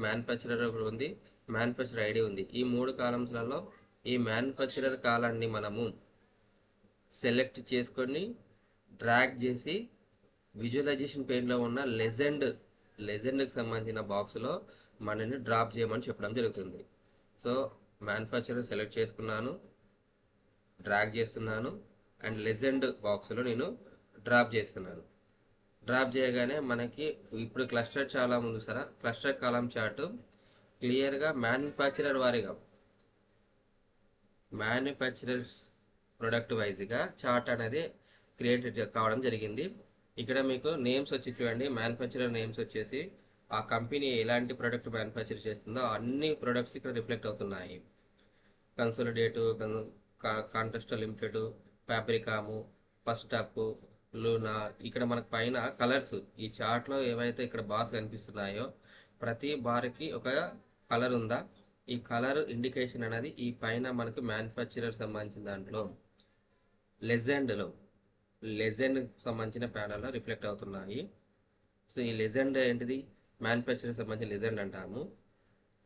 మ్యానుఫ్యాక్చరర్ ఉంది, మ్యానుఫ్యాక్చరర్ ఐడి ఉంది. ఈ 3 కాలమ్స్లలో ఈ మ్యానుఫ్యాక్చరర్ కాలాన్ని మనము సెలెక్ట్ చేసుకొని డ్రాగ్ చేసి విజువలైజేషన్ పెయిన్లో ఉన్న లెజెండ్కి సంబంధించిన బాక్స్లో మనని డ్రాప్ చేయమని చెప్పడం జరుగుతుంది. సో మ్యానుఫ్యాక్చరర్ సెలెక్ట్ చేసుకున్నాను, డ్రాగ్ చేస్తున్నాను, అండ్ లెజెండ్ బాక్స్లో నేను డ్రాప్ చేస్తున్నాను. డ్రాప్ చేయగానే మనకి ఇప్పుడు క్లస్టర్ చాలా ముందు సరే క్లస్టర్ కాలం చార్ట్ క్లియర్గా మ్యానుఫ్యాక్చరర్ వారీగా మ్యానుఫ్యాక్చరర్స్ ప్రొడక్ట్ వైజ్గా చార్ట్ అనేది క్రియేట్ కావడం జరిగింది. ఇక్కడ మీకు నేమ్స్ వచ్చి చూడండి, మ్యానుఫ్యాక్చరర్ నేమ్స్ వచ్చేసి ఆ కంపెనీ ఎలాంటి ప్రొడక్ట్ మ్యానుఫ్యాక్చర్ చేస్తుందో అన్ని ప్రొడక్ట్స్ ఇక్కడ రిఫ్లెక్ట్ అవుతున్నాయి. కన్సోలిడేటు, కాంటెస్ట్ limited, Fabrikam, First Up, Luna. ఇక్కడ మనకు పైన కలర్స్ ఈ చార్ట్లో ఏవైతే ఇక్కడ బార్స్ కనిపిస్తున్నాయో ప్రతి బార్కి ఒక కలర్ ఉందా, ఈ కలర్ ఇండికేషన్ అనేది ఈ పైన మనకు మ్యానుఫ్యాక్చరర్ సంబంధించిన దాంట్లో లెజెండ్లో లెజెండ్ సంబంధించిన ప్యానల్లో రిఫ్లెక్ట్ అవుతున్నాయి. సో ఈ లెజెండ్ ఏంటిది, మ్యానుఫ్యాక్చరర్ సంబంధించిన లెజెండ్ అంటాము.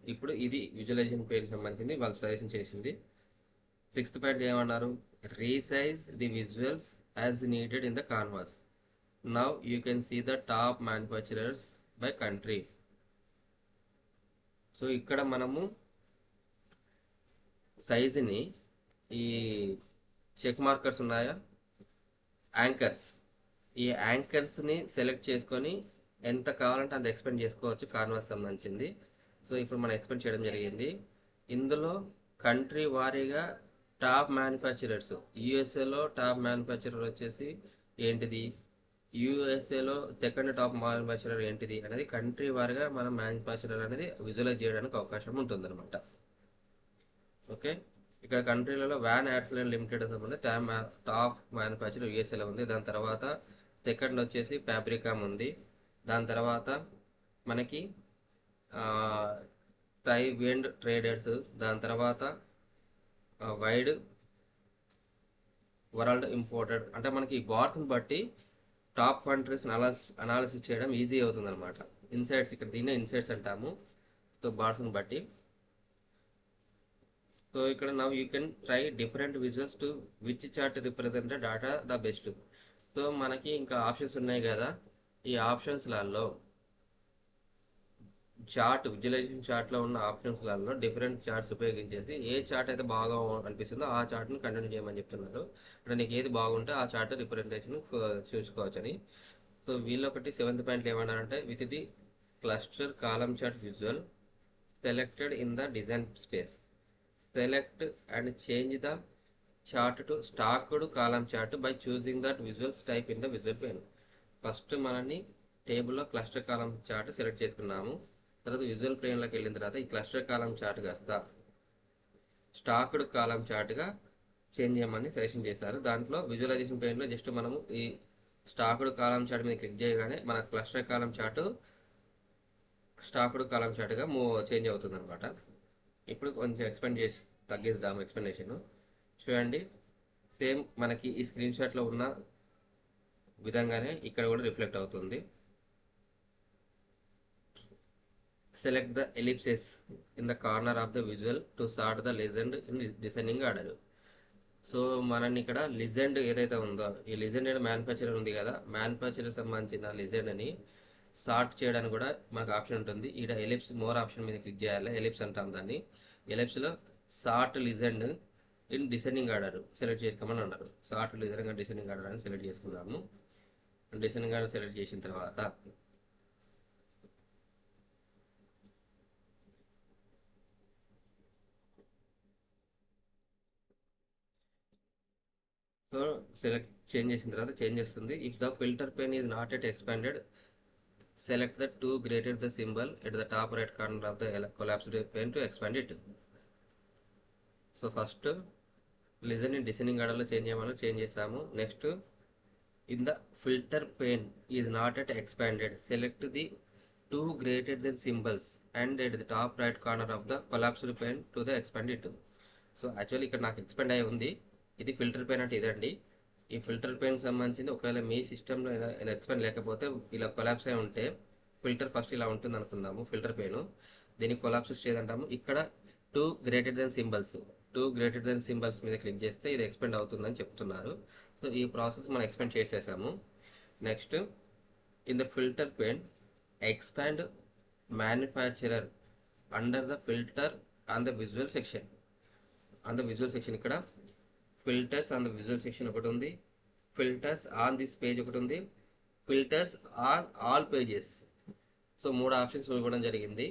ఇప్పుడు ఇది విజువలైజేషన్ పేరు సంబంధించింది, వాళ్ళు సజెషన్ చేసింది. 6th పాయింట్ ఏమన్నారు, resize the visuals as needed in the canvas. Now you can see the top manufacturers by country. So ఇక్కడ మనము సైజుని ఈ చెక్ మార్కర్స్ ఉన్నాయా, యాంకర్స్, ఈ యాంకర్స్ని సెలెక్ట్ చేసుకొని ఎంత కావాలంటే అంత ఎక్స్పెండ్ చేసుకోవచ్చు కాన్వాస్ సంబంధించింది. సో ఇప్పుడు మనం ఎక్స్పెండ్ చేయడం జరిగింది. ఇందులో కంట్రీ వారీగా టాప్ మ్యానుఫ్యాక్చరర్స్, యూఎస్ఏలో టాప్ మ్యానుఫ్యాక్చరర్ వచ్చేసి ఏంటిది, యూఎస్ఏలో సెకండ్ టాప్ మ్యానుఫ్యాక్చరర్ ఏంటిది అనేది కంట్రీ వారీగా మనం మ్యానుఫ్యాక్చరర్ అనేది విజువలైజ్ చేయడానికి అవకాశం ఉంటుందన్నమాట. ఓకే, ఇక్కడ కంట్రీలలో వ్యాన్ యాడ్స్లైన్ లిమిటెడ్ ఉంది, టాప్ మ్యానుఫ్యాక్చరర్ యూఎస్ఏలో ఉంది. దాని తర్వాత సెకండ్ వచ్చేసి ఫ్యాబ్రికామ్ ఉంది. దాని తర్వాత మనకి థై విండ్ ట్రేడర్స్, దాని తర్వాత వైడ్ వరల్డ్ ఇంపోర్టెడ్. అంటే మనకి ఈ బార్స్ని బట్టి టాప్ కంట్రీస్ అనాలిసిస్ చేయడం ఈజీ అవుతుంది అనమాట. ఇన్సైట్స్, ఇక్కడ దీన్నే ఇన్సైట్స్ అంటాము. సో బార్స్ని బట్టి. సో ఇక్కడ now you can try different visuals to which chart represent data the best. So మనకి ఇంకా ఆప్షన్స్ ఉన్నాయి కదా, ఈ ఆప్షన్స్లలో చార్ట్ విజువలైజేషన్ చార్ట్లో ఉన్న ఆప్షన్స్లలో డిఫరెంట్ చార్ట్స్ ఉపయోగించేసి ఏ చార్ట్ అయితే బాగా అనిపిస్తుందో ఆ చార్ట్ని కంటిన్యూ చేయమని చెప్తున్నారు. అంటే నీకు ఏది బాగుంటే ఆ చార్ట్ రిప్రజెంటేషన్ చూసుకోవచ్చని. సో వీళ్ళొకటి 7th పాయింట్ ఏమన్నారంటే, with the cluster column chart visual selected in the design space, select and change the chart to stacked column chart by choosing that visuals type in the visual pane. First మనని టేబుల్లో cluster column chart select చేసుకున్నాము. తర్వాత visual ప్లేన్లోకి వెళ్ళిన తర్వాత ఈ cluster column chart కాస్త stacked కాలం చార్ట్గా change చేయమని suggestion చేశారు. దాంట్లో విజువలైజేషన్ ప్లేన్లో జస్ట్ మనము ఈ స్టాక్డ్ కాలం చార్ట్ మీద క్లిక్ చేయగానే మన క్లస్టర్ కాలం చార్ట్ స్టాక్డ్ కాలం చార్ట్గా చేంజ్ అవుతుంది అనమాట. ఇప్పుడు కొంచెం ఎక్స్పెండ్ చేసి తగ్గిద్దాము ఎక్స్ప్లెనేషన్. చూడండి, సేమ్ మనకి ఈ స్క్రీన్ షాట్లో ఉన్న విధంగానే ఇక్కడ కూడా రిఫ్లెక్ట్ అవుతుంది. Select the ellipses in the corner of the visual to sort the legend in descending order. So మనని ఇక్కడ లిజెండ్ ఏదైతే ఉందో ఈ లిజెండ్ అనే మ్యానుఫ్యాక్చరర్ ఉంది కదా, మ్యానుఫ్యాక్చరర్ సంబంధించిన లిజెండ్ అని సార్ట్ చేయడానికి కూడా మనకు ఆప్షన్ ఉంటుంది. ఇక్కడ ఎలిప్స్ మోర్ ఆప్షన్ మీద క్లిక్ చేయాలి, ఎలిప్స్ అంటాం దాన్ని. ఎలిప్స్లో sort legend in descending order select చేసుకోమని అన్నారు. సార్ట్ లిజెండ్ డిసెండింగ్ ఆర్డర్ అని సెలెక్ట్ చేసుకున్నాము. డిసెండింగ్ ఆర్డర్ సెలెక్ట్ చేసిన తర్వాత సో సెలెక్ట్ చేంజ్ చేసిన తర్వాత చేంజ్ చేస్తుంది. If the filter pane is not at expanded select the to greater the symbol at the top right corner of the collapsed pane to expand it. So first listen in descending ఆర్డర్లో change చేయమని change చేసాము. Next in the filter pane is not at expanded select the two greater than symbols and at the top right corner of the collapsed pane to the expand it. So actually ఇక్కడ నాకు expand అయ్యి ఉంది. ఇది filter pen అంటే ఇదండి. ఈ filter pen సంబంధించింది ఒకవేళ మీ సిస్టంలో ఎక్స్పాండ్ లేకపోతే ఇలా కొలాప్స్ అయి ఉంటే ఫిల్టర్ ఫస్ట్ ఇలా ఉంటుంది అనుకుందాము. ఫిల్టర్ పెన్ దీనికి కొలాప్స్ స్టేజ్ అంటాము. ఇక్కడ టూ గ్రేటెడ్ దెన్ సింబల్స్ మీద క్లిక్ చేస్తే ఇది ఎక్స్పాండ్ అవుతుందని చెప్తున్నారు. సో ఈ ప్రాసెస్ మనం ఎక్స్పాండ్ చేసేసాము. Next in the filter pane expand manufacturer under the filter on the visual section. ఇక్కడ filters on the visual section ఒకటి ఉంది, ఫిల్టర్స్ ఆన్ దిస్ పేజ్ ఒకటి ఉంది, filters on all pages. So 3 options ఇవ్వడం జరిగింది.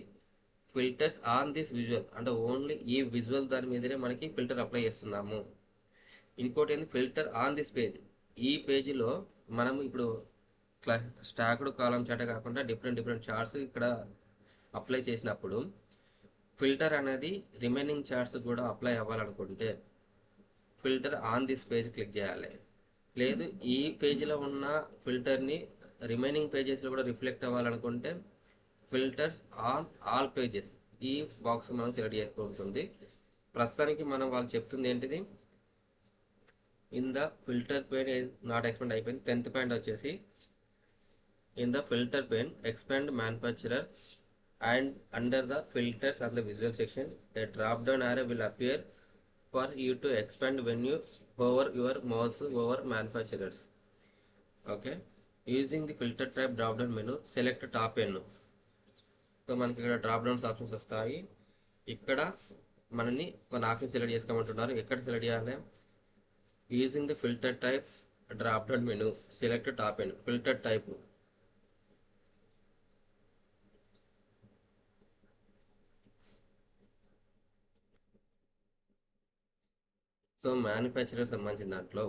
Filters on this visual అంటే only ఈ visual దాని మీదనే మనకి ఫిల్టర్ అప్లై చేస్తున్నాము. ఇంకోటి ఏంది ఫిల్టర్ ఆన్ దిస్ పేజ్. ఈ పేజీలో మనం ఇప్పుడు స్టాక్డ్ కాలం చాట కాకుండా డిఫరెంట్ డిఫరెంట్ చార్ట్స్ ఇక్కడ అప్లై చేసినప్పుడు ఫిల్టర్ అనేది రిమైనింగ్ చార్ట్స్ కూడా అప్లై అవ్వాలనుకుంటే filter on this page click చేయాలి. లేదు ఈ పేజీలో ఉన్న ఫిల్టర్ని రిమైనింగ్ పేజెస్లో కూడా రిఫ్లెక్ట్ అవ్వాలనుకుంటే ఫిల్టర్స్ ఆన్ ఆల్ పేజెస్ ఈ బాక్స్ మనం సెలెక్ట్ చేసుకోవాల్సింది. ప్రస్తుతానికి మనం వాళ్ళు చెప్తుంది ఏంటిది, in the filter pane not expand అయిపోయింది. 10th పాయింట్ వచ్చేసి in the filter pane expand manufacturer and under the filters and the visual section a drop down arrow will appear for you to expand when you hover your mouse over manufacturers. Okay, using the filter type drop down menu select top n. So మనకి ఇక్కడ drop downs options వస్తాయి. ఇక్కడ మనని కొన్ని option select చేసుకోమంటున్నారు. ఎక్కడ select చేయాలి, using the filter type drop down menu select top N. Filter type so manufacturer సంబంధించిన దాంట్లో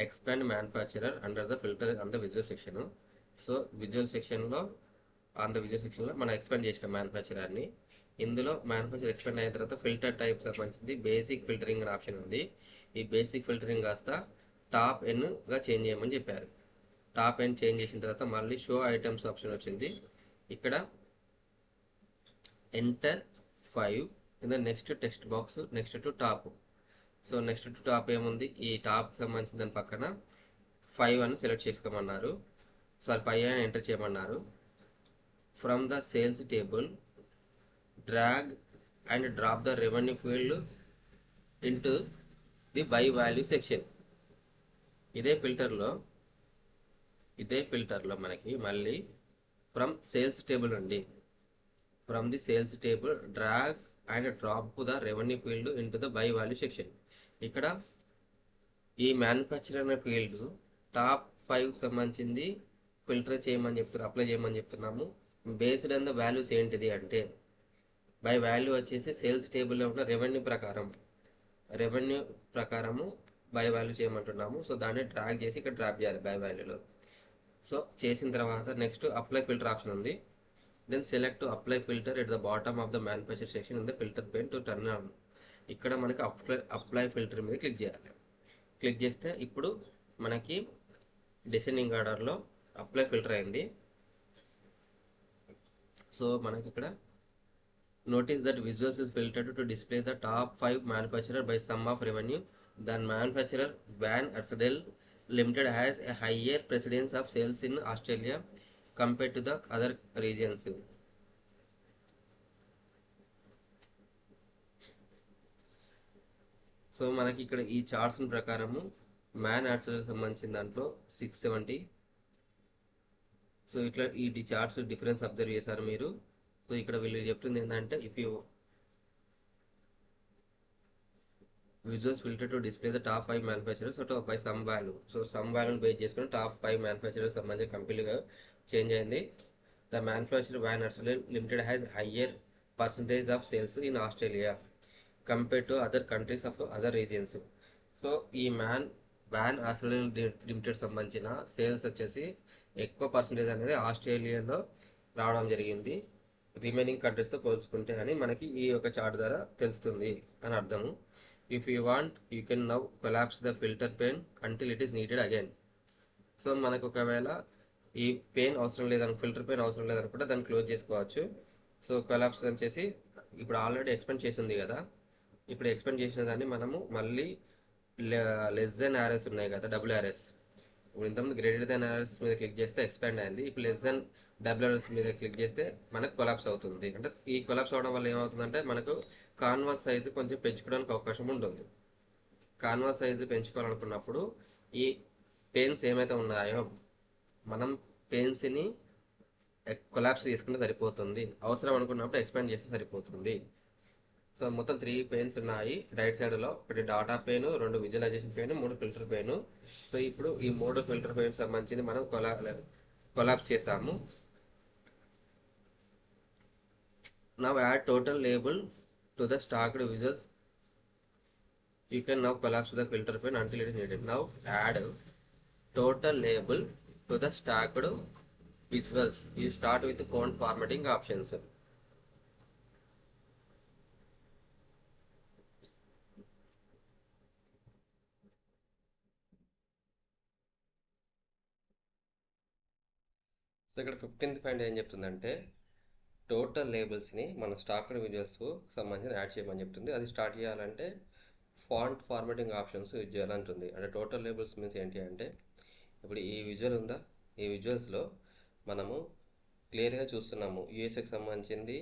expand manufacturer under the filter on the visual section. So visual సెక్షన్లో మనం ఎక్స్పాండ్ చేసిన మ్యానుఫ్యాక్చరర్ని ఇందులో మ్యానుఫ్యాక్చర్ ఎక్స్పాండ్ అయిన తర్వాత ఫిల్టర్ టైప్ సంబంధించి బేసిక్ ఫిల్టరింగ్ అనే ఆప్షన్ ఉంది. ఈ బేసిక్ ఫిల్టరింగ్ కాస్త టాప్ ఎన్గా చేంజ్ చేయమని చెప్పారు. టాప్ ఎన్ చేంజ్ చేసిన తర్వాత మళ్ళీ షో ఐటమ్స్ ఆప్షన్ వచ్చింది. ఇక్కడ enter 5 in the next text box next to top. So next to top ఏముంది, ఈ టాప్ సంబంధించిన దాని పక్కన 5 అని సెలెక్ట్ చేసుకోమన్నారు. సారీ 5 అని ఎంటర్ చేయమన్నారు. From the sales table drag and drop the revenue field into the by value section. ఇదే ఫిల్టర్లో మనకి మళ్ళీ ఫ్రమ్ సేల్స్ టేబుల్ నుండి from the sales table drag and drop the revenue field into the by value section. ఇక్కడ ఈ manufacture అనే field top 5 సంబంధించింది filter చేయమని apply చేయమని చెప్తున్నాము. బేస్డ్ ఆన్ ద వాల్యూస్ ఏంటిది అంటే బై వాల్యూ వచ్చేసి సేల్స్ టేబుల్లో ఉన్న రెవెన్యూ ప్రకారము బై వాల్యూ చేయమంటున్నాము. సో దాన్ని డ్రాగ్ చేసి ఇక్కడ డ్రాప్ చేయాలి బై వాల్యూలో. సో చేసిన తర్వాత నెక్స్ట్ అప్లై ఫిల్టర్ ఆప్షన్ ఉంది. Then select apply filter at the bottom of the manufacture section in the filter pane to turn on. ఇక్కడ మనకి అప్లై ఫిల్టర్ మీద క్లిక్ చేయాలి. క్లిక్ చేస్తే ఇప్పుడు మనకి డిసెండింగ్ ఆర్డర్లో అప్లై ఫిల్టర్ అయింది. సో మనకి ఇక్కడ notice that visuals is filtered to display the top 5 manufacturer by sum of revenue. The manufacturer Van Arsdale Limited has a higher precedence of sales in Australia compared to the other regions. So మనకి ఇక్కడ ఈ charts ప్రకారము man ఆర్సెల్ సంబంధించిన దాంట్లో 670. So ఇట్లా ఈ charts difference observe చేశారు మీరు. సో ఇక్కడ వీళ్ళు చెప్తుంది ఏంటంటే if you visuals filter to display the top 5 manufacturers so by sum value. So sum వాల్యూని బేస్ చేసుకుని టాప్ 5 మ్యానుఫ్యాక్చరర్స్ సంబంధించి కంప్లీట్గా చేంజ్ అయింది. The manufacturer Van Arsdel limited has higher percentage of sales in Australia compare to other countries of other regions. So ఈ Van Arsdel limited సంబంధించిన sales వచ్చేసి ఎక్కువ percentage అనేది ఆస్ట్రేలియాలో రావడం జరిగింది రిమైనింగ్ కంట్రీస్తో పోల్చుకుంటే అని మనకి ఈ యొక్క చార్ట్ ద్వారా తెలుస్తుంది అని అర్థము. If you want you can now collapse the filter pain until it is needed again. So మనకు ఒకవేళ ఈ పెయిన్ అవసరం లేదని ఫిల్టర్ పెయిన్ అవసరం లేదనుకుంటే దాన్ని క్లోజ్ చేసుకోవచ్చు. సో కొలాప్స్ అని చేసి ఇప్పుడు ఆల్రెడీ ఎక్స్పెండ్ చేసింది కదా, ఇప్పుడు ఎక్స్పెండ్ చేసిన దాన్ని మనము మళ్ళీ లెస్ దెన్ ఆర్ఎస్ ఉన్నాయి కదా WRS, ఇప్పుడు ఇంతకుముందు గ్రేటర్ దెన్ ఆర్ఎస్ మీద క్లిక్ చేస్తే ఎక్స్పాండ్ అయింది. ఇప్పుడు లెస్ దెన్ WRS మీద క్లిక్ చేస్తే మనకు కొలాప్స్ అవుతుంది. అంటే ఈ కొలాప్స్ అవడం వల్ల ఏమవుతుందంటే మనకు కాన్వాస్ సైజు కొంచెం పెంచుకోవడానికి అవకాశం ఉంటుంది. కాన్వాస్ సైజు పెంచుకోవాలనుకున్నప్పుడు ఈ పెయిన్స్ ఏమైతే ఉన్నాయో మనం పెయిన్స్ని కొలాప్స్ చేసుకుంటే సరిపోతుంది, అవసరం అనుకున్నప్పుడు ఎక్స్పాండ్ చేస్తే సరిపోతుంది. సో మొత్తం 3 పెయిన్స్ ఉన్నాయి రైట్ సైడ్లో. ఒకటి data pane, 2 visualisation pane, 3 filter pane. So ఇప్పుడు ఈ 3 ఫిల్టర్ పెయిన్ సంబంధించింది మనం కొలాప్స్ చేసాము. Now add total label to the stacked visuals. You can now collapse the filter pane until it is needed. Now add total label to the stacked visuals. You start with the font formatting options. So ఇక్కడ 15th point ఏం చెప్తుందంటే total లేబుల్స్ని మన stacked visuals సంబంధించి add చేయమని చెప్తుంది. అది start చేయాలంటే font formatting options use చేయాలంటుంది. అంటే టోటల్ లేబుల్స్ మీన్స్ ఏంటి అంటే ఇప్పుడు ఈ విజువల్ ఉందా, ఈ విజువల్స్లో మనము క్లియర్గా చూస్తున్నాము యూఎస్ఏకి సంబంధించింది,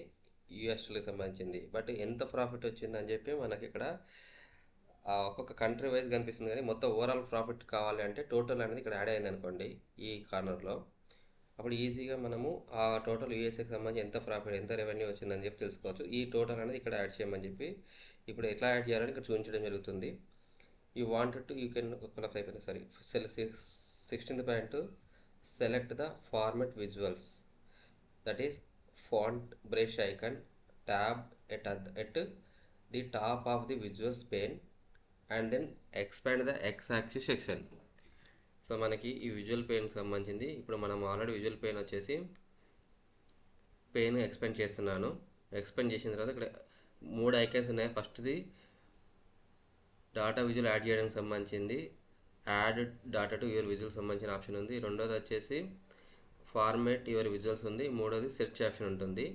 యూఎస్టీకి సంబంధించింది. బట్ ఎంత ప్రాఫిట్ వచ్చిందని చెప్పి మనకి ఇక్కడ ఒక్కొక్క కంట్రీ వైజ్ కనిపిస్తుంది. కానీ మొత్తం ఓవరాల్ ప్రాఫిట్ కావాలి అంటే టోటల్ అనేది ఇక్కడ యాడ్ అయింది అనుకోండి ఈ కార్నర్లో. అప్పుడు ఈజీగా మనము ఆ టోటల్ యూఎస్ఏకి సంబంధించి ఎంత ప్రాఫిట్, ఎంత రెవెన్యూ వచ్చిందని చెప్పి తెలుసుకోవచ్చు. ఈ టోటల్ అనేది ఇక్కడ యాడ్ చేయమని చెప్పి ఇప్పుడు ఎట్లా యాడ్ చేయాలని ఇక్కడ చూపించడం జరుగుతుంది. You wanted to you can collapse అయిపోయింది. Sorry 16th point select the format visuals, that is font brush icon tab at the top of the visuals pane and then expand the x-axis section. So మనకి ఈ visual పెయిన్కి సంబంధించింది ఇప్పుడు మనం already visual pain వచ్చేసి pain expand చేస్తున్నాను. Expand చేసిన తర్వాత ఇక్కడ 3 ఐకాన్స్ ఉన్నాయి. ఫస్ట్ది డాటా విజువల్ యాడ్ చేయడానికి సంబంధించింది, add data to your visual సంబంధించిన ఆప్షన్ ఉంది. రెండోది వచ్చేసి ఫార్మేట్ యువర్ విజువల్స్ ఉంది. మూడోది సెర్చ్ ఆప్షన్ ఉంటుంది,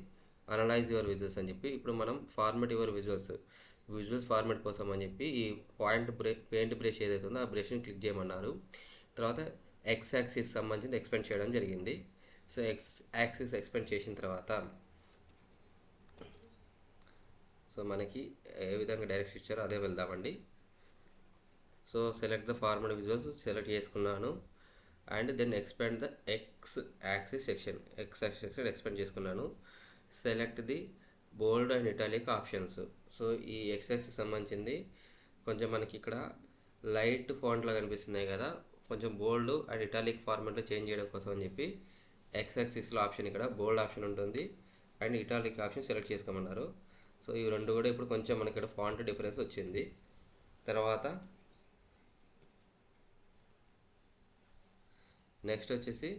అనలైజ్ యువర్ విజువల్స్ అని చెప్పి. ఇప్పుడు మనం ఫార్మేట్ యువర్ విజువల్స్ ఫార్మేట్ కోసం అని చెప్పి ఈ పెయింట్ బ్రష్ ఏదైతే ఉందో ఆ బ్రష్ని క్లిక్ చేయమన్నారు. తర్వాత ఎక్స్ యాక్సిస్ సంబంధించి ఎక్స్పెండ్ చేయడం జరిగింది. సో ఎక్స్ యాక్సిస్ ఎక్స్పెండ్ చేసిన తర్వాత సో మనకి ఏ విధంగా డైరెక్షన్ ఇచ్చారో అదే వెళ్దామండి. So select the format visuals select చేసుకున్నాను and then expand the X axis section expand చేసుకున్నాను. Select the bold and italic options. So ఈ ఎక్స్ యాక్సిస్ సంబంధించింది కొంచెం మనకి ఇక్కడ లైట్ ఫాంట్లో కనిపిస్తున్నాయి కదా, కొంచెం బోల్డ్ అండ్ ఇటాలిక్ ఫార్మాట్లో చేంజ్ చేయడం కోసం అని చెప్పి ఎక్స్ యాక్సిస్లో ఆప్షన్ ఇక్కడ బోల్డ్ ఆప్షన్ ఉంటుంది అండ్ ఇటాలిక్ ఆప్షన్ సెలెక్ట్ చేసుకోమన్నారు. సో ఇవి రెండు కూడా ఇప్పుడు కొంచెం మనకి ఇక్కడ ఫాంట్ డిఫరెన్స్ వచ్చింది. తర్వాత నెక్స్ట్ వచ్చేసి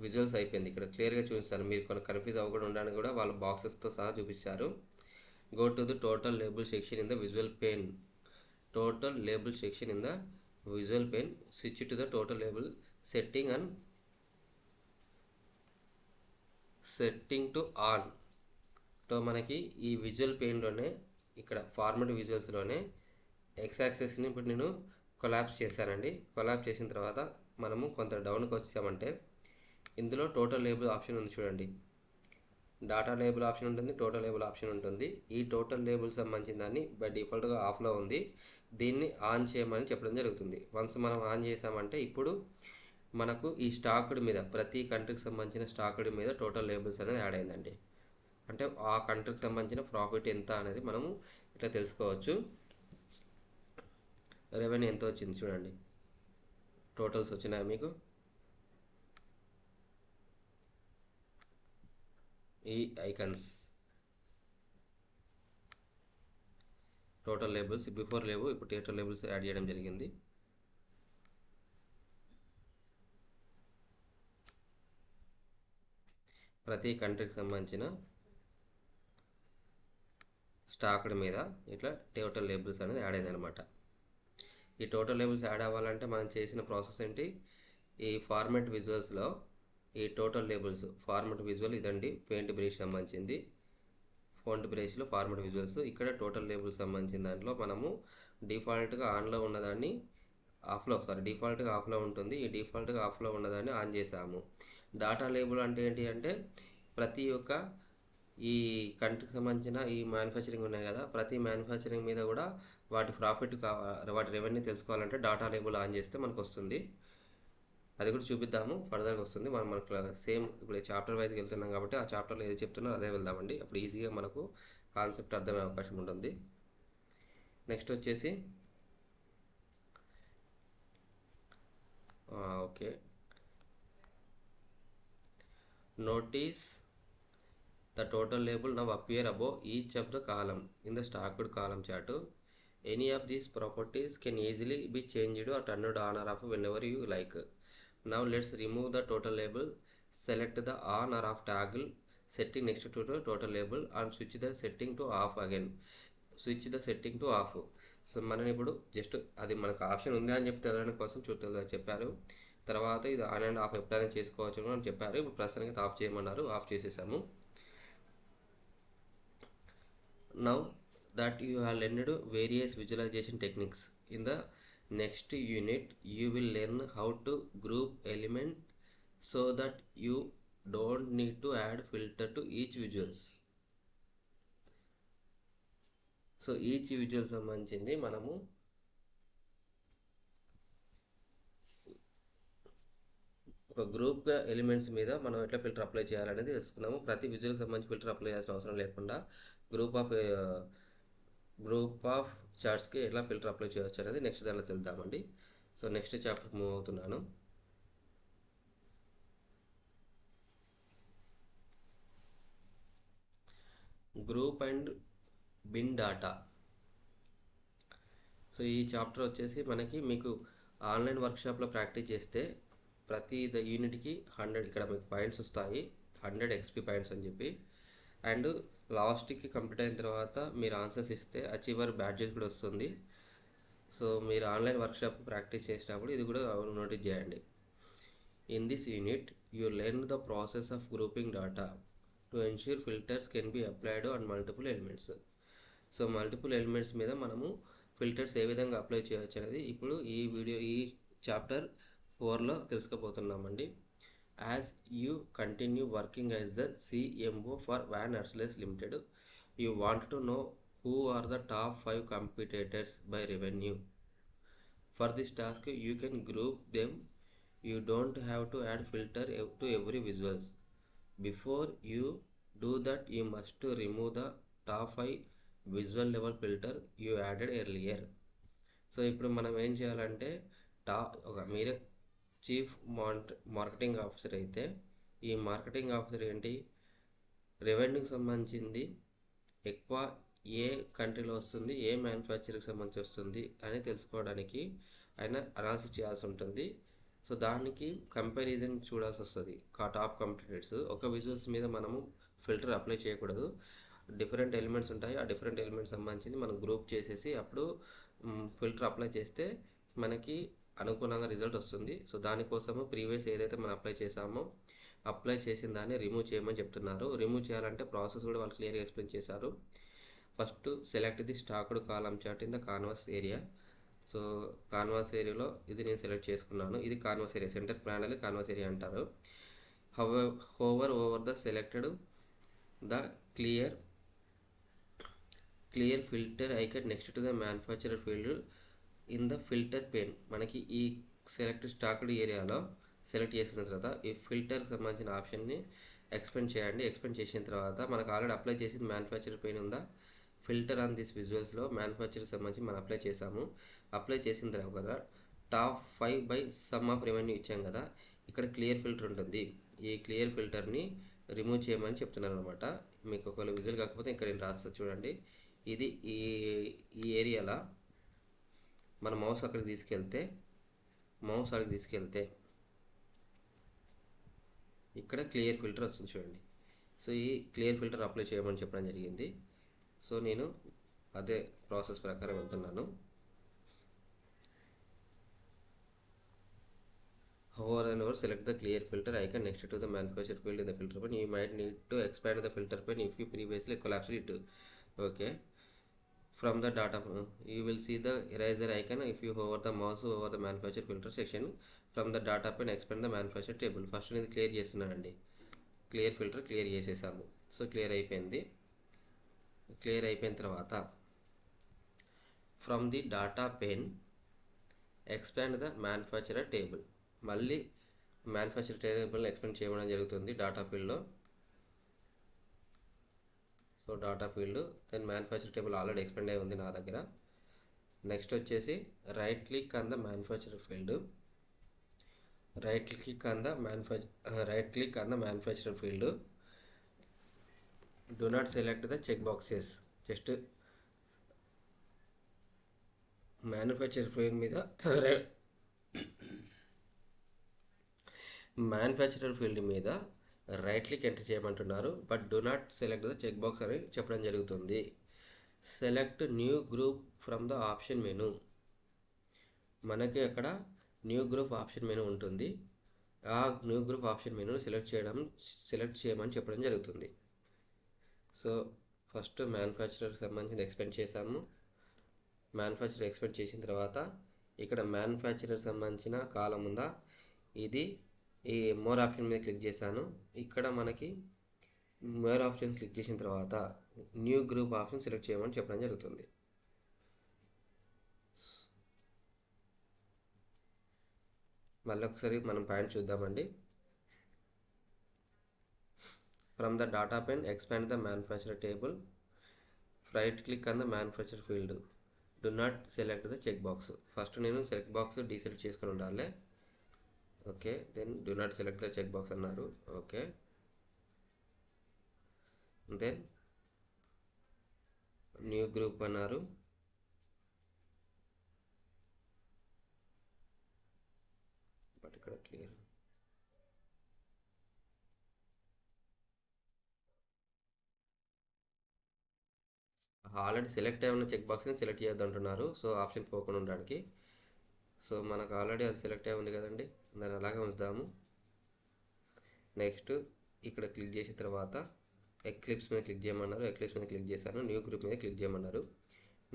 విజువల్స్ అయిపోయింది. ఇక్కడ క్లియర్గా చూపిస్తారు, మీరు కొన్ని కన్ఫ్యూజ్ అవ్వకుండా ఉండడానికి కూడా వాళ్ళు బాక్సెస్తో సహా చూపించారు. Go to the total label section in the visual pain. Total label section in the visual pain, switch to the total label setting and setting to on. So మనకి ఈ విజువల్ పెయిన్లోనే ఇక్కడ ఫార్మేట్ విజువల్స్లోనే ఎక్స్ యాక్సెస్ని ఇప్పుడు నేను collapse చేశానండి. Collapse చేసిన తర్వాత మనము కొంత డౌన్కి వచ్చామంటే ఇందులో టోటల్ లేబుల్ ఆప్షన్ ఉంది చూడండి. డాటా లేబుల్ ఆప్షన్ ఉంటుంది, టోటల్ లేబుల్ ఆప్షన్ ఉంటుంది. ఈ టోటల్ లేబుల్ సంబంధించిన దాన్ని బై డిఫాల్ట్గా ఆఫ్లో ఉంది, దీన్ని ఆన్ చేయమని చెప్పడం జరుగుతుంది. వన్స్ మనం ఆన్ చేసామంటే ఇప్పుడు మనకు ఈ స్టాక్డ్ మీద ప్రతి కంట్రీకి సంబంధించిన స్టాక్డ్ మీద టోటల్ లేబుల్స్ అనేది యాడ్ అయిందండి. అంటే ఆ కంట్రీకి సంబంధించిన ప్రాఫిట్ ఎంత అనేది మనము ఇట్లా తెలుసుకోవచ్చు. రెవెన్యూ ఎంత వచ్చింది చూడండి, టోటల్స్ వచ్చినాయి మీకు. ఈ ఐకన్స్ టోటల్ లేబుల్స్ బిఫోర్ లేవు, ఇప్పుడు టోటల్ లేబుల్స్ యాడ్ చేయడం జరిగింది. ప్రతి కంట్రీకి సంబంధించిన స్టాక్డ్ మీద ఇట్లా టోటల్ లేబుల్స్ అనేది యాడ్ అయింది అనమాట. ఈ టోటల్ లేబుల్స్ యాడ్ అవ్వాలంటే మనం చేసిన ప్రాసెస్ ఏంటి, ఈ ఫార్మేట్ విజువల్స్లో ఈ టోటల్ లేబుల్స్ ఫార్మేట్ విజువల్ ఇదండి, పెయింట్ బ్రష్ సంబంధించింది. ఫాంట్ బ్రష్లో ఫార్మేట్ విజువల్స్, ఇక్కడ టోటల్ లేబుల్స్ సంబంధించిన దాంట్లో మనము డిఫాల్ట్గా ఆన్లో ఉన్నదాన్ని డిఫాల్ట్గా ఆఫ్లో ఉంటుంది. ఈ డిఫాల్ట్గా ఆఫ్లో ఉన్నదాన్ని ఆన్ చేసాము. డాటా లేబుల్ అంటే ఏంటి అంటే ప్రతి ఒక్క ఈ కంట్రీకి సంబంధించిన ఈ మ్యానుఫ్యాక్చరింగ్ ఉన్నాయి కదా, ప్రతి మ్యానుఫ్యాక్చరింగ్ మీద కూడా వాటి ప్రాఫిట్ వాటి రెవెన్యూ తెలుసుకోవాలంటే డాటా లేబుల్ ఆన్ చేస్తే మనకు వస్తుంది. అది కూడా చూపిద్దాము, ఫర్దర్గా వస్తుంది. మనకు సేమ్ ఇప్పుడు చాప్టర్ వైజ్కి వెళ్తున్నాం కాబట్టి ఆ చాప్టర్లో ఏది చెప్తున్నారో అదే వెళ్దామండి. అప్పుడు ఈజీగా మనకు కాన్సెప్ట్ అర్థమయ్యే అవకాశం ఉంటుంది. నెక్స్ట్ వచ్చేసి okay, notice the total label now appear above each of the column in the stacked column chart. Any of these properties can easily be changed or turned on or off whenever you like. Now let's remove the total label. Select the on or off toggle setting next to the total label and switch the setting to off again. Switch the setting to of. So మనం ఇప్పుడు just అది మనకు option ఉంది అని చెప్పి తెలవడం కోసం చెప్పారు. తర్వాత ఇది ఆన్ అండ్ ఆఫ్ ఎప్పుడైనా చేసుకోవచ్చు అని చెప్పారు. ఇప్పుడు ప్రస్తుతానికి ఆఫ్ చేయమన్నారు, ఆఫ్ చేసేసాము. Now that you have learned various visualization techniques, in the next unit you will learn how to group element so that you don't need to add filter to each visuals. So each visual సంబంధించింది మనము ఒక గ్రూప్గా elements మీద మనం ఎట్లా filter apply చేయాలనేది తెలుసుకున్నాము. ప్రతి విజువల్కి సంబంధించి ఫిల్టర్ అప్లై చేయాల్సిన అవసరం లేకుండా గ్రూప్ ఆఫ్ చార్ట్స్కి ఎట్లా ఫిల్టర్ అప్లై చేయవచ్చు అనేది నెక్స్ట్ దానిలో తెలుద్దామండి. సో నెక్స్ట్ చాప్టర్ మూవ్ అవుతున్నాను. Group and bin data. So ఈ చాప్టర్ వచ్చేసి మీకు ఆన్లైన్ వర్క్షాప్లో ప్రాక్టీస్ చేస్తే ప్రతి యూనిట్కి 100 ఇక్కడ మీకు పాయింట్స్ వస్తాయి, 100 XP పాయింట్స్ అని చెప్పి. అండ్ లాస్ట్కి కంప్లీట్ అయిన తర్వాత మీరు ఆన్సర్స్ ఇస్తే అచీవర్ బ్యాడ్జెస్ కూడా వస్తుంది. సో మీరు ఆన్లైన్ వర్క్షాప్ ప్రాక్టీస్ చేసేటప్పుడు ఇది కూడా నోటీస్ చేయండి. In this unit you learn the process of grouping data to ensure filters can be applied on multiple elements. So multiple elements మీద మనము ఫిల్టర్స్ ఏ విధంగా అప్లై చేయవచ్చు అనేది ఇప్పుడు ఈ చాప్టర్ 4లో తెలుసుకోబోతున్నామండి. As you continue working as the CMO for Van Arsdel limited, you want to know who are the top 5 competitors by revenue. For this task you can group them. You don't have to add filter to every visuals. Before you do that you must remove the top 5 visual level filter you added earlier. So ఇప్పుడు మనం ఏం చేయాలంటే మీరే chief marketing officer అయితే ఈ marketing officer ఏంటి, రెవెన్యూకి సంబంధించింది ఎక్కువ ఏ కంట్రీలో వస్తుంది, ఏ మ్యానుఫ్యాక్చరింగ్కి సంబంధించి వస్తుంది అని తెలుసుకోవడానికి ఆయన అనాలిసిస్ చేయాల్సి ఉంటుంది. సో దానికి కంపారిజన్ చూడాల్సి వస్తుంది. టాప్ కాంపిటేటర్స్ ఒక విజువల్స్ మీద మనము ఫిల్టర్ అప్లై చేయకూడదు. డిఫరెంట్ ఎలిమెంట్స్ ఉంటాయి, ఆ డిఫరెంట్ ఎలిమెంట్స్ సంబంధించి మనం గ్రూప్ చేసేసి అప్పుడు ఫిల్టర్ అప్లై చేస్తే మనకి అనుగుణంగా రిజల్ట్ వస్తుంది. సో దానికోసము ప్రీవియస్ ఏదైతే మనం అప్లై చేసామో అప్లై చేసిన దాన్ని రిమూవ్ చేయమని చెప్తున్నారు. రిమూవ్ చేయాలంటే ప్రాసెస్ కూడా వాళ్ళు క్లియర్గా ఎక్స్ప్లెయిన్ చేశారు. First select the stacked column chart in the canvas area. So canvas ఏరియాలో ఇది నేను సెలెక్ట్ చేసుకున్నాను. ఇది canvas area, centre panel canvas area అంటారు. Hover over the selected the clear filter icon next to the manufacturer field in the filter pane. మనకి ఈ select stacked ఏరియాలో select చేసుకున్న తర్వాత ఈ ఫిల్టర్కి సంబంధించిన ఆప్షన్ని ఎక్స్పెండ్ చేయండి. ఎక్స్పెండ్ చేసిన తర్వాత మనకు ఆల్రెడీ అప్లై చేసిన మ్యానుఫ్యాక్చరర్ పెయిన్ ఉందా, ఫిల్టర్ ఆన్ దిస్ విజువల్స్లో మ్యానుఫ్యాక్చర్కి సంబంధించి మనం అప్లై చేసాము. అప్లై చేసిన తర్వాత top 5 by some of revenue ఇచ్చాం కదా, ఇక్కడ క్లియర్ ఫిల్టర్ ఉంటుంది. ఈ క్లియర్ ఫిల్టర్ని రిమూవ్ చేయమని చెప్తున్నారు అనమాట. మీకు ఒకవేళ విజువల్ కాకపోతే ఇక్కడ నేను రాస్తా చూడండి. ఇది ఈ ఏరియాలో మన మౌస్ అక్కడికి తీసుకెళ్తే ఇక్కడ క్లియర్ ఫిల్టర్ వస్తుంది చూడండి. సో ఈ క్లియర్ ఫిల్టర్ అప్లై చేయమని చెప్పడం జరిగింది. సో నేను అదే ప్రాసెస్ ప్రకారం వెళ్తున్నాను. Hover and over select the clear filter icon next to the manufacturer field in the filter pane. You might need to expand the filter pane if you previously collapsed it. Okay. From the data you will see the eraser icon if you hover the mouse over the manufacturer filter section. From the data pane expand the manufacturer table. First నేను clear చేస్తున్నానండి. Clear filter clear చేసేసాము. So clear అయిపోయింది. Clear అయిపోయిన తర్వాత from the data pane expand the manufacturer table. మళ్ళీ manufacturer టేబుల్ని expand చేయడం జరుగుతుంది డాటా ఫీల్డ్లో. So data field. Then manufacture table already expand అయి ఉంది నా దగ్గర. నెక్స్ట్ వచ్చేసి right click on the manufacture field. Right click on the manufacture field. Do not select the check boxes. Just manufacture field మీద right click enter చేయమంటున్నారు. But do not select the check box అని చెప్పడం జరుగుతుంది. Select new group from the option menu. మనకి అక్కడ new group option menu ఉంటుంది. ఆ new group option మెనూని సెలెక్ట్ చేయమని చెప్పడం జరుగుతుంది. సో ఫస్ట్ మ్యానుఫ్యాక్చరర్కి సంబంధించి ఎక్స్పెండ్ చేసాము. మ్యానుఫ్యాక్చరర్ ఎక్స్పెండ్ చేసిన తర్వాత ఇక్కడ మ్యానుఫ్యాక్చరర్ సంబంధించిన కాలం ఉందా, ఇది ఈ మోర్ ఆప్షన్ మీద క్లిక్ చేశాను. ఇక్కడ మనకి మోర్ ఆప్షన్ క్లిక్ చేసిన తర్వాత న్యూ గ్రూప్ ఆప్షన్ సెలెక్ట్ చేయమని చెప్పడం జరుగుతుంది. మళ్ళీ ఒకసారి మనం పాయింట్ చూద్దామండి. From the data pane expand the manufacturer table. Right click on the manufacture field. Do not select the check box. First నేను సెలెక్ట్ బాక్స్ డీసెలెక్ట్ చేసుకొని ఉండాలి. Okay, then do not select the check box అన్నారు. Okay, then new group అన్నారు. But ఇక్కడ clear. Already select అయి ఉన్న check బాక్స్ని select చేయొద్దు అంటున్నారు. సో ఆప్షన్ పోకుండా ఉండడానికి. సో మనకు ఆల్రెడీ అది సెలెక్ట్ అయి ఉంది కదండి, దాన్ని అలాగే ఉంచుదాము. నెక్స్ట్ ఇక్కడ క్లిక్ చేసిన తర్వాత ఎక్లిప్స్ మీద క్లిక్ చేయమన్నారు. ఎక్లిప్స్ మీద క్లిక్ చేశాను. న్యూ గ్రూప్ మీద క్లిక్ చేయమన్నారు.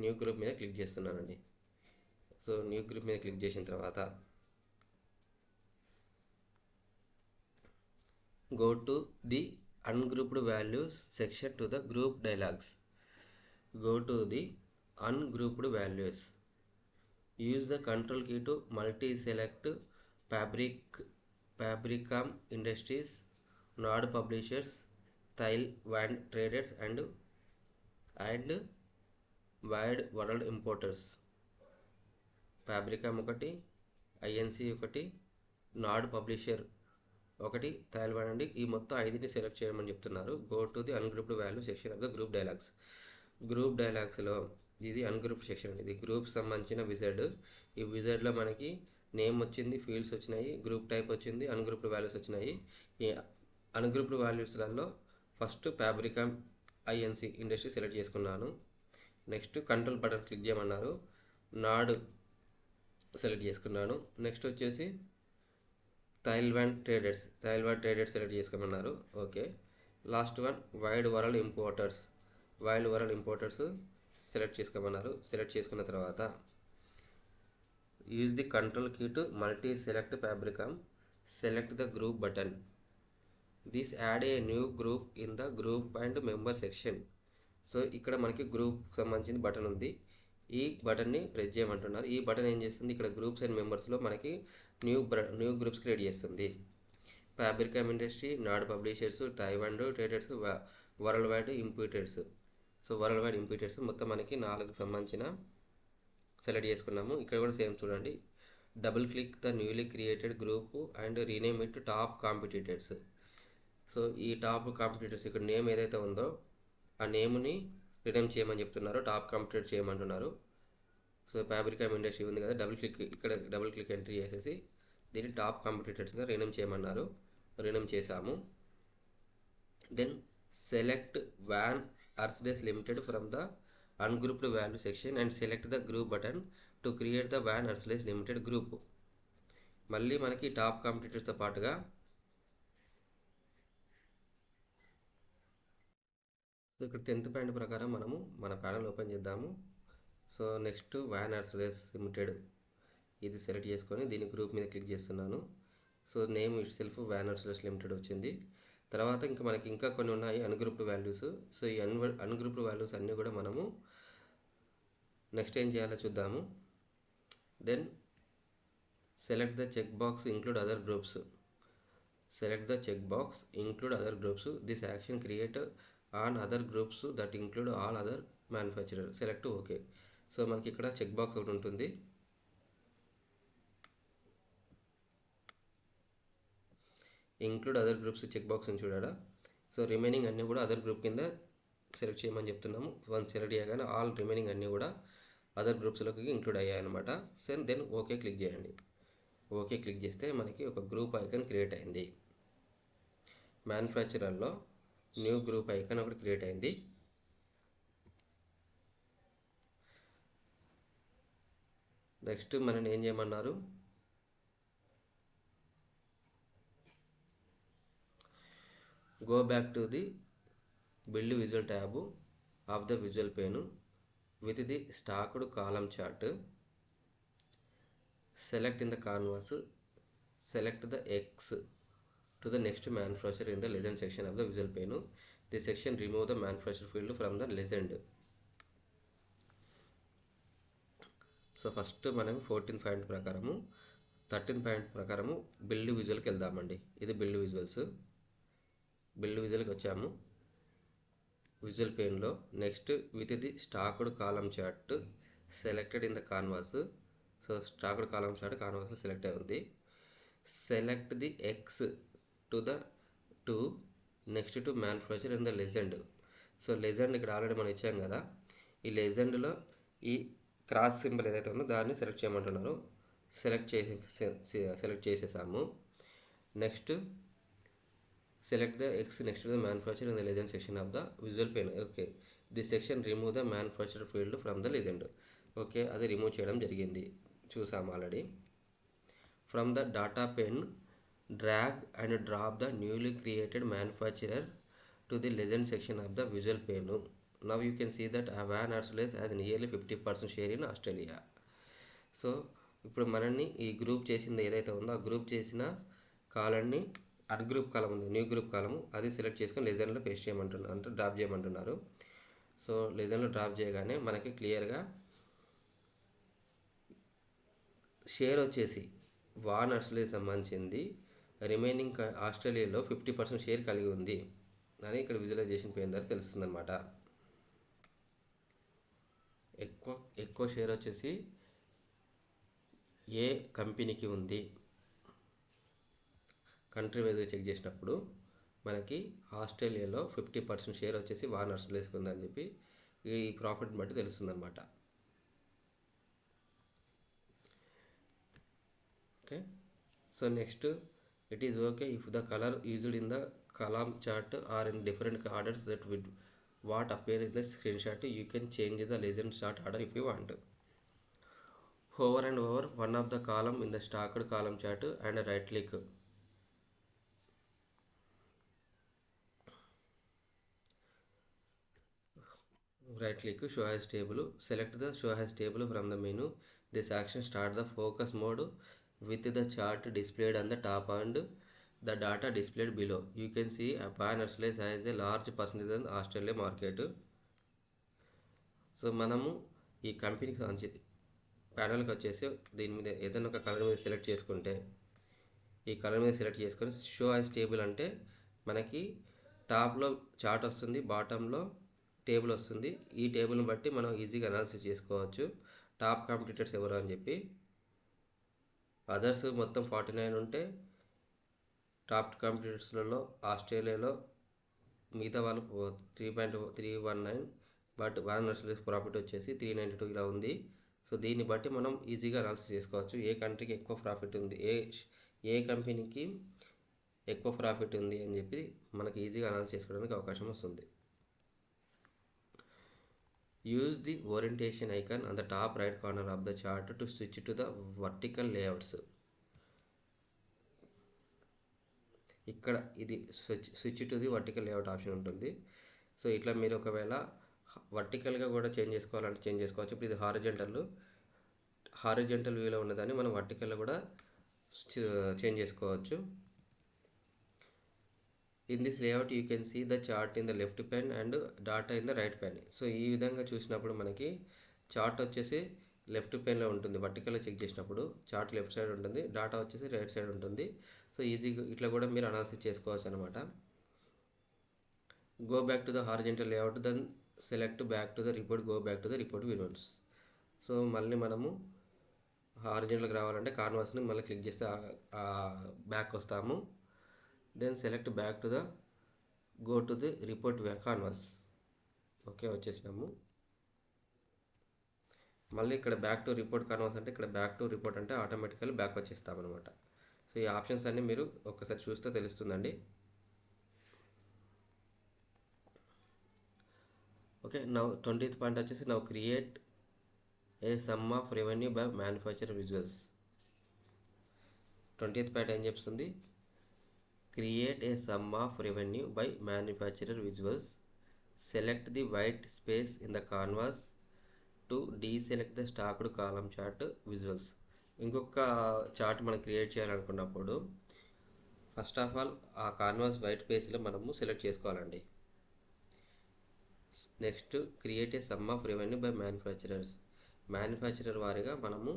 న్యూ గ్రూప్ మీద క్లిక్ చేస్తున్నానండి. సో న్యూ గ్రూప్ మీద క్లిక్ చేసిన తర్వాత go to the ungrouped values section to the group dialogues. Go to the ungrouped values. Use the control key to multi-select Fabricam Industries, Nod Publishers, Thailand Traders and Wide World Importers. Fabricam ఒకటి, INC ఒకటి, Nod Publisher ఒకటి, Thailand అండి. ఈ మొత్తం 5ని select చేయమని చెప్తున్నారు. Go to the ungrouped value section of the group dialogs. Group డైలాగ్స్లో ఇది అన్గ్రూప్ సెక్షన్ అండి. ఇది గ్రూప్ సంబంధించిన విజర్డ్. ఈ విజర్డ్లో మనకి నేమ్ వచ్చింది, ఫీల్డ్స్ వచ్చినాయి, గ్రూప్ టైప్ వచ్చింది, అన్గ్రూప్డ్ వాల్యూస్ వచ్చినాయి. ఈ అన్గ్రూప్డ్ వాల్యూస్లలో first Fabrikam INC industry select చేసుకున్నాను. నెక్స్ట్ కంట్రోల్ బటన్ క్లిక్ చేయమన్నారు. నాడ్ సెలెక్ట్ చేసుకున్నాను. నెక్స్ట్ వచ్చేసి థాయిలాండ్ ట్రేడర్స్ సెలెక్ట్ చేసుకోమన్నారు. Okay, last one wide world importers select చేసుకోమన్నారు. సెలెక్ట్ చేసుకున్న తర్వాత use the control key to multi select Fabrikam. Select the group button. This add a new group in the group and member section. So ఇక్కడ మనకి group సంబంధించిన button ఉంది. ఈ బటన్ని press చేయమంటున్నారు. ఈ బటన్ ఏం చేస్తుంది, ఇక్కడ గ్రూప్స్ అండ్ మెంబర్స్లో మనకి న్యూ గ్రూప్స్ క్రియేట్ చేస్తుంది. Fabrikam industry, Nod publishers, Thailand traders, world wide importers. So world wide importers మొత్తం మనకి 4 సంబంధించిన సెలెక్ట్ చేసుకున్నాము. ఇక్కడ కూడా సేమ్ చూడండి. Double click the newly created group and rename it top competitors. So ఈ టాప్ కాంపిటీటర్స్ ఇక్కడ నేమ్ ఏదైతే ఉందో ఆ నేమ్ని రీనేమ్ చేయమని చెప్తున్నారు. టాప్ కాంపిటీటర్ చేయమంటున్నారు. సో ఫ్యాబ్రికమ్ ఇండస్ట్రీ ఉంది కదా, డబుల్ క్లిక్ ఎంట్రీ చేసేసి దీన్ని టాప్ కాంపిటీటర్స్గా రీనేమ్ చేయమన్నారు. రీనేమ్ చేసాము. Then select van Archdis Limited from the ungrouped value section and select the group button to create the Van Archdis Limited group. మళ్ళీ మనకి top కాంపిటీటర్స్తో పాటుగా సో ఇక్కడ 10th పాయింట్ ప్రకారం మనము మన ప్యానల్ ఓపెన్ చేద్దాము. So next Van Arsdel limited ఇది select చేసుకొని దీని గ్రూప్ మీద క్లిక్ చేస్తున్నాను. So name itself Van Arsdel limited వచ్చింది. తర్వాత మనకి ఇంకా కొన్ని ఉన్నాయి అన్గ్రూప్డ్ వాల్యూస్. సో ఈ అన్గ్రూప్డ్ వాల్యూస్ అన్నీ కూడా మనము నెక్స్ట్ ఏం చేయాలో చూద్దాము. Then select the check box include other groups. This action create an other groups that include all other manufacturer select okay. So మనకి ఇక్కడ చెక్ బాక్స్ ఒకటి ఉంటుంది. Include other groups check box అని చూడారా. సో రిమైనింగ్ అన్నీ కూడా other group కింద select చేయమని చెప్తున్నాము. వన్ సెలెక్ట్ చేయగానే ఆల్ రిమైనింగ్ అన్నీ కూడా అదర్ గ్రూప్స్లోకి ఇంక్లూడ్ అయ్యాయి అనమాట. దెన్ ఓకే క్లిక్ చేయండి. ఓకే క్లిక్ చేస్తే మనకి ఒక గ్రూప్ ఐకాన్ క్రియేట్ అయింది. మ్యానుఫ్యాక్చరర్లో న్యూ గ్రూప్ ఐకాన్ ఒకటి క్రియేట్ అయింది. నెక్స్ట్ మనని ఏం చేయమన్నారు, go back to the build visual tab of the visual pane with the stacked column chart. Select in the canvas, select the X to the next manufacturer in the legend section of the visual pane. This section remove the manufacturer field from the legend. So first మనం 14 point ప్రకారము 13 point ప్రకారము build విజువల్కి వెళ్దామండి. ఇది build visuals. Build విజువల్కి వచ్చాము. Visual పెయిన్లో next with the stacked column chart selected in the canvas. So stacked column chart కాన్వాస్లో select అయి ఉంది. Select the X to the next to manufacture in the legend. So legend ఇక్కడ already మనం ఇచ్చాం కదా. ఈ లెజెండ్లో ఈ క్రాస్ సింబల్ ఏదైతే ఉందో దాన్ని సెలెక్ట్ చేయమంటున్నారు. సెలెక్ట్ చేసేసాము. Next select the X next to the manufacture in the legend section of the visual pain. Okay, this section remove the manufacture field from the legend. Okay, అది remove చేయడం జరిగింది, చూసాము already. From the data pane, drag and drop the newly created manufacturer to the legend section of the visual pane. Now you can see that Van Arsleys has nearly 50% share in Australia. So ఇప్పుడు మనల్ని ఈ group చేసింది ఏదైతే ఉందో ఆ group చేసిన కాలంని ungroup కాలం ఉంది, new group కాలము, అది సెలెక్ట్ చేసుకొని లెజెండ్లో పేస్ట్ చేయమంటున్నారు, అంటే డ్రాప్ చేయమంటున్నారు. సో లెజెండ్లో డ్రాప్ చేయగానే మనకి క్లియర్గా షేర్ వచ్చేసి వాన్ అర్స్లే సంబంధించింది రిమైనింగ్ ఆస్ట్రేలియాలో 50% షేర్ కలిగి ఉంది అని ఇక్కడ విజువలైజేషన్ పేరు ద్వారా తెలుస్తుంది అనమాట. ఎక్కువ షేర్ వచ్చేసి ఏ కంపెనీకి ఉంది, కంట్రీ వైజ్గా చెక్ చేసినప్పుడు మనకి ఆస్ట్రేలియాలో 50% షేర్ వచ్చేసి వాన్ అర్స్లేస్కి ఉందని చెప్పి ఈ ప్రాఫిట్ బట్టి తెలుస్తుంది అనమాట. Okay, so next it is okay if the color used in the column chart are in different orders that with what appear in the screenshot. You can change the legend chart order if you want. Hover and over one of the column in the stacked column chart and right click. Right click show as table. Select the show as table from the menu. This action start the focus mode with the chart displayed on the top and the data displayed below. You can see Van Arsleys has a large percentage in Australia market. So మనము ఈ కంపెనీకి సంబంధించి ప్యానల్కి వచ్చేసి దీని మీద ఏదైనా ఒక colour మీద సెలెక్ట్ చేసుకుంటే, ఈ కలర్ మీద సెలెక్ట్ చేసుకొని షో యాజ్ టేబుల్ అంటే మనకి టాప్లో చార్ట్ వస్తుంది, బాటంలో టేబుల్ వస్తుంది. ఈ టేబుల్ని బట్టి మనం ఈజీగా అనాలిసిస్ చేసుకోవచ్చు టాప్ కాంపిటీటర్స్ ఎవరు అని చెప్పి. అదర్స్ మొత్తం 49 ఉంటే టాప్ కాంపిటీటర్స్లలో ఆస్ట్రేలియాలో మిగతా వాళ్ళు 3.319, బట్ వాన్ అర్స్లేస్ ప్రాఫిట్ వచ్చేసి 392 ఇలా ఉంది. సో దీన్ని బట్టి మనం ఈజీగా అనాలిసిస్ చేసుకోవచ్చు ఏ కంట్రీకి ఎక్కువ ప్రాఫిట్ ఉంది, ఏ కంపెనీకి ఎక్కువ ప్రాఫిట్ ఉంది అని చెప్పి మనకి ఈజీగా అనాలిసిస్ చేసుకోవడానికి అవకాశం వస్తుంది. Use the orientation icon on the top right corner of the chart to switch to the vertical layouts. ఇక్కడ ఇది switch to the vertical layout option ఉంటుంది. సో ఇట్లా మీరు ఒకవేళ వర్టికల్గా కూడా చేంజ్ చేసుకోవాలంటే చేంజ్ చేసుకోవచ్చు. ఇప్పుడు ఇది హారిజెంటల్ వ్యూలో ఉన్నదాన్ని మనం వర్టికల్లో కూడా చేంజ్ చేసుకోవచ్చు. In this layout you can see the chart in the left pane and data in the right pane. So ఈ విధంగా చూసినప్పుడు మనకి చార్ట్ వచ్చేసి లెఫ్ట్ పెన్లో ఉంటుంది. వర్టికల్లో చెక్ చేసినప్పుడు చార్ట్ లెఫ్ట్ సైడ్ ఉంటుంది, డాటా వచ్చేసి రైట్ సైడ్ ఉంటుంది. సో ఈజీగా ఇట్లా కూడా మీరు అనాలిసిస్ చేసుకోవచ్చు అనమాట. go back to the horizontal layout, then select back to the report, go back to the report windows. So మళ్ళీ మనము హారిజెంటల్కి రావాలంటే కాన్వాస్ని మళ్ళీ క్లిక్ చేస్తే బ్యాక్ వస్తాము. Then select back to the go to the report canvas. Okay, వచ్చేసినాము. మళ్ళీ ఇక్కడ back to report canvas అంటే ఇక్కడ బ్యాక్ టు రిపోర్ట్ అంటే ఆటోమేటికల్లీ బ్యాక్ వచ్చేస్తామన్నమాట. సో ఈ ఆప్షన్స్ అన్నీ మీరు ఒక్కసారి చూస్తే తెలుస్తుందండి. ఓకే, నౌ 20th పాయింట్ వచ్చేసి now create a sum of revenue by manufacture visuals. 20th point ఏం చెప్తుంది? Create a sum of revenue by manufacturer visuals. Select the white space in the canvas to deselect the stacked column chart visuals. ఇంకొక chart మనం create చేయాలనుకున్నప్పుడు first of all ఆ canvas white స్పేస్లో మనము select చేసుకోవాలండి. Next create a sum of revenue by manufacturers. Manufacturer వారిగా మనము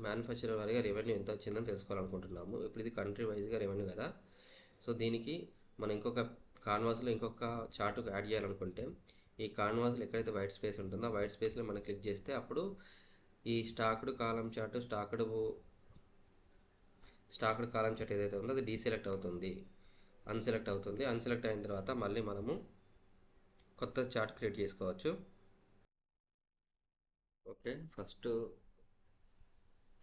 manufacturer వారిగా రెవెన్యూ ఎంత వచ్చిందని తెలుసుకోవాలనుకుంటున్నాము. ఇప్పుడు ఇది కంట్రీ వైజ్గా రెవెన్యూ కదా. సో దీనికి మనం ఇంకొక కాన్వాస్లో ఇంకొక చార్ట్ యాడ్ చేయాలనుకుంటే ఈ కాన్వాస్లో ఎక్కడైతే వైట్ స్పేస్ ఉంటుందో ఆ వైట్ స్పేస్లో మనం క్లిక్ చేస్తే అప్పుడు ఈ stacked column chart stacked column chart ఏదైతే ఉందో అది డీసెలెక్ట్ అవుతుంది, అన్సెలెక్ట్ అవుతుంది. అన్సెలెక్ట్ అయిన తర్వాత మళ్ళీ మనము కొత్త చార్ట్ క్రియేట్ చేసుకోవచ్చు. Okay, first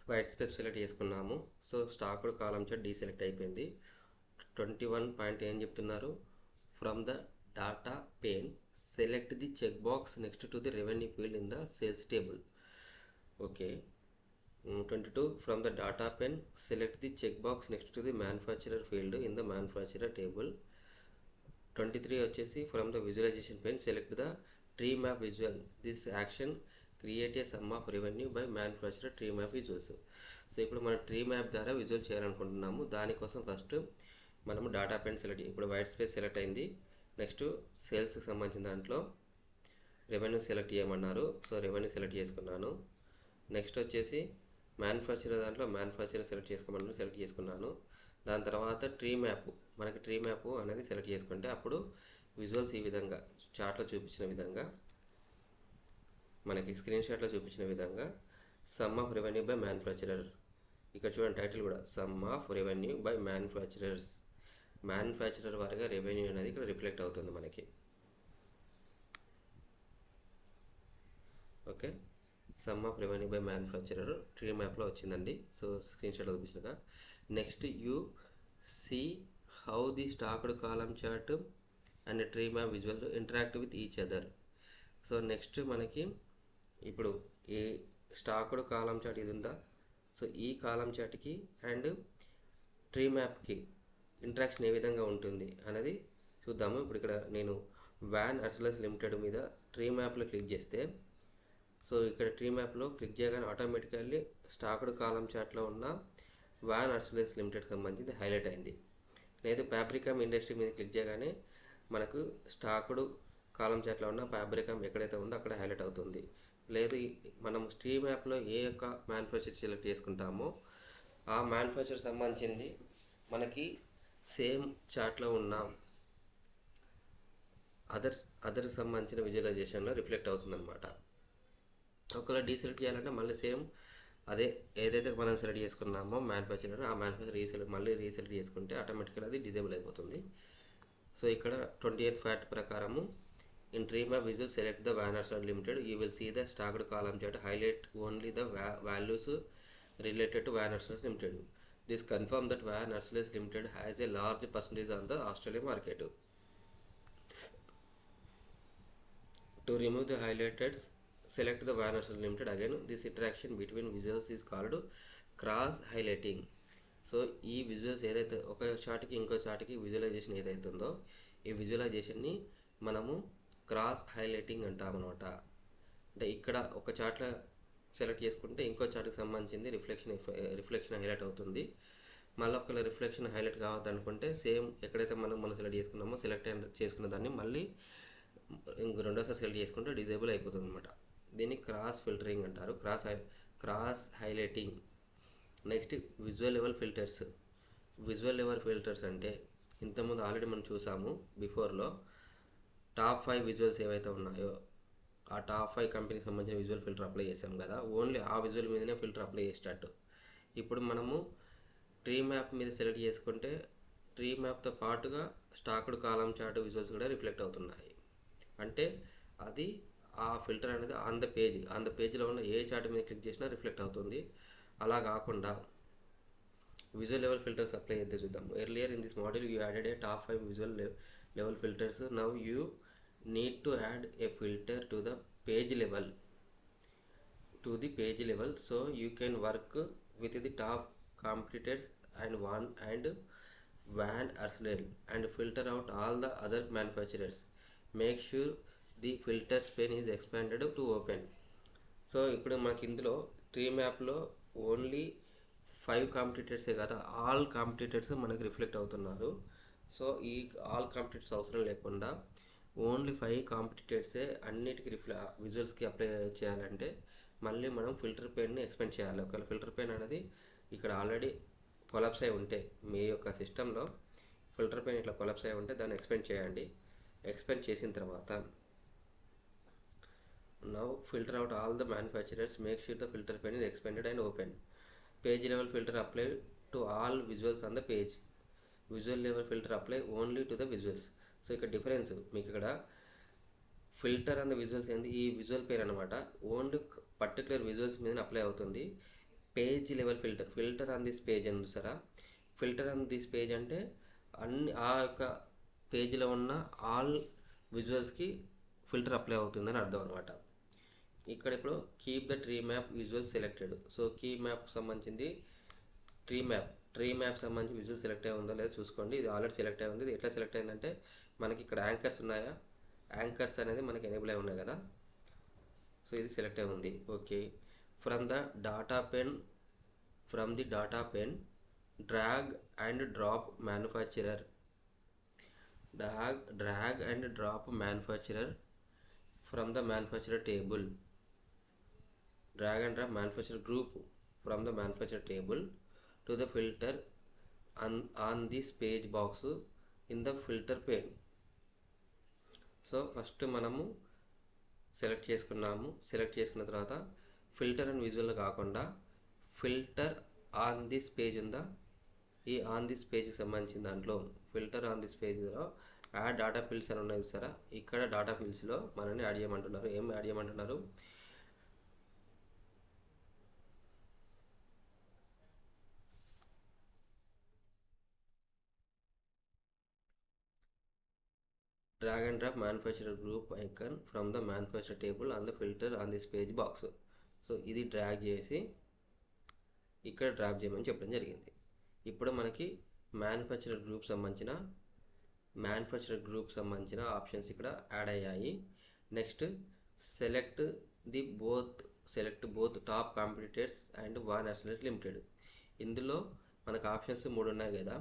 white space select చేసుకున్నాము. So stacked column chart deselect అయిపోయింది. 21 పాయింట్ ఏం చెప్తున్నారు? From the data pane select the check box next to the revenue field in the sales table. Okay, 22 from the data pane select the check box next to the manufacturer field in the manufacturer table. 23 వచ్చేసి from the visualization pane select the tree map visual. This action create a sum of revenue by manufacturer tree map visuals. So ఇప్పుడు మనం tree map ద్వారా visual చేయాలనుకుంటున్నాము. దానికోసం first మనము data pane select, ఇప్పుడు white space select అయింది. Next సేల్స్కి సంబంధించిన దాంట్లో రెవెన్యూ సెలెక్ట్ చేయమన్నారు. సో రెవెన్యూ సెలెక్ట్ చేసుకున్నాను. నెక్స్ట్ వచ్చేసి మ్యానుఫ్యాక్చరర్ దాంట్లో మ్యానుఫ్యాక్చరర్ సెలెక్ట్ చేసుకున్నాను. దాని తర్వాత ట్రీ మ్యాప్, మనకి ట్రీ మ్యాప్ అనేది సెలెక్ట్ చేసుకుంటే అప్పుడు విజువల్స్ ఈ విధంగా చార్ట్లో చూపించిన విధంగా, మనకి స్క్రీన్ షాట్లో చూపించిన విధంగా sum of revenue by manufacturer. ఇక్కడ చూడండి టైటిల్ కూడా sum of revenue by manufacturers. Manufacturer వారిగా రెవెన్యూ అనేది ఇక్కడ రిఫ్లెక్ట్ అవుతుంది మనకి. Okay, sum of revenue by manufacturer tree మ్యాప్లో వచ్చిందండి. సో స్క్రీన్ షాట్లో చూపించినగా. Next you see how the stacked column chart and tree map visual interact with each other. So next మనకి ఇప్పుడు ఈ స్టాక్డ్ కాలం చార్ట్ ఇది ఉందా, సో ఈ కాలం చార్ట్కి అండ్ ట్రీ మ్యాప్కి ఇంటరాక్షన్ ఏ విధంగా ఉంటుంది అనేది చూద్దాము. ఇప్పుడు ఇక్కడ నేను వ్యాన్ అర్సలస్ లిమిటెడ్ మీద ట్రీ మ్యాప్లో క్లిక్ చేస్తే, సో ఇక్కడ ట్రీ మ్యాప్లో క్లిక్ చేయగానే ఆటోమేటికల్లీ స్టాక్డ్ కాలం చార్ట్లో ఉన్న వ్యాన్ అర్సలస్ లిమిటెడ్కి సంబంధించి హైలైట్ అయింది. లేదు ఫ్యాబ్రికమ్ ఇండస్ట్రీ మీద క్లిక్ చేయగానే మనకు స్టాక్డ్ కాలం చార్ట్లో ఉన్న ఫ్యాబ్రికమ్ ఎక్కడైతే ఉందో అక్కడ హైలైట్ అవుతుంది. లేదు మనం ట్రీ మ్యాప్లో ఏ యొక్క మ్యానుఫ్యాక్చర్ సెలెక్ట్ చేసుకుంటామో ఆ మ్యానుఫ్యాక్చర్ సంబంధించింది మనకి సేమ్ చార్ట్లో ఉన్న అదర్ సంబంధించిన విజువలైజేషన్లో రిఫ్లెక్ట్ అవుతుందన్నమాట. ఒకవేళ డీసెలెక్ట్ చేయాలంటే మళ్ళీ సేమ్ అదే ఏదైతే మనం సెలెక్ట్ చేసుకున్నామో మ్యానుఫ్యాక్చరర్ ఆ మ్యానుఫ్యాక్చర్ మళ్ళీ రీసెలెక్ట్ చేసుకుంటే ఆటోమేటిక్గా అది డిజేబుల్ అయిపోతుంది. సో ఇక్కడ 28th ఫ్యాక్ట్ ప్రకారము in tree map visual select the Van Arsdel limited you will see the stacked column chart highlight only the values related to Van Arsales Limited. This confirms that Van Arsales Limited has a large percentage on the Australian market. To remove the highlighted, select the Van Arsales Limited again. This interaction between visuals is called cross highlighting. So ఈ visuals ఏదైతే ఒక చార్ట్కి ఇంకో చార్ట్కి visualisation ఏదైతే ఉందో ఈ విజువలైజేషన్ని మనము cross highlighting అంటాం అనమాట. అంటే ఇక్కడ ఒక చార్ట్లో సెలెక్ట్ చేసుకుంటే ఇంకో చార్ట్కి సంబంధించింది రిఫ్లెక్షన్ హైలైట్ అవుతుంది. మళ్ళీ ఒకవేళ రిఫ్లెక్షన్ హైలైట్ కావద్దు అనుకుంటే సేమ్ ఎక్కడైతే మనం సెలెక్ట్ చేసుకున్నామో సెలెక్ట్ చేసుకున్న దాన్ని మళ్ళీ రెండోసారి సెలెక్ట్ చేసుకుంటే డిజేబుల్ అయిపోతుంది అనమాట. దీన్ని క్రాస్ ఫిల్టరింగ్ అంటారు, cross highlighting. Next visual level filters. Visual level filters అంటే ఇంతకుముందు ఆల్రెడీ మనం చూసాము బిఫోర్లో. టాప్ 5 విజువల్స్ ఏవైతే ఉన్నాయో ఆ టాప్ 5 కంపెనీకి సంబంధించిన విజువల్ ఫిల్టర్ అప్లై చేసాం కదా, ఓన్లీ ఆ విజువల్ మీదనే ఫిల్టర్ అప్లై చేసేటట్టు. ఇప్పుడు మనము ట్రీ మ్యాప్ మీద సెలెక్ట్ చేసుకుంటే ట్రీ మ్యాప్తో పాటుగా స్టాక్డ్ కాలం చార్ట్ విజువల్స్ కూడా రిఫ్లెక్ట్ అవుతున్నాయి. అంటే అది ఆ ఫిల్టర్ అనేది ఆన్ ద పేజ్లో ఉన్న ఏ చార్ట్ మీద క్లిక్ చేసినా రిఫ్లెక్ట్ అవుతుంది. అలా కాకుండా విజువల్ లెవెల్ ఫిల్టర్స్ అప్లై చేద్దాం చూద్దాం. Earlier in this model you added A top 5 visual level filters. Now you need to add a filter to the page level so you can work with the top competitors and Van Arsdale and filter out all the other manufacturers. Make sure the filters pane is expanded to open. So ఇప్పుడు మనకి ఇందులో tree మ్యాప్లో only 5 కాంపిటీటర్సే కదా, all competitors మనకి reflect అవుతున్నారు. So ఈ all competitors అవసరం లేకుండా ఓన్లీ 5 కాంపిటీటర్సే అన్నిటికీ విజువల్స్కి అప్లై చేయాలంటే మళ్ళీ మనం ఫిల్టర్ పెయిన్ని ఎక్స్పెండ్ చేయాలి. ఒకవేళ ఫిల్టర్ పెయిన్ అనేది ఇక్కడ ఆల్రెడీ కొలాప్స్ అయి ఉంటే, మీ యొక్క సిస్టంలో ఫిల్టర్ పెయిన్ ఇట్లా కొలాప్స్ అయి ఉంటే దాన్ని ఎక్స్పెండ్ చేయండి. ఎక్స్పెండ్ చేసిన తర్వాత now filter out all the manufacturers. Make sure the filter pane is expanded and open. Page level filter apply to all visuals on the page. Visual level filter apply only to the visuals. So ఇక్కడ difference మీకు ఇక్కడ filter and visuals ఏంది, ఈ visual పేర్ అనమాట only particular visuals మీద apply అవుతుంది. Page level filter on this page అని చూసారా, ఫిల్టర్ ఆన్ దిస్ పేజ్ అంటే అన్ని ఆ యొక్క పేజ్లో ఉన్న ఆల్ విజువల్స్కి ఫిల్టర్ అప్లై అవుతుందని అర్థం అనమాట. ఇక్కడ ఇప్పుడు keep the tree map visual selected. So కీ మ్యాప్ సంబంధించింది ట్రీ మ్యాప్ సంబంధించి విజువల్ సెలెక్ట్ అయి ఉందో లేదో చూసుకోండి. ఇది ఆల్రెడీ సెలెక్ట్ అయి ఉంది. ఇది ఎట్లా సెలెక్ట్ అయిందంటే మనకి ఇక్కడ యాంకర్స్ ఉన్నాయా, యాంకర్స్ అనేది మనకి ఎనేబుల్ అయి ఉన్నాయి కదా, సో ఇది సెలెక్ట్ అయి ఉంది. Okay, from the data pen drag and drop manufacturer from the manufacturer table. Drag and drop manufacturer group from the manufacturer table to the filter on this page box in the filter pane. So first మనము select చేసుకున్న తర్వాత filter and visual కాకుండా filter on this page ఉందా, ఈ on this పేజ్కి సంబంధించిన దాంట్లో filter on this పేజ్లో add data fields అని ఉన్నాయి చూసారా, ఇక్కడ డాటా ఫీల్డ్స్లో మనల్ని యాడ్ చేయమంటున్నారు. ఏం యాడ్ చేయమంటున్నారు, drag and drop manufacturer group icon from the manufacturer table on the filter on this page box. So ఇది డ్రాగ్ చేసి ఇక్కడ డ్రాప్ చేయమని చెప్పడం జరిగింది. ఇప్పుడు మనకి మ్యానుఫ్యాక్చరర్ గ్రూప్ సంబంధించిన ఆప్షన్స్ ఇక్కడ యాడ్ అయ్యాయి. Next select both top competitors and Van Arsdel limited. ఇందులో మనకు ఆప్షన్స్ 3 ఉన్నాయి కదా,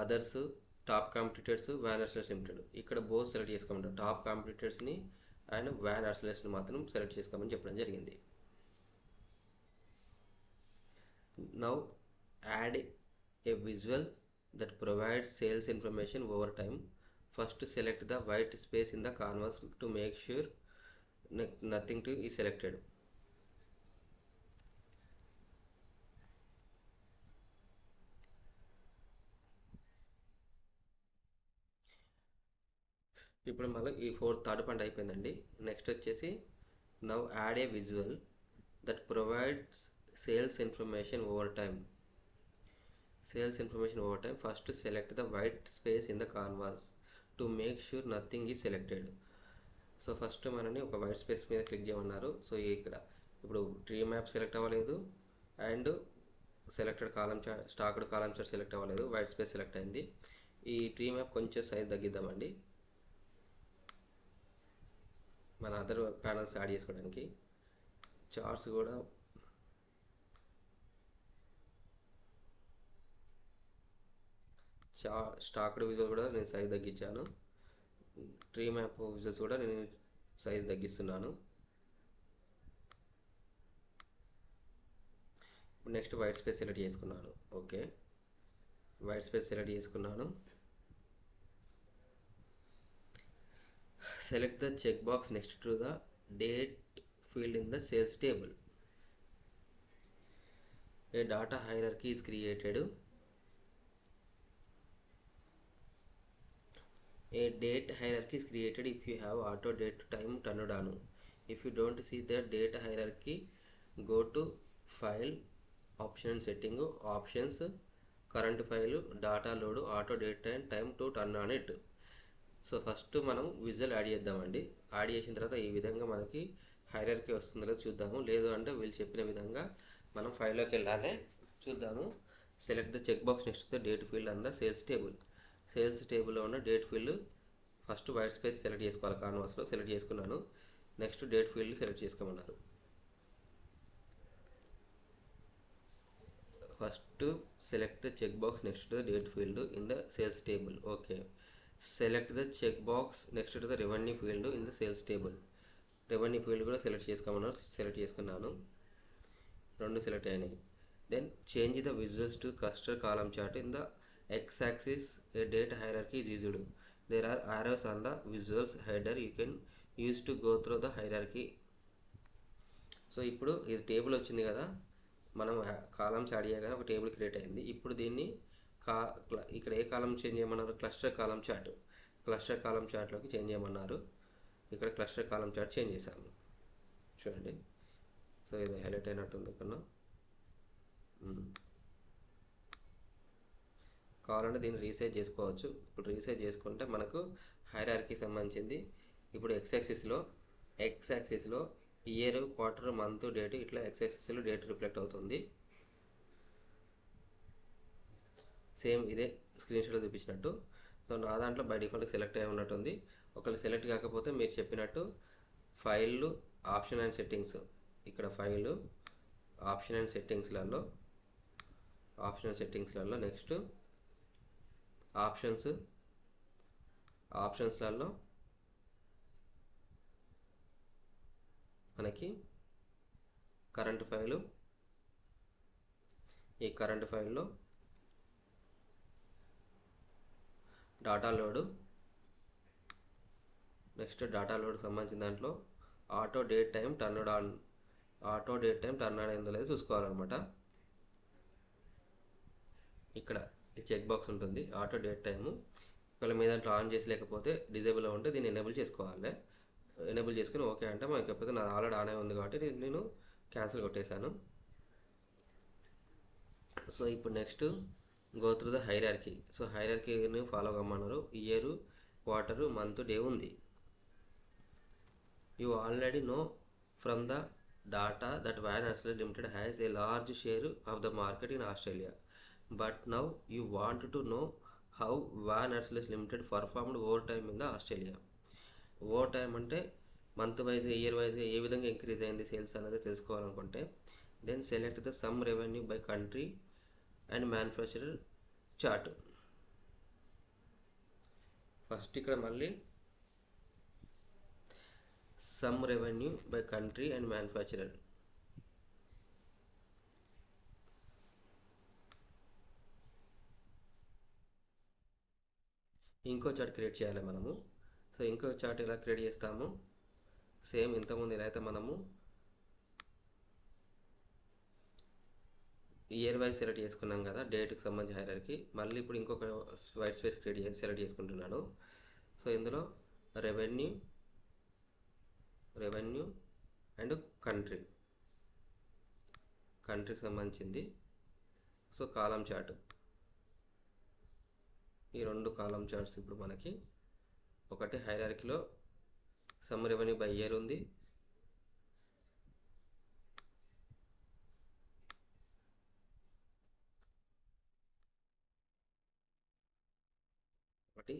others, top competitors, Van Arsdel limited. ఇక్కడ బోత్ సెలెక్ట్ చేసుకోమంటారు. టాప్ కాంపిటీటర్స్ని అండ్ వాన్ అర్స్డేల్స్ని మాత్రం సెలెక్ట్ చేసుకోమని చెప్పడం జరిగింది. Now add a visual that provides sales information over time. First select the white space in the canvas to make sure nothing is selected. ఇప్పుడు మళ్ళీ ఈ థర్డ్ పాయింట్ అయిపోయిందండి. నెక్స్ట్ వచ్చేసి now add A visual that provides sales information over time. First select the white space in the canvas to make sure nothing is selected. So first మనని ఒక white space మీద click చేయమన్నారు. So ఇక్కడ ఇప్పుడు tree map select అవ్వలేదు and selected column chart, stacked column chart select అవ్వలేదు, white space select అయింది. ఈ ట్రీ మ్యాప్ కొంచెం సైజ్ తగ్గిద్దామండి మన అదర్ ప్యానల్స్ యాడ్ చేసుకోవడానికి. చార్ట్స్ కూడా స్టాక్డ్ విజువల్ కూడా నేను సైజ్ తగ్గించాను. ట్రీ మ్యాప్ విజువల్స్ కూడా నేను సైజ్ తగ్గిస్తున్నాను. నెక్స్ట్ వైట్ స్పేస్ సెలెక్ట్ చేసుకున్నాను. ఓకే, వైట్ స్పేస్ సెలెక్ట్ చేసుకున్నాను. select the checkbox next to the date field in the sales table. A data hierarchy is created. A date hierarchy is created if you have auto date time turned on. If you don't see the date hierarchy, go to file, option setting, options, current file, data load, auto date and time to turn on it. So first మనం visual add చేద్దామండి. Add చేసిన తర్వాత ఈ విధంగా మనకి hierarchy వస్తుందో లేదో చూద్దాము. లేదు అంటే వీళ్ళు చెప్పిన విధంగా మనం ఫైల్లోకి వెళ్ళాలి. చూద్దాము. Select the check box next the date field and the sales table. Sales టేబుల్లో ఉన్న date field first white space select చేసుకోవాలి. కాన్వాస్లో సెలెక్ట్ చేసుకున్నాను. నెక్స్ట్ డేట్ ఫీల్డ్ సెలెక్ట్ చేసుకోమన్నారు. First select the check box next the date field in the sales table. Okay. Select the check box next to the revenue field in the sales table. Revenue field కూడా select చేసుకోమన్నారు. Select చేసుకున్నాను. రెండు select అయినాయి. Then change the visuals to cluster column chart in the x axis. A date hierarchy is used. There are arrows on the visuals header you can use to go through the hierarchy. So ఇప్పుడు ఇది table వచ్చింది కదా, మనం columns add చేయగానే ఒక table create అయింది. ఇప్పుడు దీన్ని ఇక్కడ ఏ కాలం చేంజ్ చేయమన్నారు? Cluster column chart. క్లస్టర్ కాలం చార్ట్లోకి చేంజ్ చేయమన్నారు. ఇక్కడ క్లస్టర్ కాలం చార్ట్ చేంజ్ చేశాము. చూడండి. సో ఇది హైలైట్ అయినట్టుంది కన్నా. కావాలంటే దీన్ని రీసైజ్ చేసుకోవచ్చు. ఇప్పుడు రీసైజ్ చేసుకుంటే మనకు హైరార్కీకి సంబంధించింది. ఇప్పుడు ఎక్స్ యాక్సిస్లో ఇయర్, క్వార్టర్, మంత్, డేట్ ఇట్లా ఎక్స్ యాక్సిస్లో డేట్ రిఫ్లెక్ట్ అవుతుంది. సేమ్ ఇదే స్క్రీన్షాట్లో చూపించినట్టు. సో నా దాంట్లో బై డిఫాల్ట్ సెలెక్ట్ అయి ఉన్నట్టుంది. ఒకవేళ సెలెక్ట్ కాకపోతే మీరు చెప్పినట్టు ఫైల్, ఆప్షన్ అండ్ సెట్టింగ్స్, ఇక్కడ ఫైల్, ఆప్షన్ అండ్ సెట్టింగ్స్లలో నెక్స్ట్ ఆప్షన్స్లలో మనకి కరెంట్ ఫైలు, ఈ కరెంట్ ఫైల్లో data load, next data load సంబంధించిన దాంట్లో auto date time turn on అయిందో లేదో చూసుకోవాలన్నమాట. ఇక్కడ ఈ చెక్ బాక్స్ ఉంటుంది, ఆటో డేట్ టైము. ఒకవేళ మీ దాంట్లో ఆన్ చేసి లేకపోతే డిజేబుల్లో ఉంటే దీన్ని ఎనేబుల్ చేసుకోవాలి. ఎనేబుల్ చేసుకుని ఓకే అంటే మనకి, కాకపోతే నాది ఆల్రెడీ ఆన్ అయి ఉంది కాబట్టి నేను క్యాన్సిల్ కొట్టేశాను. సో ఇప్పుడు next go through the hierarchy. So హైరార్కీని ఫాలో కమ్మన్నారు. ఇయర్, క్వార్టర్, మంత్, డే ఉంది. You already know from the data that Van Arslan Limited has a large share of the market in Australia. But now you want to know how Van Arslan Limited performed over time in the Australia. Over time అంటే month wise, year wise ఏ విధంగా increase అయింది sales అనేది తెలుసుకోవాలనుకుంటే then select the sum revenue by country and manufacturer chart. First ఇక్కడ మళ్ళీ sum revenue by country and manufacturer. ఇంకో chart create చేయాలి మనము. సో ఇంకో చార్ట్ ఎలా క్రియేట్ చేస్తాము? సేమ్ ఇంతకుముందు ఎలా అయితే మనము ఇయర్ వైజ్ సెలెక్ట్ చేసుకున్నాం కదా డేట్కి సంబంధించి హైరార్కీ, మళ్ళీ ఇప్పుడు ఇంకొక వైట్ స్పేస్ సెలెక్ట్ చేసుకుంటున్నాను. సో ఇందులో రెవెన్యూ అండ్ కంట్రీకి సంబంధించింది. సో కాలం చార్ట్, ఈ రెండు కాలం చార్ట్స్ ఇప్పుడు మనకి ఒకటి హైరార్కీలో సమ్ రెవెన్యూ బై ఇయర్ ఉంది, ఒకటి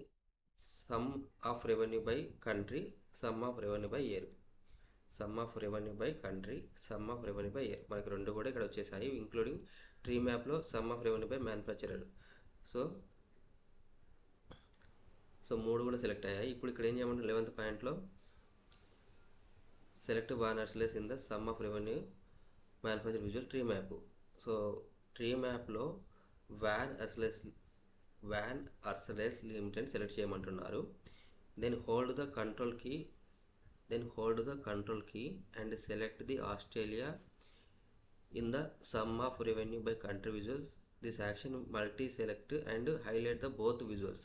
some of revenue by country, some of revenue by year. Some of revenue by country, some of revenue by year మనకి రెండు కూడా ఇక్కడ వచ్చేసాయి. ఇంక్లూడింగ్ ట్రీ మ్యాప్లో some of revenue by manufacturer. So మూడు కూడా సెలెక్ట్ అయ్యాయి. ఇప్పుడు ఇక్కడ ఏం చేయమంటే 11th పాయింట్లో select Van Arsdel in the sum of revenue manufacturer visual tree map. So tree మ్యాప్లో వాన్ అర్స్లెస్ లిమిటెడ్ సెలెక్ట్ చేయమంటున్నారు. then hold the control key and select the Australia in the sum of revenue by country visuals. This action multi-select and highlight the both visuals.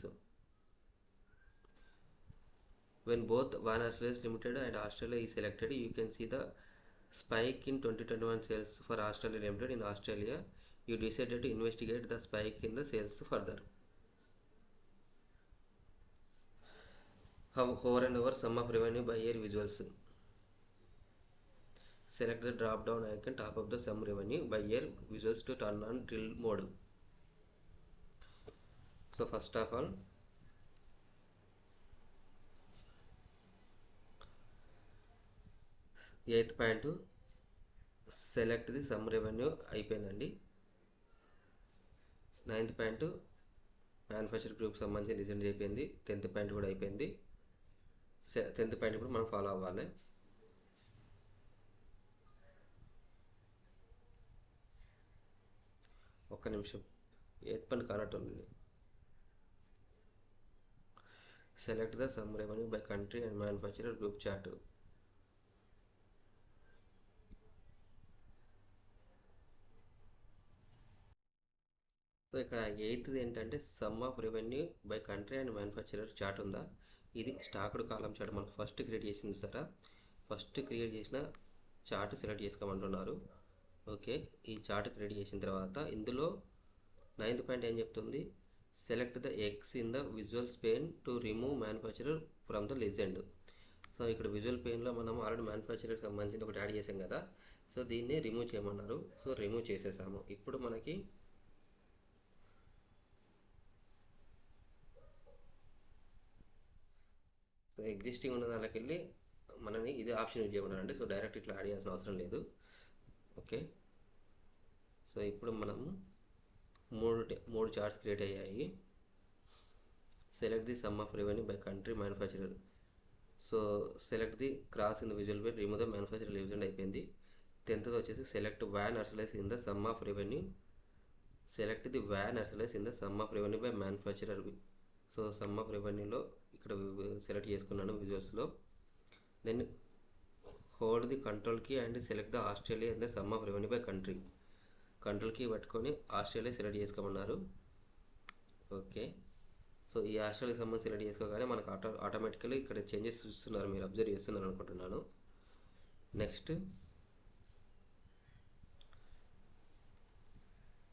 When both Van Australia Limited and Australia is selected, you can see the spike in 2021 sales for Australia Limited in Australia. You decided to investigate the spike in the sales further. Hover and over sum of revenue by year visuals. Select the drop down icon top of the sum revenue by year visuals to turn on drill mode. So first of all, eighth point select the some revenue అయిపోయిందండి. 9th point manufacture group సంబంధించి design అయిపోయింది. 10th point కూడా అయిపోయింది. 10th point ఇప్పుడు మనం follow అవ్వాలి. ఒక్క నిమిషం, 8th పాయింట్ కానట్టుంది. Select the sum revenue by country and manufacturer group chart. So ఇక్కడ 8th ఏంటంటే sum of revenue by country and manufacturer chart ఉందా, ఇది స్టాక్డ్ కాలం చార్ట్ మనకు ఫస్ట్ క్రియేట్ చేసింది సార్. ఫస్ట్ క్రియేట్ చేసిన చార్ట్ సెలెక్ట్ చేసుకోమంటున్నారు. Okay, ఈ chart create చేసిన తర్వాత ఇందులో 9th పాయింట్ ఏం చెప్తుంది, select the X in the visuals pane to remove manufacturer from the legend. So ఇక్కడ విజువల్ పెయిన్లో మనం ఆల్రెడీ మ్యానుఫ్యాక్చరర్కి సంబంధించి ఒకటి యాడ్ చేసాం కదా, సో దీన్ని రిమూవ్ చేయమన్నారు. సో రిమూవ్ చేసేసాము. ఇప్పుడు మనకి సో ఎగ్జిస్టింగ్ ఉన్న దానికి వెళ్ళి మనని ఇది ఆప్షన్ యూజ్ చేయమన్నారండి. సో డైరెక్ట్ ఇట్లా యాడ్ చేయాల్సిన అవసరం లేదు. ఓకే, సో ఇప్పుడు మనము మూడు చార్ట్స్ క్రియేట్ అయ్యాయి. Select the sum of revenue by country manufacturer. So select the cross in the visual by remove the manufacturer legend అయిపోయింది. 10th వచ్చేసి select Van Arsdel in the sum of revenue. Select the Van Arsdel in the sum of revenue by manufacturer. So sum of రెవెన్యూలో ఇక్కడ select చేసుకున్నాను విజువల్స్లో. Then hold the control key and select the Australia in the sum of revenue by country. Control key పట్టుకొని Australia select చేసుకోమన్నారు. Okay, so ఈ Australia సంబంధించి select చేసుకోగానే మనకు ఆటోమేటికల్లీ ఇక్కడ చేంజెస్ చూస్తున్నారు, మీరు అబ్జర్వ్ చేస్తున్నారు అనుకుంటున్నాను. నెక్స్ట్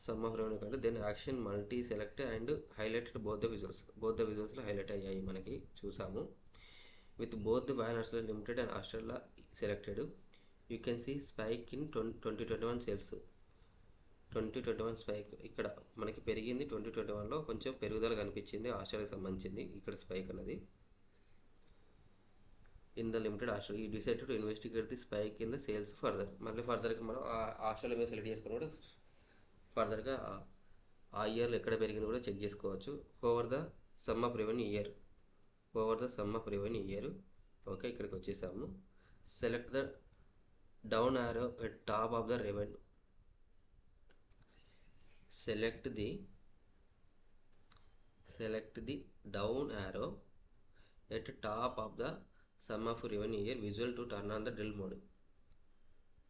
సమ్ ఆఫ్ రెవెన్యూ కంటే then action multi select and highlighted both the విజువల్స్లో హైలైట్ అయ్యాయి మనకి చూసాము. With both the Van Australia limited and Australia selected, you can see spike in 2021 sales. 2021 spike ఇక్కడ మనకి పెరిగింది. 2021లో కొంచెం పెరుగుదల కనిపించింది ఆస్ట్రేలియాకి సంబంధించింది. ఇక్కడ స్పైక్ అన్నది in the limited Australia. You decide to investigate the spike in the sales further. మళ్ళీ ఫర్దర్గా మనం ఆస్ట్రేలియా మీద సెలెక్ట్ చేసుకుని కూడా ఫర్దర్గా ఆ ఇయర్లో ఎక్కడ పెరిగింది కూడా చెక్ చేసుకోవచ్చు. Over the sum of revenue year. Okay, ఇక్కడికి వచ్చేసాము. Select the down arrow at top of the revenue. select the down arrow at top of the sum of revenue year visual to turn on the drill mode.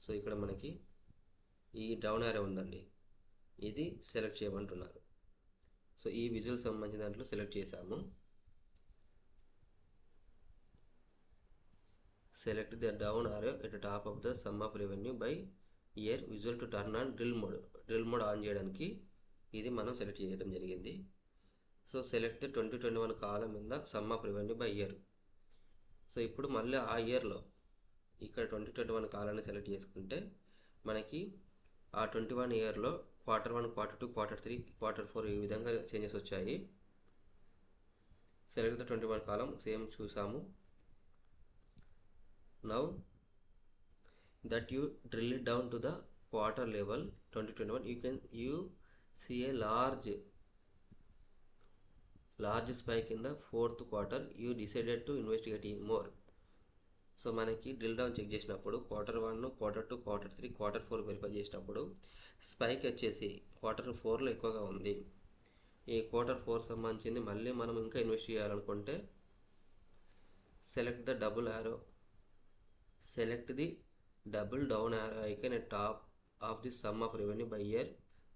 So ఇక్కడ మనకి ఈ down arrow ఉందండి, ఇది select చేయమంటున్నారు. So ఈ visual సంబంధించిన దాంట్లో select చేసాము. సెలెక్ట్ ద డౌన్ ఆరో at top of the sum of revenue by year visual to turn on drill mode on చేయడానికి ఇది మనం సెలెక్ట్ చేయడం జరిగింది. So select 2021 column in the sum of revenue by year. So ఇప్పుడు మళ్ళీ ఆ ఇయర్లో ఇక్కడ 2021 కాలాన్ని సెలెక్ట్ చేసుకుంటే మనకి ఆ 21 ఇయర్లో Q1, Q2, Q3, Q4 ఈ విధంగా చేంజెస్ వచ్చాయి. సెలెక్ట్ ద 21 కాలం సేమ్ చూసాము. Now that you drill it down to the quarter level 2021, you see a large spike in the 4th quarter. You decided to investigate more. So మనకి drill down check చేసినప్పుడు Q1, Q2, Q3, Q4 verify చేసినప్పుడు spike వచ్చేసి Q4లో ఎక్కువగా ఉంది. ఈ Q4 సంబంధించింది మళ్ళీ మనం ఇంకా ఇన్వెస్ట్ చేయాలనుకుంటే select the double arrow, select the double down arrow icon at top of the sum of revenue by year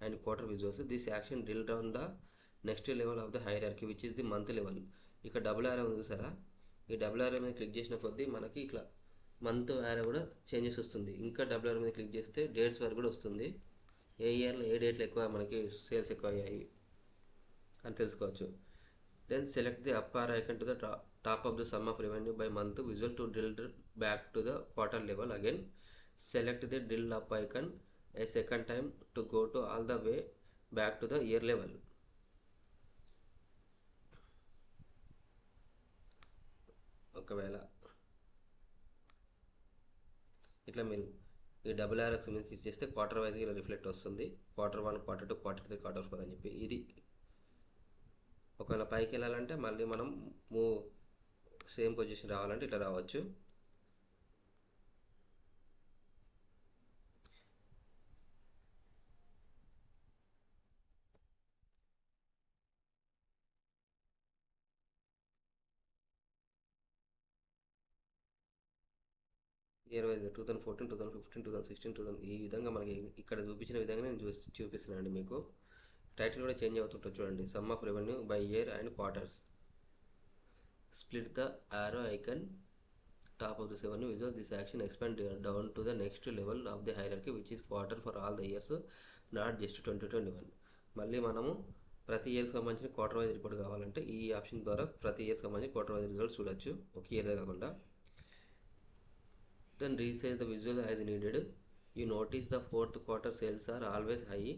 and quarter visuals. This action drill down the next level of the hierarchy which is the month level. ఇక్కడ double ఆరో ఉంది సరే, ఈ double ఆరో మీద click చేసిన కొద్దీ మనకి ఇట్లా మంత్ ఆరో కూడా చేంజెస్ వస్తుంది. ఇంకా డబుల్ ఆరో మీద క్లిక్ చేస్తే డేట్స్ వరకు కూడా వస్తుంది. ఏ ఇయర్లో ఏ డేట్లు ఎక్కువ మనకి సేల్స్ ఎక్కువ అయ్యాయి అని తెలుసుకోవచ్చు. Then select the up arrow icon to the top of the sum of revenue by month visual to drill back to the quarter level. Again, select the drill up icon a second time to go to all the way back to the year level. ఒకవేళ ఇట్లా మీరు ఈ double RX మీద click చేస్తే quarter వైజ్గా ఇలా reflect వస్తుంది. Q1, Q2, Q3, Q4 అని చెప్పి. ఇది ఒకవేళ పైకి వెళ్ళాలంటే మళ్ళీ మనం సేమ్ పొజిషన్ రావాలంటే ఇట్లా రావచ్చు. ఇయర్ వైజ్ 2014, 2015, 2016, ఈ విధంగా మనకి ఇక్కడ చూపించిన విధంగా నేను చూపిస్తున్నాను మీకు. టైటిల్ కూడా చేంజ్ అవుతుంటుంది చూడండి. Some of revenue by year and quarters. Split the ఆరో icon top of the revenue visual. This action expand down to the next level of the hierarchy which is quarter for all the years, not just 2021. మళ్ళీ మనము ప్రతి ఇయర్కి సంబంధించిన quarter wise report కావాలంటే ఈ option ద్వారా ప్రతి ఇయర్కి సంబంధించిన క్వార్టర్ వైజ్ రిజల్ట్స్ చూడొచ్చు, ఒక ఇయర్ కాకుండా. Then resize the visual as needed. You notice the fourth quarter sales are always high,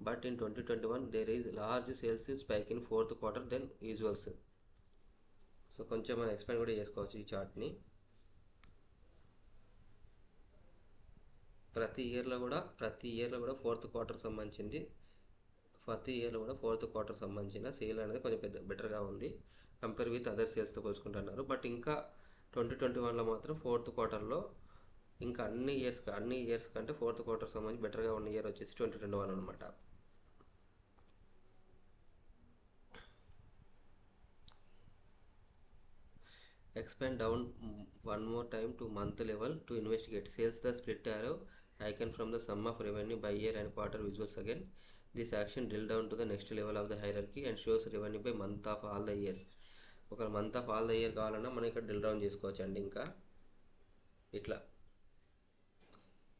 but in 2021 there is large sales spike in fourth quarter than usuals. So కొంచెం మనం expand కూడా చేసుకోవచ్చు ఈ చార్ట్ని. ప్రతి ఇయర్లో కూడా ఫోర్త్ క్వార్టర్ సంబంధించింది, ప్రతి ఇయర్లో కూడా ఫోర్త్ క్వార్టర్ సంబంధించిన సేల్ అనేది కొంచెం బెటర్గా ఉంది కంపేర్ విత్ అదర్ సేల్స్తో పోల్చుకుంటున్నారు. బట్ ఇంకా 2021లో మాత్రం ఫోర్త్ క్వార్టర్లో ఇంకా అన్ని ఇయర్స్ కంటే ఫోర్త్ క్వార్టర్ సంబంధించి బెటర్గా ఉన్న ఇయర్ వచ్చేసి 2021 అనమాట. Expand down one more time to month level to investigate. Sales the split arrow icon from the sum of revenue by year and quarter visuals again. This action drill down to the next level of the hierarchy and shows revenue by month of all the years. ఒక month of all the year కావాలన్నా మనం ఇక్కడ drill down చేసుకోవచ్చు అండి. ఇంకా ఇట్లా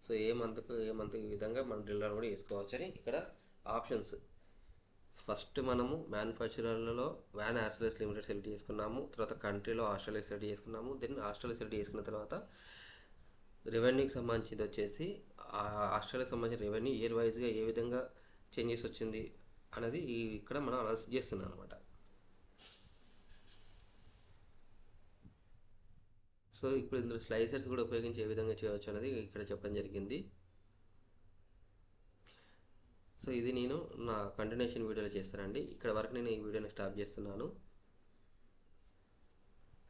so ఏ month ఈ విధంగా మనం డ్రిల్ డౌన్ కూడా చేసుకోవచ్చు అని ఇక్కడ ఆప్షన్స్. ఫస్ట్ మనము మ్యానుఫ్యాక్చరర్లలో వ్యాన్ ఆస్ట్రేలియస్ లిమిటెడ్ సెలెక్ట్ చేసుకున్నాము. తర్వాత కంట్రీలో ఆస్ట్రేలియా సెలెక్ట్ చేసుకున్నాము. దెన్ ఆస్ట్రేలియా సెలెక్ట్ చేసుకున్న తర్వాత రెవెన్యూకి సంబంధించింది వచ్చేసి ఆస్ట్రేలియాకి సంబంధించిన రెవెన్యూ ఇయర్ వైజ్గా ఏ విధంగా చేంజెస్ వచ్చింది అనేది ఇక్కడ మనం అనాలిసిస్ చేస్తున్నాం అనమాట. సో ఇప్పుడు ఇందులో స్లైసర్స్ కూడా ఉపయోగించి ఏ విధంగా చేయవచ్చు అనేది ఇక్కడ చెప్పడం జరిగింది. సో ఇది నేను నా కంటిన్యూషన్ వీడియోలో చేస్తానండి. ఇక్కడ వరకు నేను ఈ వీడియోని స్టాప్ చేస్తున్నాను.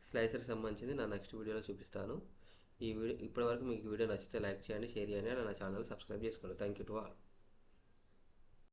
స్లైసర్ సంబంధించింది నా నెక్స్ట్ వీడియోలో చూపిస్తాను. ఇప్పటివరకు మీకు వీడియో నచ్చితే లైక్ చేయండి, షేర్ చేయండి, నా ఛానల్ సబ్స్క్రైబ్ చేసుకోండి. Thank you to all.